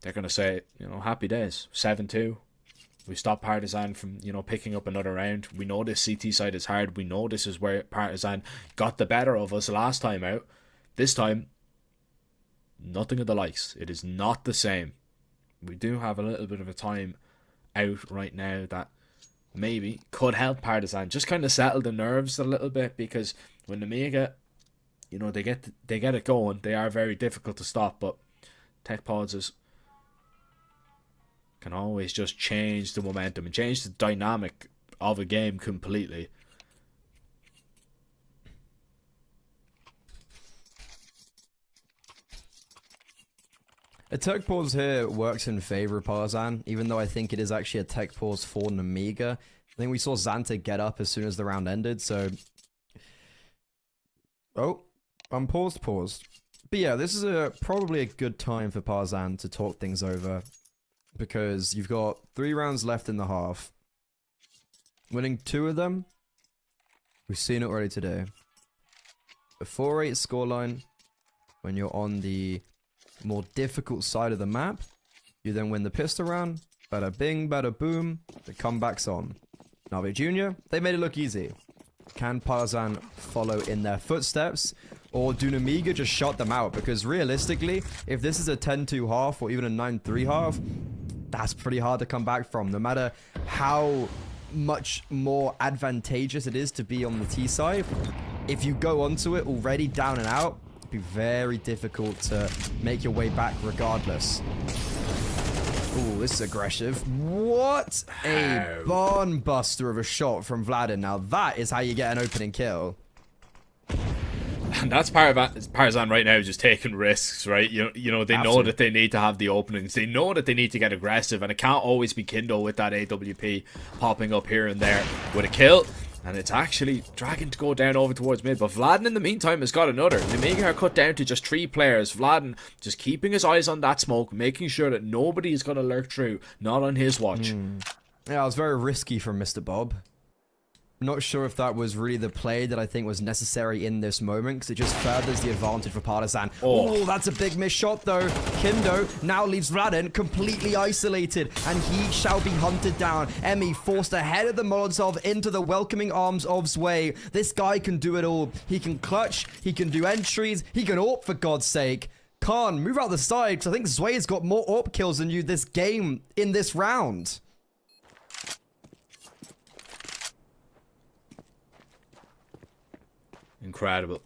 they're going to say, you know, happy days, 7-2. We stopped Partizan from, you know, picking up another round. We know this CT side is hard. We know this is where Partizan got the better of us last time out. This time, nothing of the likes. It is not the same. We do have a little bit of a time out right now that maybe could help Partizan just kind of settle the nerves a little bit, because when NEMIGA, you know, they get it going, they are very difficult to stop, but tech pauses can always just change the momentum and change the dynamic of a game completely. A tech pause here works in favor of Partizan, even though I think it is actually a tech pause for NEMIGA. I think we saw Xanta get up as soon as the round ended, so... Oh, unpaused, paused. But yeah, this is probably a good time for Partizan to talk things over, because you've got 3 rounds left in the half. Winning 2 of them, we've seen it already today. A 4-8 scoreline, when you're on the more difficult side of the map, you then win the pistol round, bada bing, bada boom, the comeback's on. NAVI Jr., they made it look easy. Can Partizan follow in their footsteps, or do NEMIGA just shut them out? Because realistically, if this is a 10-2 half or even a 9-3 half, that's pretty hard to come back from, no matter how much more advantageous it is to be on the T side. If you go onto it already down and out, it'd be very difficult to make your way back regardless. Ooh, this is aggressive. What a barn buster of a shot from Vladin. Now that is how you get an opening kill. And that's Partizan right now, just taking risks, right? You know they know that they need to have the openings. They know that they need to get aggressive, and it can't always be Kindo with that AWP popping up here and there with a kill. And it's actually Dragon to go down over towards mid. But Vladen in the meantime has got another. NEMIGA are cut down to just 3 players. Vladen just keeping his eyes on that smoke, making sure that nobody is going to lurk through. Not on his watch. Yeah, it was very risky from Mr. Bob. Not sure if that was really the play that I think was necessary in this moment, because it just furthers the advantage for Partizan. Oh, that's a big miss shot though. Kindo now leaves Vladen completely isolated, and he shall be hunted down. Emmy forced ahead of the Molotov into the welcoming arms of Zwei. This guy can do it all. He can clutch, he can do entries, he can AWP for God's sake. Khan, move out the side, because I think Zwei's got more AWP kills than you this game in this round. Incredible.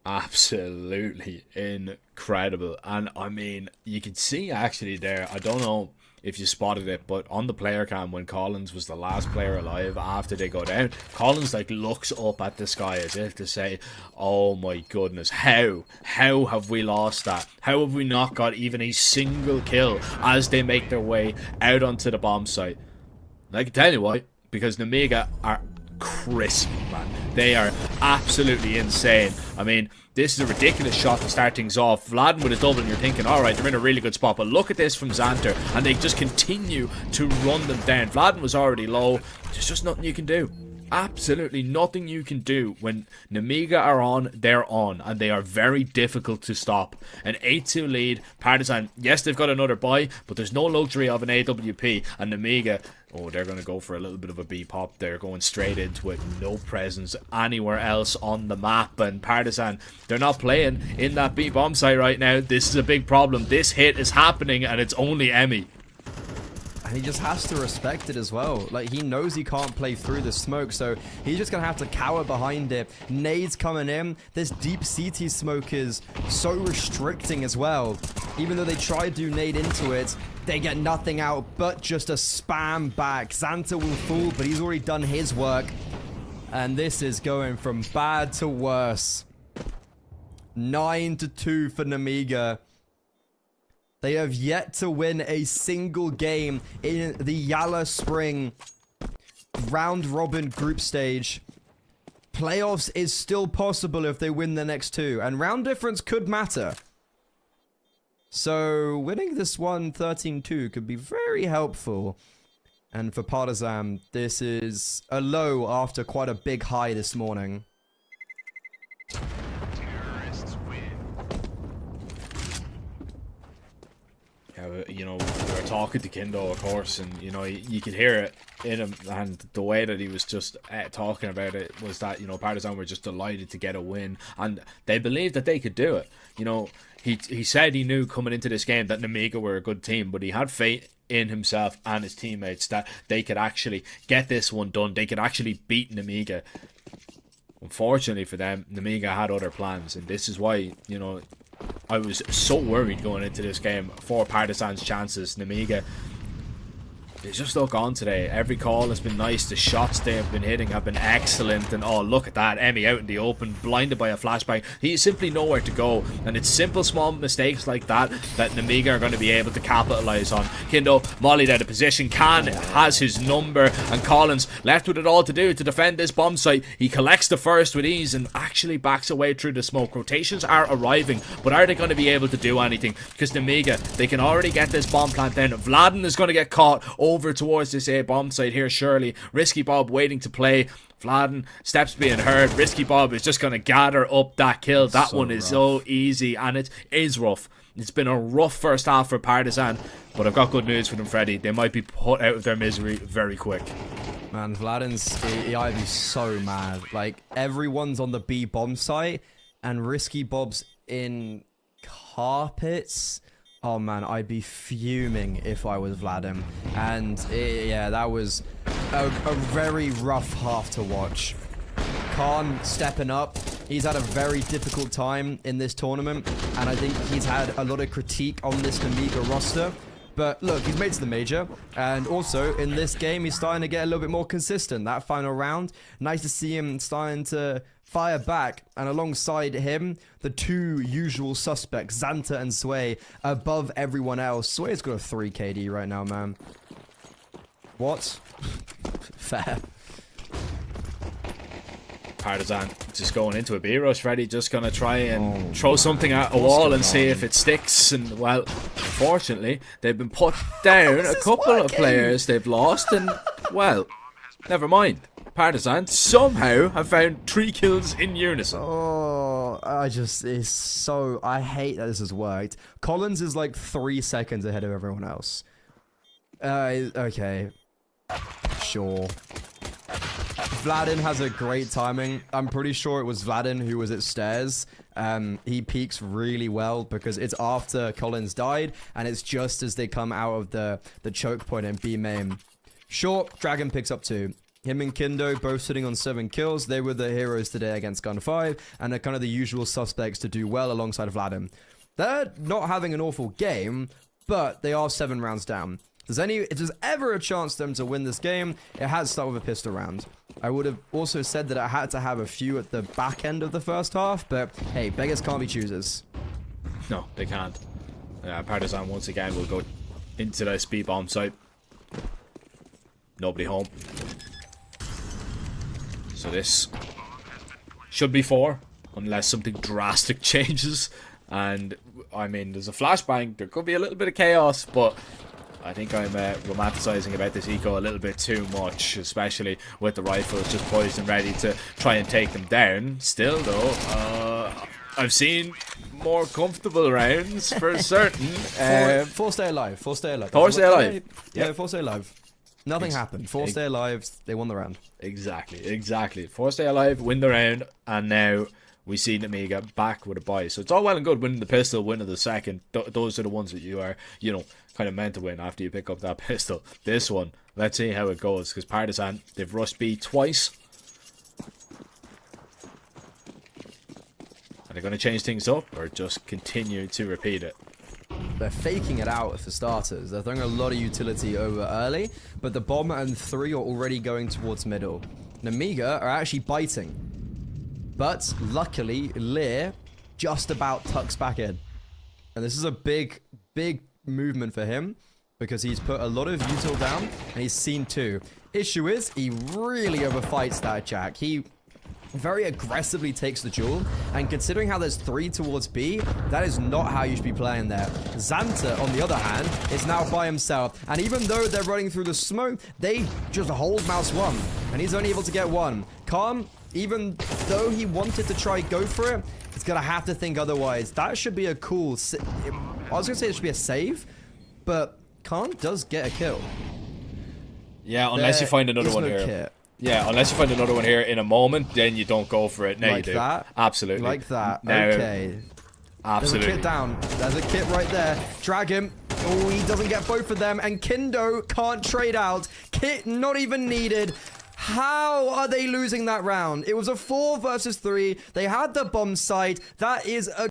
Absolutely incredible. And I mean, you can see actually there, I don't know if you spotted it, but on the player cam when Collins was the last player alive after they go down, Collins like looks up at the sky as if to say, oh my goodness, how have we lost that? How have we not got even a single kill as they make their way out onto the bomb site? And I can tell you why, because NEMIGA are crisp, man. They are absolutely insane. I mean, this is a ridiculous shot to start things off. Vladen with a double and you're thinking, alright, they're in a really good spot. But look at this from Xanter, and they just continue to run them down. Vladen was already low. There's just nothing you can do. Absolutely nothing you can do. When NEMIGA are on, they're on, and they are very difficult to stop. An 8-2 lead. Partizan, yes, they've got another buy, but there's no luxury of an AWP. And NEMIGA, oh, they're going to go for a little bit of a B pop. They're going straight into it. No presence anywhere else on the map. And Partizan, they're not playing in that B bomb site right now. This is a big problem. This hit is happening, and it's only Emmy. And he just has to respect it as well. Like, he knows he can't play through the smoke, so he's just going to have to cower behind it. Nades coming in. This deep CT smoke is so restricting as well. Even though they try to do nade into it, they get nothing out but just a spam back. Xanter will fall, but he's already done his work. And this is going from bad to worse. 9-2 for NEMIGA. They have yet to win a single game in the YaLLa Spring round robin group stage. Playoffs is still possible if they win the next 2, and round difference could matter. So winning this one 13-2 could be very helpful. And for Partizan, this is a low after quite a big high this morning. You know, we were talking to Kindo, of course, and you know, you could hear it in him, and the way that he was just talking about it was that, you know, Partizan were just delighted to get a win, and they believed that they could do it. You know, he said he knew coming into this game that NEMIGA were a good team, but he had faith in himself and his teammates that they could actually get this one done. They could actually beat NEMIGA. Unfortunately for them, NEMIGA had other plans, and this is why, you know, I was so worried going into this game for Partizan's chances. NEMIGA, they just look on today. Every call has been nice. The shots they have been hitting have been excellent. And oh, look at that. Emmy out in the open, blinded by a flashbang. He's simply nowhere to go. And it's simple, small mistakes like that that NEMIGA are going to be able to capitalize on. Kindo mollied out of position. Khan has his number. And Collins left with it all to do to defend this bomb site. He collects the first with ease and actually backs away through the smoke. Rotations are arriving. But are they going to be able to do anything? Because NEMIGA, they can already get this bomb plant down. Vladen is going to get caught over towards this A bomb site here, surely. Risky Bob waiting to play. Vladen, steps being heard. Risky Bob is just going to gather up that kill. That one is so easy, and it is rough. It's been a rough first half for Partizan, but I've got good news for them, Freddy. They might be put out of their misery very quick. Man, Vladen's EIB so mad. Like, everyone's on the B bomb site, and Risky Bob's in carpets. Oh man, I'd be fuming if I was Vladen. And yeah, that was a very rough half to watch. Khan stepping up. He's had a very difficult time in this tournament, and I think he's had a lot of critique on this NEMIGA roster. But look, he's made to the major, and also in this game, he's starting to get a little bit more consistent. That final round, nice to see him starting to fire back, and alongside him, the two usual suspects, Xanta and Sway, above everyone else. Sway's got a 3 KD right now, man. What? Fair. Partizan just going into a B-rush, ready, just going to try and throw something at a wall and see if it sticks. And, well, unfortunately, they've been put down. A couple of players they've lost, and, well, never mind. Partizan somehow have found 3 kills in unison. Oh, I hate that this has worked. Collins is like 3 seconds ahead of everyone else. Okay. Sure. Vladin has a great timing. I'm pretty sure it was Vladin who was at stairs. He peeks really well because it's after Collins died, and it's just as they come out of the choke point in B main. Sure, Dragon picks up 2. Him and Kindo both sitting on 7 kills. They were the heroes today against Gun 5, and they're kind of the usual suspects to do well alongside Vladin. They're not having an awful game, but they are 7 rounds down. If there's ever a chance for them to win this game, it has to start with a pistol round. I would have also said that I had to have a few at the back end of the first half, but hey, beggars can't be choosers. No, they can't. Partizan once again will go into the speed bomb site. Nobody home. So this should be 4, unless something drastic changes. And, I mean, there's a flashbang. There could be a little bit of chaos, but I think I'm romanticizing about this eco a little bit too much, especially with the rifles just poised and ready to try and take them down. Still, though, I've seen more comfortable rounds for certain. 4 stay alive. 4 stay alive. 4 stay alive. Yeah, 4 stay alive. Nothing happened. 4 stay alive. They won the round. Exactly. 4 stay alive, win the round, and now we see NEMIGA back with a buy. So it's all well and good winning the pistol, winning the second. Those are the ones that you are, kind of meant to win after you pick up that pistol. This one, let's see how it goes, because Partizan, they've rushed B twice. Are they going to change things up, or just continue to repeat it? They're faking it out for starters. They're throwing a lot of utility over early, but the bomb and 3 are already going towards middle. NEMIGA are actually biting. But luckily, Lear just about tucks back in. And this is a big movement for him, because he's put a lot of util down, and he's seen 2. Issue is, he really overfights that Jack. He very aggressively takes the duel, and considering how there's 3 towards B, that is not how you should be playing there. Xanta, on the other hand, is now by himself, and even though they're running through the smoke, they just hold mouse 1, and he's only able to get 1. Calm, even though he wanted to try go for it, he's gonna have to think otherwise. That should be a cool... I was gonna say it should be a save, but Khan does get a kill. Yeah, unless you find another one here. Kit. Yeah, unless you find another one here in a moment, then you don't go for it. Now like you do. That? Absolutely. Like that. Now, okay. Absolutely. There's a kit down. There's a kit right there. Drag him. Oh, he doesn't get both of them. And Kindo can't trade out. Kit not even needed. How are they losing that round? It was a 4 versus 3. They had the bomb site. That is a